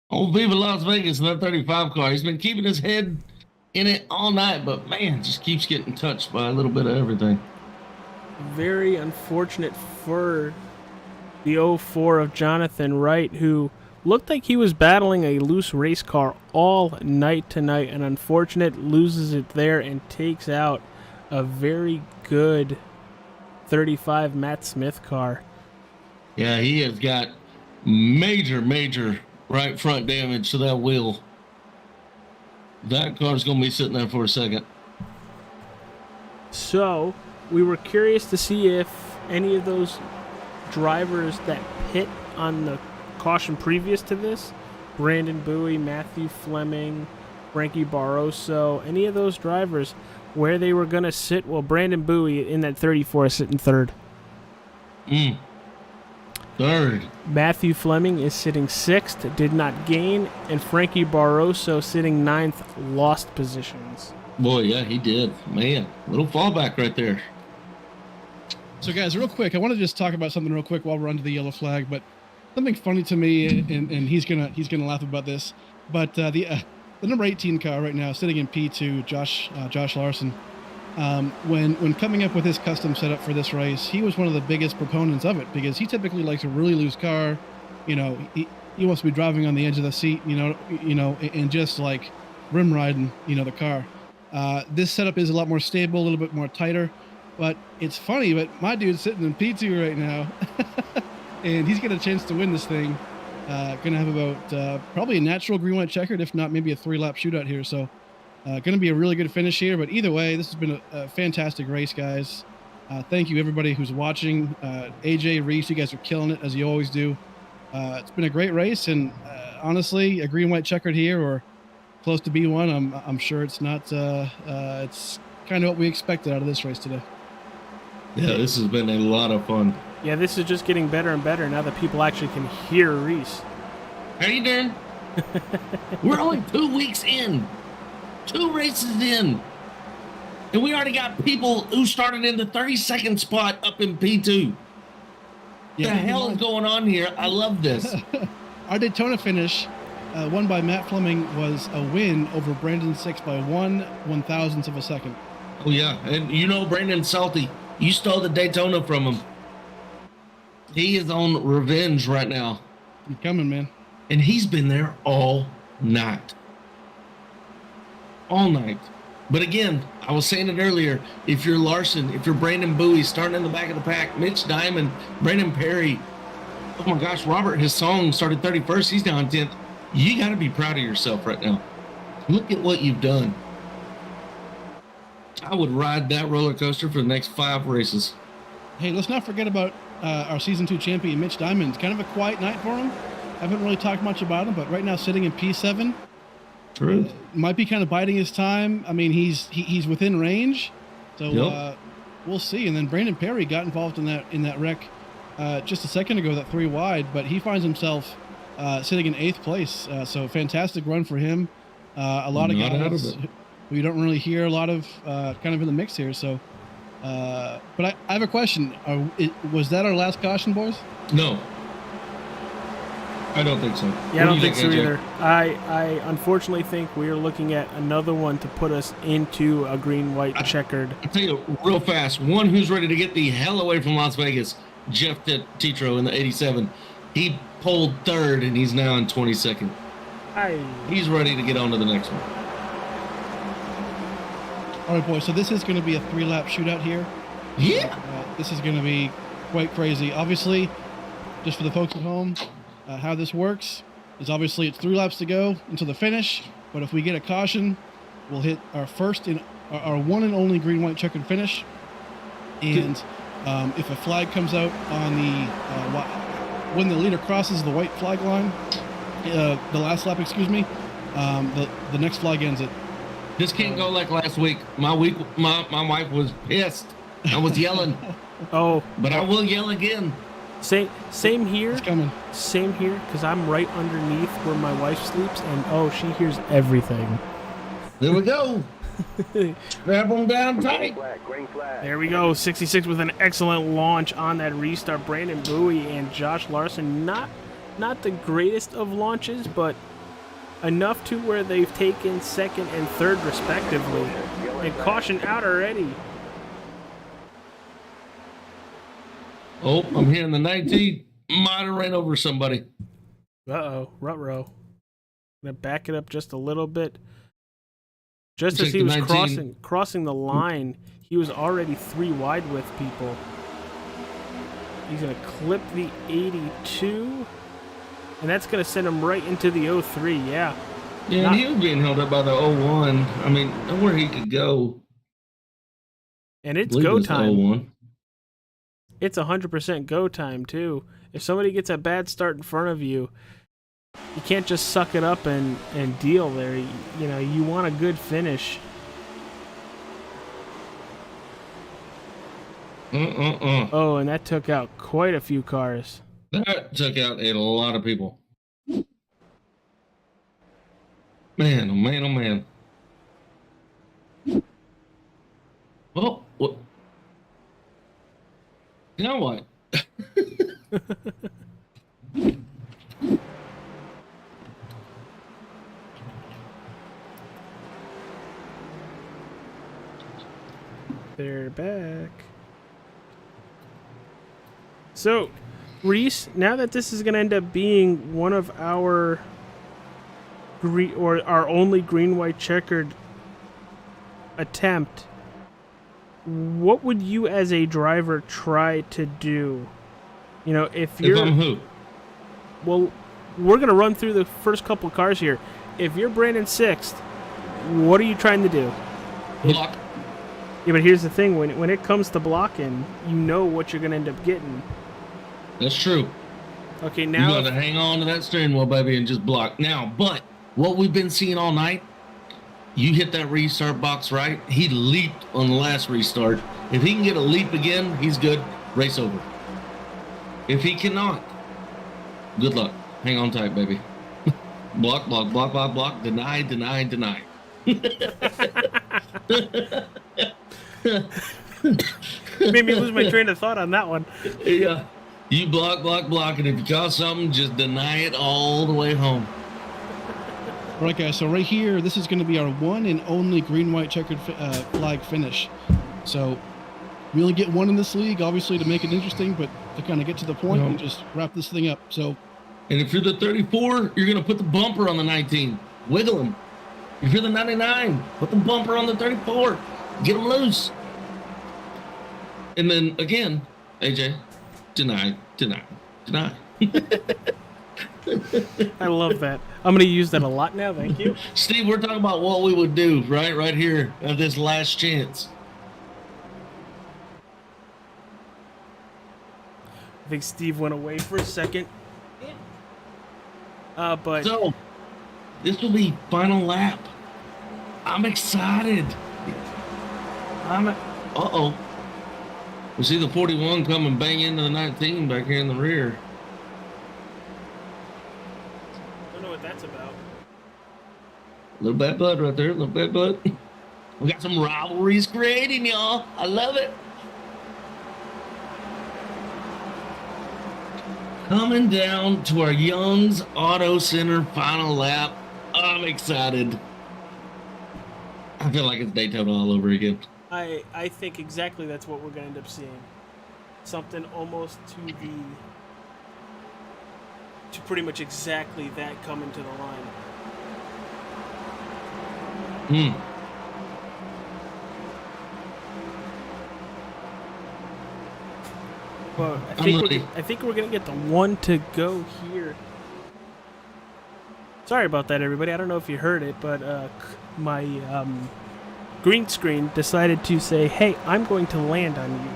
Oh, Viva Las Vegas in that 35 car. He's been keeping his head in it all night, but man, just keeps getting touched by a little bit of everything. Very unfortunate for the 04 of Jonathan Wright, who looked like he was battling a loose race car all night tonight, and unfortunate loses it there and takes out a very good 35 Matt Smith car. Yeah, he has got major right front damage to that wheel. That car's going to be sitting there for a second. So we were curious to see if any of those drivers that pit on the caution previous to this, Brandon Bowie, Matthew Fleming, Frankie Barroso, any of those drivers, where they were going to sit. Well, Brandon Bowie in that 34 is sitting third. Third. Matthew Fleming is sitting sixth, did not gain, and Frankie Barroso sitting ninth, lost positions. Boy, yeah, he did. Man, little fallback right there. So, guys, real quick, I want to just talk about something real quick while we're under the yellow flag. But something funny to me, and he's gonna laugh about this. But the number 18 car right now, sitting in P2, Josh Larson. When coming up with his custom setup for this race, he was one of the biggest proponents of it because he typically likes a really loose car. You know, he wants to be driving on the edge of the seat. You know, and just like rim riding, the car. This setup is a lot more stable, a little bit more tighter. But it's funny, but my dude's sitting in P2 right now, and he's got a chance to win this thing. Going to have about probably a natural green-white checkered, if not maybe a 3-lap shootout here. So going to be a really good finish here. But either way, this has been a fantastic race, guys. Thank you, everybody who's watching. AJ, Reese, you guys are killing it, as you always do. It's been a great race, and honestly, a green-white checkered here or close to B1, I'm sure it's not. It's kind of what we expected out of this race today. Yeah, this has been a lot of fun. Yeah, this is just getting better and better now that people actually can hear Reese. How you doing? We're only 2 weeks in. 2 races in. And we already got people who started in the 32nd spot up in P2. Yeah, What the hell is going on here? I love this. Our Daytona finish, won by Matt Fleming, was a win over Brandon Six by 1/1000th of a second. Oh, yeah. And Brandon Salty, you stole the Daytona from him. He is on revenge right now. You're coming, man. And he's been there all night. All night. But again, I was saying it earlier, if you're Larson, if you're Brandon Bowie starting in the back of the pack, Mitch Diamond, Brandon Perry, oh my gosh, Robert Hissong started 31st, he's now in 10th. You got to be proud of yourself right now. Look at what you've done. I would ride that roller coaster for the next 5 races. Hey, let's not forget about our Season 2 champion, Mitch Diamond. It's kind of a quiet night for him. Haven't really talked much about him, but right now sitting in P7. True. Might be kind of biding his time. I mean, he's within range. So Yep. We'll see. And then Brandon Perry got involved in that wreck just a second ago, that 3 wide, but he finds himself sitting in 8th place. So fantastic run for him. A lot of Not out of guys it. who you don't really hear a lot of kind of in the mix here. So, but I have a question. Was that our last caution, boys? No. I don't think so. Yeah, What I don't do you think so AJ? either. I unfortunately think we're looking at another one to put us into a green-white checkered. I'll tell you real fast, one who's ready to get the hell away from Las Vegas, Jeff Tetro in the 87. He pulled 3rd, and he's now in 22nd. He's ready to get on to the next one. All right, boys. So this is going to be a 3-lap shootout here. Yeah. This is going to be quite crazy. Obviously, just for the folks at home, how this works is obviously it's 3 laps to go until the finish. But if we get a caution, we'll hit our our one and only green, white, checkered finish. And if a flag comes out on when the leader crosses the white flag line, the last lap, excuse me, the next flag ends it. This can't go like last week. My wife was pissed. I was yelling, Oh, but I will yell again. same here. It's coming. Same here, because I'm right underneath where my wife sleeps, and oh, she hears everything. There we go. Grab them down tight. Flag, green flag. There we go. 66 with an excellent launch on that restart. Brandon Bowie and Josh Larson, not the greatest of launches, but enough to where they've taken second and third respectively. And caution out already. Oh, I'm hearing the 19. Might have ran over somebody. Uh-oh, Rutrow. Gonna back it up just a little bit. Just Looks as he like was the 19 crossing the line, he was already 3 wide with people. He's gonna clip the 82, and that's gonna send him right into the 03. Yeah, Yeah, and he was being held up by the 01. I mean, nowhere he could go. and it's I believe go it's the time. 01. It's 100% go time too. If somebody gets a bad start in front of you, you can't just suck it up and deal there. You know, you want a good finish. Oh, and that took out quite a few cars. That took out a lot of people. Man, oh man, oh man. Well, what? Now what? They're back. So, Reese, now that this is going to end up being one of our our only green, white, checkered attempt, what would you as a driver try to do? You know, if you're... If I'm who? Well, we're going to run through the first couple cars here. If you're Brandon Sixth, what are you trying to do? Block. Yeah, but here's the thing. When it comes to blocking, you know what you're going to end up getting. That's true. Okay, You now... got to hang on to that steering wheel, baby, and just block. Now, but what we've been seeing all night, you hit that restart box right. He leaped on the last restart. If he can get a leap again, he's good. Race over. If he cannot, good luck. Hang on tight, baby. Block, block, block, block, block. Deny, deny, deny. Made me lose my train of thought on that one. Yeah. You block, block, block, and if you cause something, just deny it all the way home. All right, guys. So right here, this is going to be our one and only green, white, checkered flag finish. So we only get one in this league, obviously, to make it interesting, but to kind of get to the point and just wrap this thing up. So, And if you're the 34, you're going to put the bumper on the 19. Wiggle them. If you're the 99, put the bumper on the 34. Get them loose. And then again, AJ, deny, deny, deny. I love that. I'm going to use that a lot now. Thank you. Steve, we're talking about what we would do, right here at this last chance. I think Steve went away for a second. But So, this will be final lap. I'm excited. Uh-oh. We see the 41 come and bang into the 19 back here in the rear. don't know what that's about. A little bad blood right there. A little bad blood. We got some rivalries creating, y'all. I love it. Coming down to our Young's Auto Center final lap. I'm excited. I feel like it's Daytona all over again. I think exactly that's what we're going to end up seeing. Something almost to pretty much exactly that coming to the line. Well, I'm ready. I think we're gonna get the one to go here. Sorry about that, everybody. I don't know if you heard it, but my green screen decided to say, "Hey, I'm going to land on you."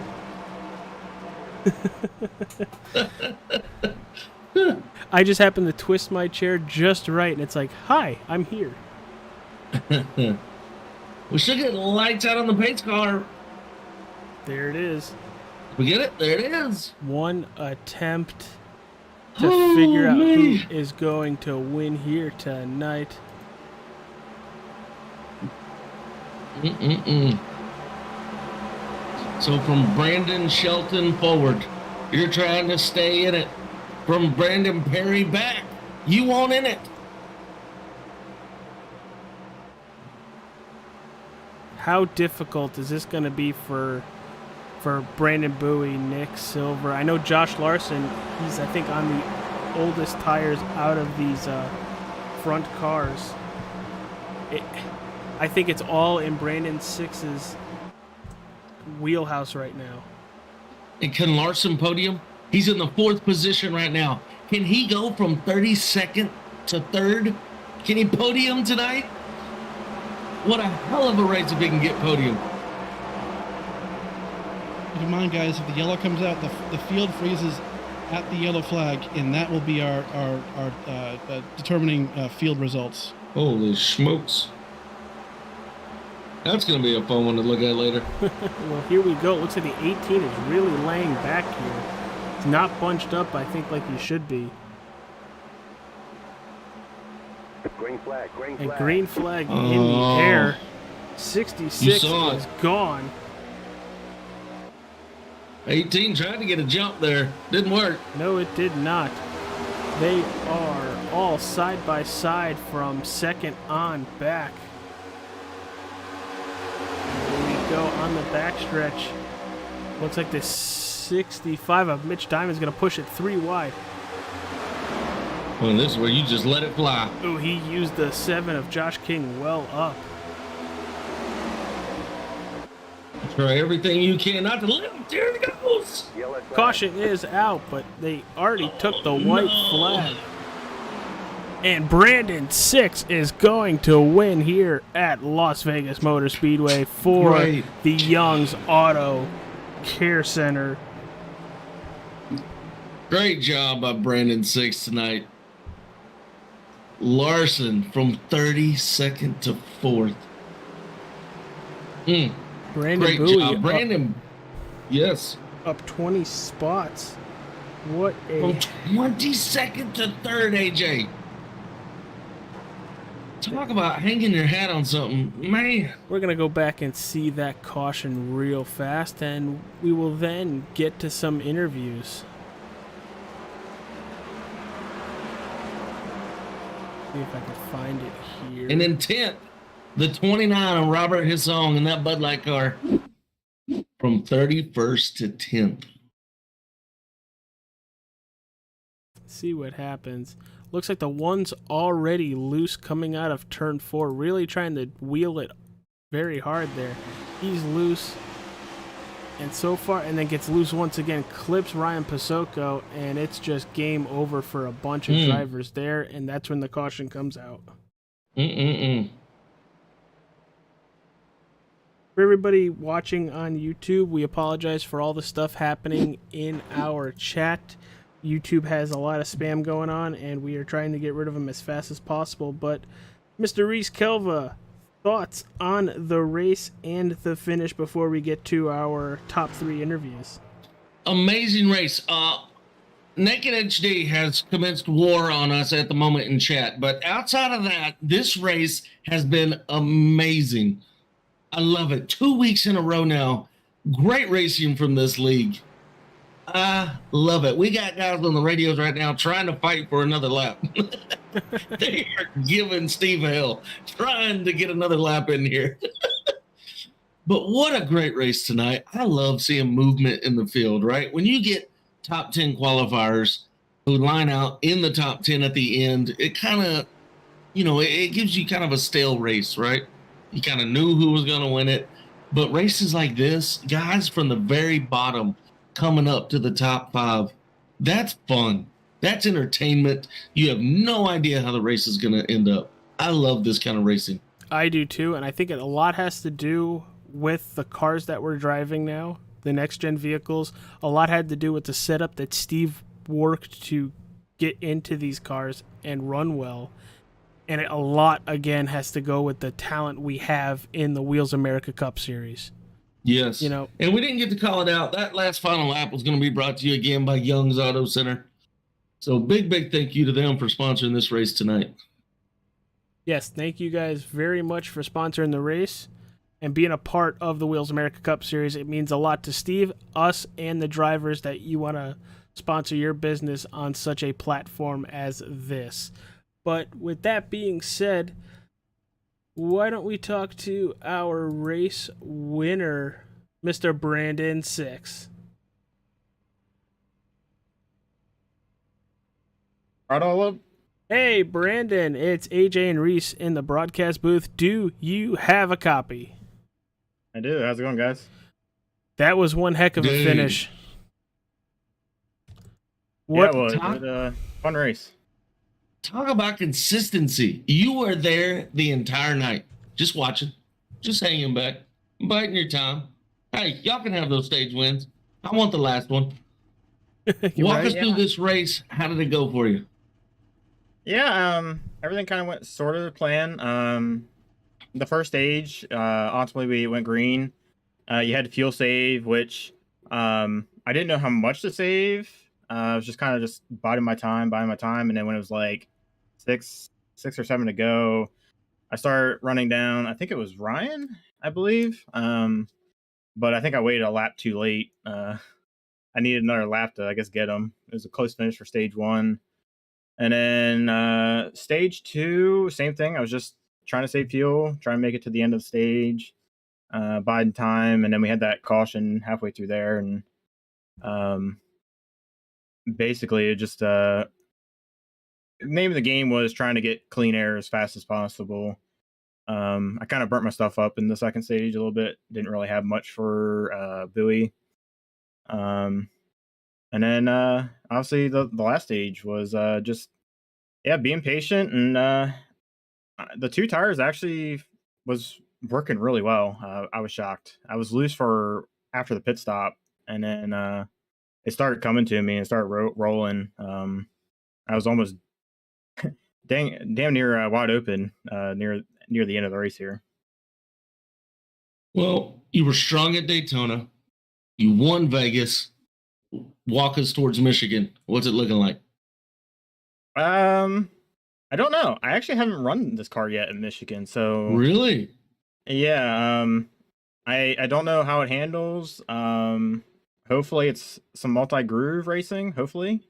I just happened to twist my chair just right, and it's like, "Hi, I'm here." We should get lights out on the pace car. There it is. We get it? There it is. One attempt to Oh, figure out who man. is going to win here tonight. Mm-mm-mm. So from Brandon Shelton forward, you're trying to stay in it. From Brandon Perry back, you want in it. How difficult is this going to be for Brandon Bowie, Nick Silver? I know Josh Larson, he's, I think, on the oldest tires out of these front cars. I think it's all in Brandon Six's wheelhouse right now. And can Larson podium? He's in the 4th position right now. Can he go from 32nd to 3rd? Can he podium tonight? What a hell of a race if he can get podium. Keep in mind, guys, if the yellow comes out, the field freezes at the yellow flag, and that will be our determining field results. Holy smokes. That's going to be a fun one to look at later. Well, here we go. It looks like the 18 is really laying back here. It's not bunched up, I think, like he should be. Green flag, green And flag. green flag in the Oh. air. You 66 saw is it. gone. 18 tried to get a jump there. Didn't work. No, it did not. They are all side by side from second on back. Here we go on the backstretch. Looks like the 65 of Mitch Diamond's going to push it 3 wide. Well, this is where you just let it fly. Ooh, he used the 7 of Josh King well up. Try everything you can not to let him. There it goes. Yellow flag. Caution is out, but they already took the white No. flag. And Brandon Six is going to win here at Las Vegas Motor Speedway for Right. the Young's Auto Care Center. Great job by Brandon Six tonight. Larson from 32nd to 4th. Brandon Great Bowie job. Brandon, yes. up 20 spots. What From a 22nd to 3rd, AJ. Talk about hanging your hat on something. Man. We're going to go back and see that caution real fast, and we will then get to some interviews. See if I can find it here. And then 10th, the 29 on Robert Hissong in that Bud Light car. From 31st to 10th. See what happens. Looks like the one's already loose coming out of turn 4. Really trying to wheel it very hard there. He's loose. And so far, and then gets loose once again, clips Ryan Pasoko, and it's just game over for a bunch of drivers there, and that's when the caution comes out. For everybody watching on YouTube, we apologize for all the stuff happening in our chat. YouTube has a lot of spam going on, and we are trying to get rid of them as fast as possible. But Mr. Reese Kelva, thoughts on the race and the finish before we get to our top 3 interviews? Amazing race. Naked HD has commenced war on us at the moment in chat, but outside of that, this race has been amazing. I love it. 2 weeks in a row now. Great racing from this league. I love it. We got guys on the radios right now trying to fight for another lap. They are giving Steve hell, trying to get another lap in here. But what a great race tonight. I love seeing movement in the field, right? When you get top 10 qualifiers who line out in the top 10 at the end, it kind of, it gives you kind of a stale race, right? You kind of knew who was going to win it. But races like this, guys from the very bottom coming up to the top 5. That's fun. That's entertainment. You have no idea how the race is going to end up. I love this kind of racing. I do too, and I think a lot has to do with the cars that we're driving now, the next-gen vehicles. A lot had to do with the setup that Steve worked to get into these cars and run well. And a lot, again, has to go with the talent we have in the Wheels America Cup Series. Yes. You know, and we didn't get to call it out. That last final lap was going to be brought to you again by Young's Auto Center. So big thank you to them for sponsoring this race tonight. yes, thank you guys very much for sponsoring the race and being a part of the Wheels America Cup Series. It means a lot to Steve, us, and the drivers that you want to sponsor your business on such a platform as this. But with that being said, why don't we talk to our race winner, Mr. Brandon Six? Right all up. Hey, Brandon, it's AJ and Reese in the broadcast booth. Do you have a copy? I do. How's it going, guys? That was one heck of a Dude. finish. Yeah, What? well, Tom? fun race. Talk about consistency. You were there the entire night, just watching, just hanging back, biting your time. Hey, y'all can have those stage wins. I want the last one. Walk Right? us through this race. How did it go for you? Yeah, everything kind of went sort of to plan. The first stage, ultimately we went green. You had to fuel save, which I didn't know how much to save. I was just kind of just biding my time, and then when it was like six or seven to go, I started running down. I think it was Ryan, I believe. But I think I waited a lap too late. I needed another lap to, I guess, get him. It was a close finish for stage 1. And then stage 2, same thing. I was just trying to save fuel, trying to make it to the end of the stage, biding time. And then we had that caution halfway through there. And basically, it just the name of the game was trying to get clean air as fast as possible. I kind of burnt my stuff up in the second stage a little bit. Didn't really have much for buoy. And then obviously the last stage was just being patient, and the 2 tires actually was working really well. I was shocked. I was loose for after the pit stop, and then it started coming to me and started rolling. I was almost damn near wide open near the end of the race here. Well, you were strong at Daytona. You won Vegas. Walk us towards Michigan. What's it looking like? I don't know. I actually haven't run this car yet in Michigan, so Really? yeah. I don't know how it handles. Hopefully it's some multi-groove racing. Hopefully.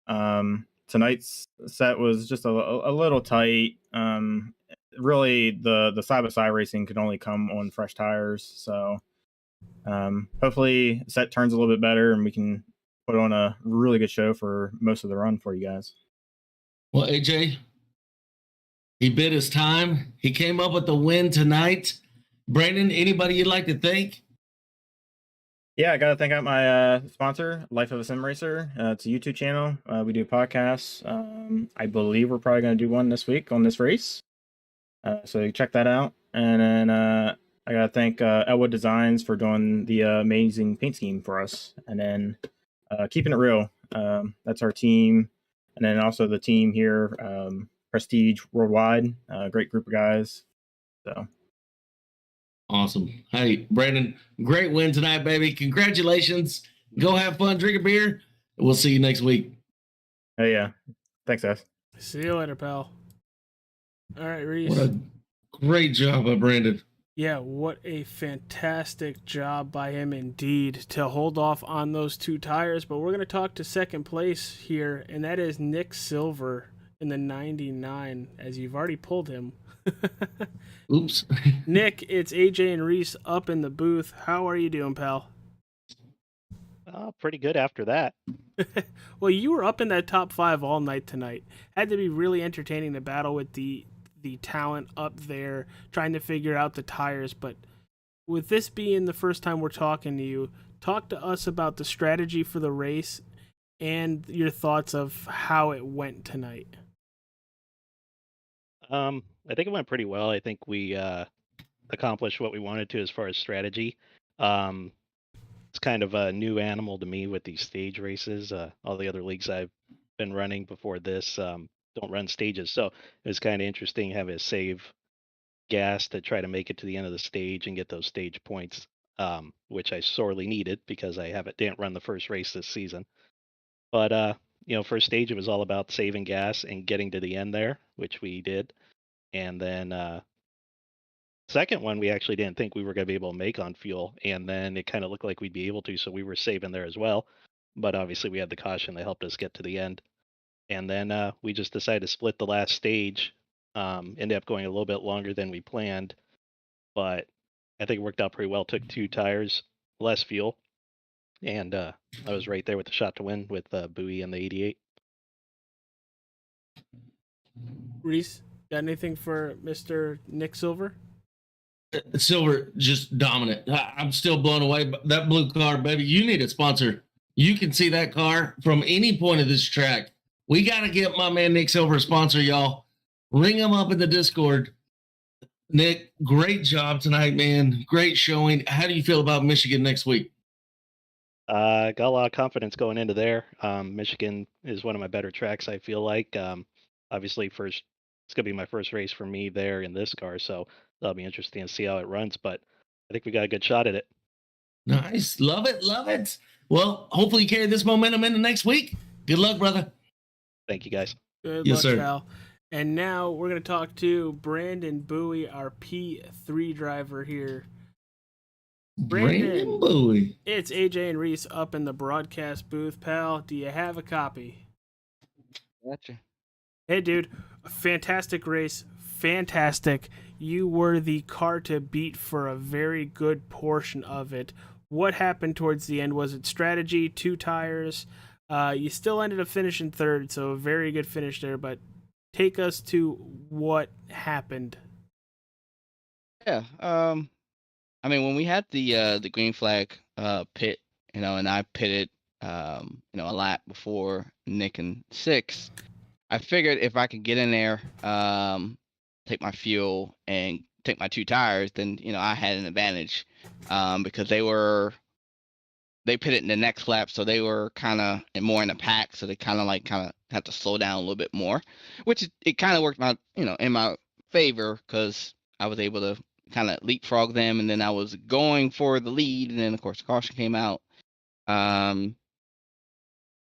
Tonight's set was just a little tight. Really, the side-by-side racing could only come on fresh tires, so hopefully set turns a little bit better and we can put on a really good show for most of the run for you guys. Well, AJ, he bid his time. He came up with the win tonight. Brandon, anybody you'd like to thank? Yeah, I gotta thank out my sponsor, Life of a Sim Racer. It's a YouTube channel. We do podcasts. I believe we're probably gonna do one this week on this race. So check that out. And then I gotta thank Elwood Designs for doing the amazing paint scheme for us. And then Keeping It Real. That's our team. And then also the team here, Prestige Worldwide. Great group of guys. So. Awesome. Hey, Brandon, great win tonight, baby. Congratulations. Go have fun, drink a beer. We'll see you next week. Hey, yeah. Thanks, guys. See you later, pal. All right, Reese. What a great job by Brandon. Yeah, what a fantastic job by him indeed to hold off on those 2 tires. But we're going to talk to second place here, and that is Nick Silver in the 99, as you've already pulled him. Oops. Nick, it's AJ and Reese up in the booth. How are you doing, pal? Pretty good after that. Well, you were up in that top 5 all night tonight. Had to be really entertaining to battle with the talent up there, trying to figure out the tires. But with this being the first time we're talking to you, talk to us about the strategy for the race and your thoughts of how it went tonight. I think it went pretty well. I think we accomplished what we wanted to as far as strategy. It's kind of a new animal to me with these stage races. All the other leagues I've been running before this don't run stages, so it was kind of interesting having to save gas to try to make it to the end of the stage and get those stage points, which I sorely needed because I didn't run the first race this season. But first stage it was all about saving gas and getting to the end there, which we did. And then second one we actually didn't think we were going to be able to make on fuel, and then it kind of looked like we'd be able to, so we were saving there as well. But obviously we had the caution that helped us get to the end. And then we just decided to split the last stage. Ended up going a little bit longer than we planned, but I think it worked out pretty well. Took 2 tires, less fuel, and I was right there with the shot to win with Bowie and the 88. Reese, got anything for Mr. Nick Silver? Silver just dominant. I'm still blown away by that blue car, baby. You need a sponsor. You can see that car from any point of this track. We got to get my man Nick Silver a sponsor, y'all. Ring him up in the Discord. Nick, great job tonight, man. Great showing. How do you feel about Michigan next week? Got a lot of confidence going into there. Michigan is one of my better tracks, I feel like. Obviously, it's going to be my first race for me there in this car, so that'll be interesting to see how it runs, but I think we got a good shot at it. Nice. Love it. Love it. Well, hopefully you carry this momentum into next week. Good luck, brother. Thank you, guys. Good Yes, luck, sir. pal. And now we're going to talk to Brandon Bowie, our P3 driver here. Brandon Bowie. It's AJ and Reese up in the broadcast booth, pal. Do you have a copy? Gotcha. Hey, dude. A fantastic race. Fantastic. You were the car to beat for a very good portion of it. What happened towards the end? Was it strategy, 2 tires? You still ended up finishing third, so a very good finish there, but take us to what happened. Yeah. I mean, when we had the green flag pit, and I pitted, a lap before Nick and Six, I figured if I could get in there, take my fuel and take my 2 tires, then I had an advantage, because they pitted in the next lap, so they were kind of more in the pack, so they kind of had to slow down a little bit more, which it kind of worked out, in my favor, because I was able to kind of leapfrog them, and then I was going for the lead, and then of course the caution came out, and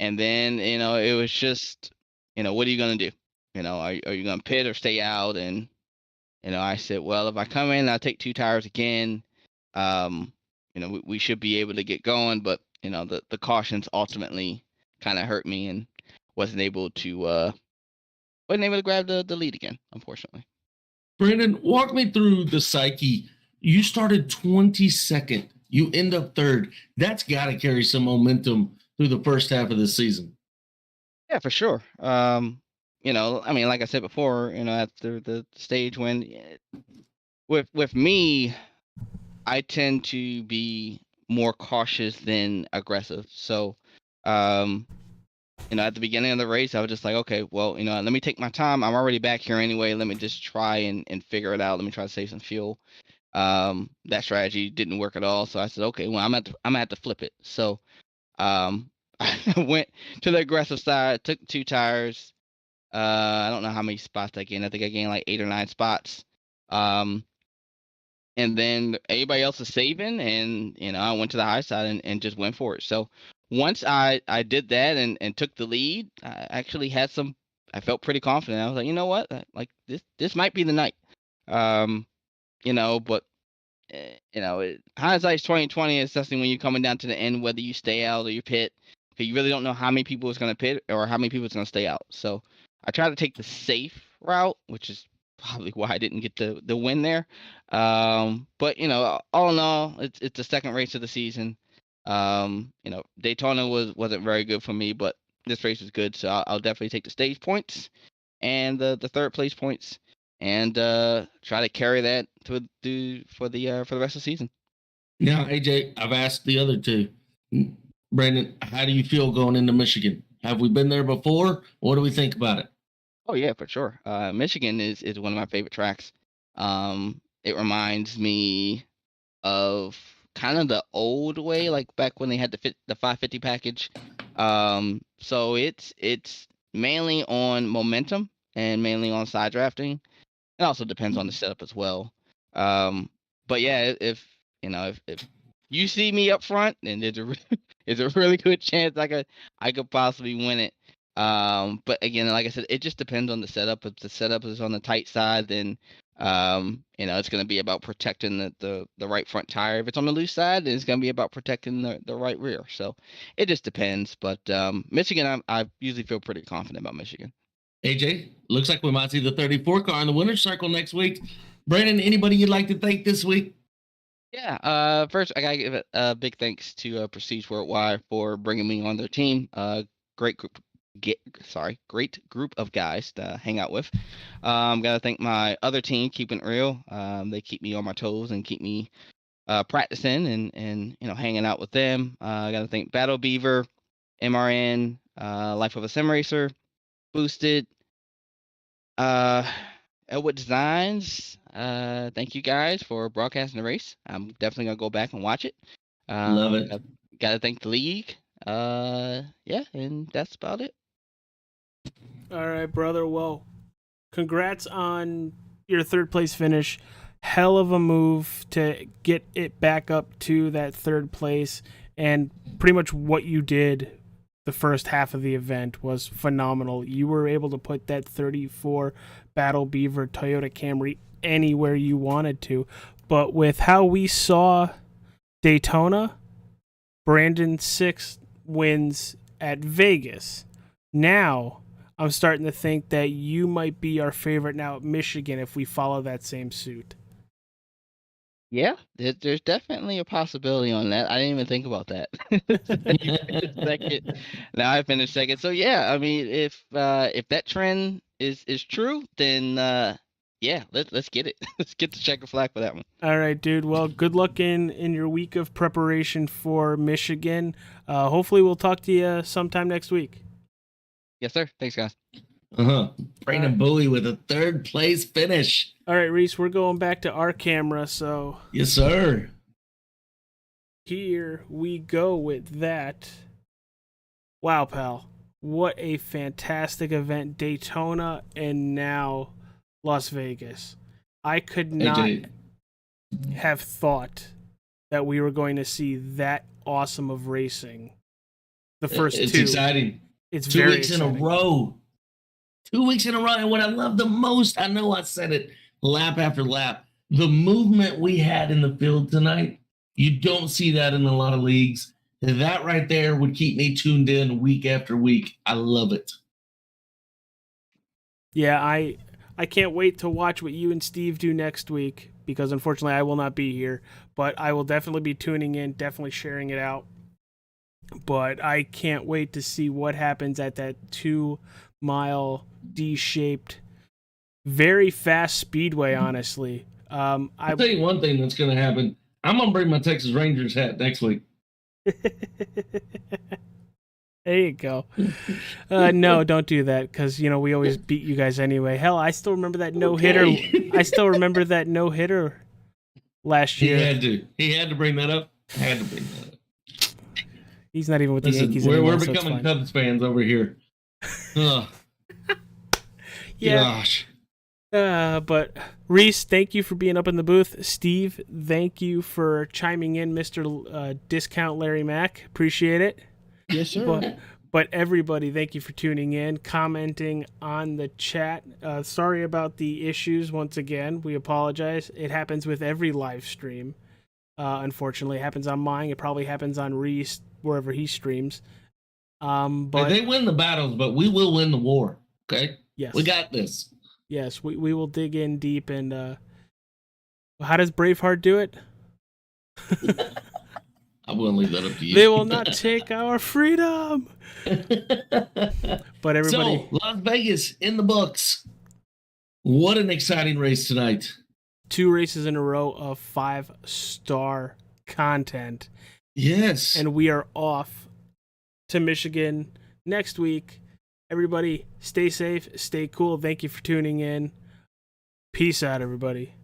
then it was just what are you gonna do? Are you gonna pit or stay out? And I said, well, if I come in, I'll take 2 tires again. We should be able to get going, but the cautions ultimately kind of hurt me, and wasn't able to grab the lead again, unfortunately. Brandon, walk me through the psyche. You started 22nd. You end up third. That's got to carry some momentum through the first half of the season. Yeah, for sure. I mean, like I said before, after the stage when with me, I tend to be more cautious than aggressive. So, at the beginning of the race, I was just like, okay, well, let me take my time. I'm already back here anyway. Let me just try and figure it out. Let me try to save some fuel. That strategy didn't work at all. So I said, okay, well, I'm gonna have to flip it. So, I went to the aggressive side, took 2 tires. I don't know how many spots I gained. I think I gained like 8 or 9 spots. And then everybody else is saving, and I went to the high side and just went for it. So once I did that and took the lead, I actually I felt pretty confident. I was like, you know what, like this might be the night. But hindsight's 20/20, especially when you're coming down to the end, whether you stay out or you pit, because you really don't know how many people is going to pit or how many people is going to stay out. So I tried to take the safe route, which is probably why I didn't get the win there. But all in all, it's the second race of the season. Daytona wasn't very good for me, but this race was good, so I'll definitely take the stage points and the 3rd place points, and try to carry that for the rest of the season. Now, AJ, I've asked the other two. Brandon, how do you feel going into Michigan? Have we been there before? What do we think about it? Oh yeah, for sure. Michigan is one of my favorite tracks. It reminds me of kind of the old way, like back when they had the 550 package. So it's mainly on momentum and mainly on side drafting. It also depends on the setup as well. But yeah, if if you see me up front, then there's a really good chance I could possibly win it. But again, like I said, it just depends on the setup. If the setup is on the tight side, then it's going to be about protecting the right front tire. If it's on the loose side, then it's going to be about protecting the right rear. So it just depends. But Michigan, I usually feel pretty confident about Michigan. AJ, looks like we might see the 34 car in the winner's circle next week. Brandon, anybody you'd like to thank this week? Yeah. First, I gotta give a big thanks to Prestige Worldwide for bringing me on their team. Great group. Great group of guys to hang out with. Gotta thank my other team, Keeping It Real. They keep me on my toes and keep me practicing and hanging out with them. Gotta thank Battle Beaver, MRN, Life of a Sim Racer, Boosted, Elwood Designs. Thank you guys for broadcasting the race. I'm definitely gonna go back and watch it. Love it. Gotta thank the league. Yeah, and that's about it. All right, brother. Well, congrats on your third place finish. Hell of a move to get it back up to that third place. And pretty much what you did the first half of the event was phenomenal. You were able to put that 34 Battle Beaver Toyota Camry anywhere you wanted to. But with how we saw Daytona, Brandon 6 wins at Vegas. Now, I'm starting to think that you might be our favorite now at Michigan if we follow that same suit. Yeah, there's definitely a possibility on that. I didn't even think about that. You finished second. Now I finished second. So yeah, I mean, if that trend is true, then yeah, let's get it. Let's get the checker flag for that one. All right, dude. Well, good luck in your week of preparation for Michigan. Hopefully, we'll talk to you sometime next week. Yes, sir. Thanks, guys. Brandon Bowie with a third place finish. All right, Reese, we're going back to our camera, so Yes, sir. here we go with that. Wow, pal. What a fantastic event. Daytona and now Las Vegas. I could not AJ, have thought that we were going to see that awesome of racing. The first it's two. exciting. It's 2 very weeks exciting. in a row. 2 weeks in a row. And what I love the most, I know I said it lap after lap, the movement we had in the field tonight, you don't see that in a lot of leagues. And that right there would keep me tuned in week after week. I love it. Yeah, I can't wait to watch what you and Steve do next week because unfortunately I will not be here, but I will definitely be tuning in, definitely sharing it out. But I can't wait to see what happens at that 2-mile D-shaped, very fast speedway, honestly. I'll tell you one thing that's going to happen. I'm going to bring my Texas Rangers hat next week. There you go. No, don't do that because, we always beat you guys anyway. Hell, I still remember that no-hitter. I still remember that no-hitter last year. He had to bring that up. I had to bring that up. He's not even with the Listen, Yankees we're anymore, so it's becoming fine. Cubs fans over here. Ugh. Yeah. Gosh. But Reese, thank you for being up in the booth. Steve, thank you for chiming in, Mr. Discount Larry Mack. Appreciate it. Yes, sir. But everybody, thank you for tuning in, commenting on the chat. Sorry about the issues once again. We apologize. It happens with every live stream. Unfortunately, it happens on mine. It probably happens on Reese wherever he streams. But They win the battles, but we will win the war. Okay? yes, We got this. yes, we will dig in deep. And how does Braveheart do it? I will leave that up to you. They will not take our freedom. But everybody, So, Las Vegas in the books. What an exciting race tonight. 2 races in a row of 5-star content. Yes. And we are off to Michigan next week. Everybody, stay safe, stay cool. Thank you for tuning in. Peace out, everybody.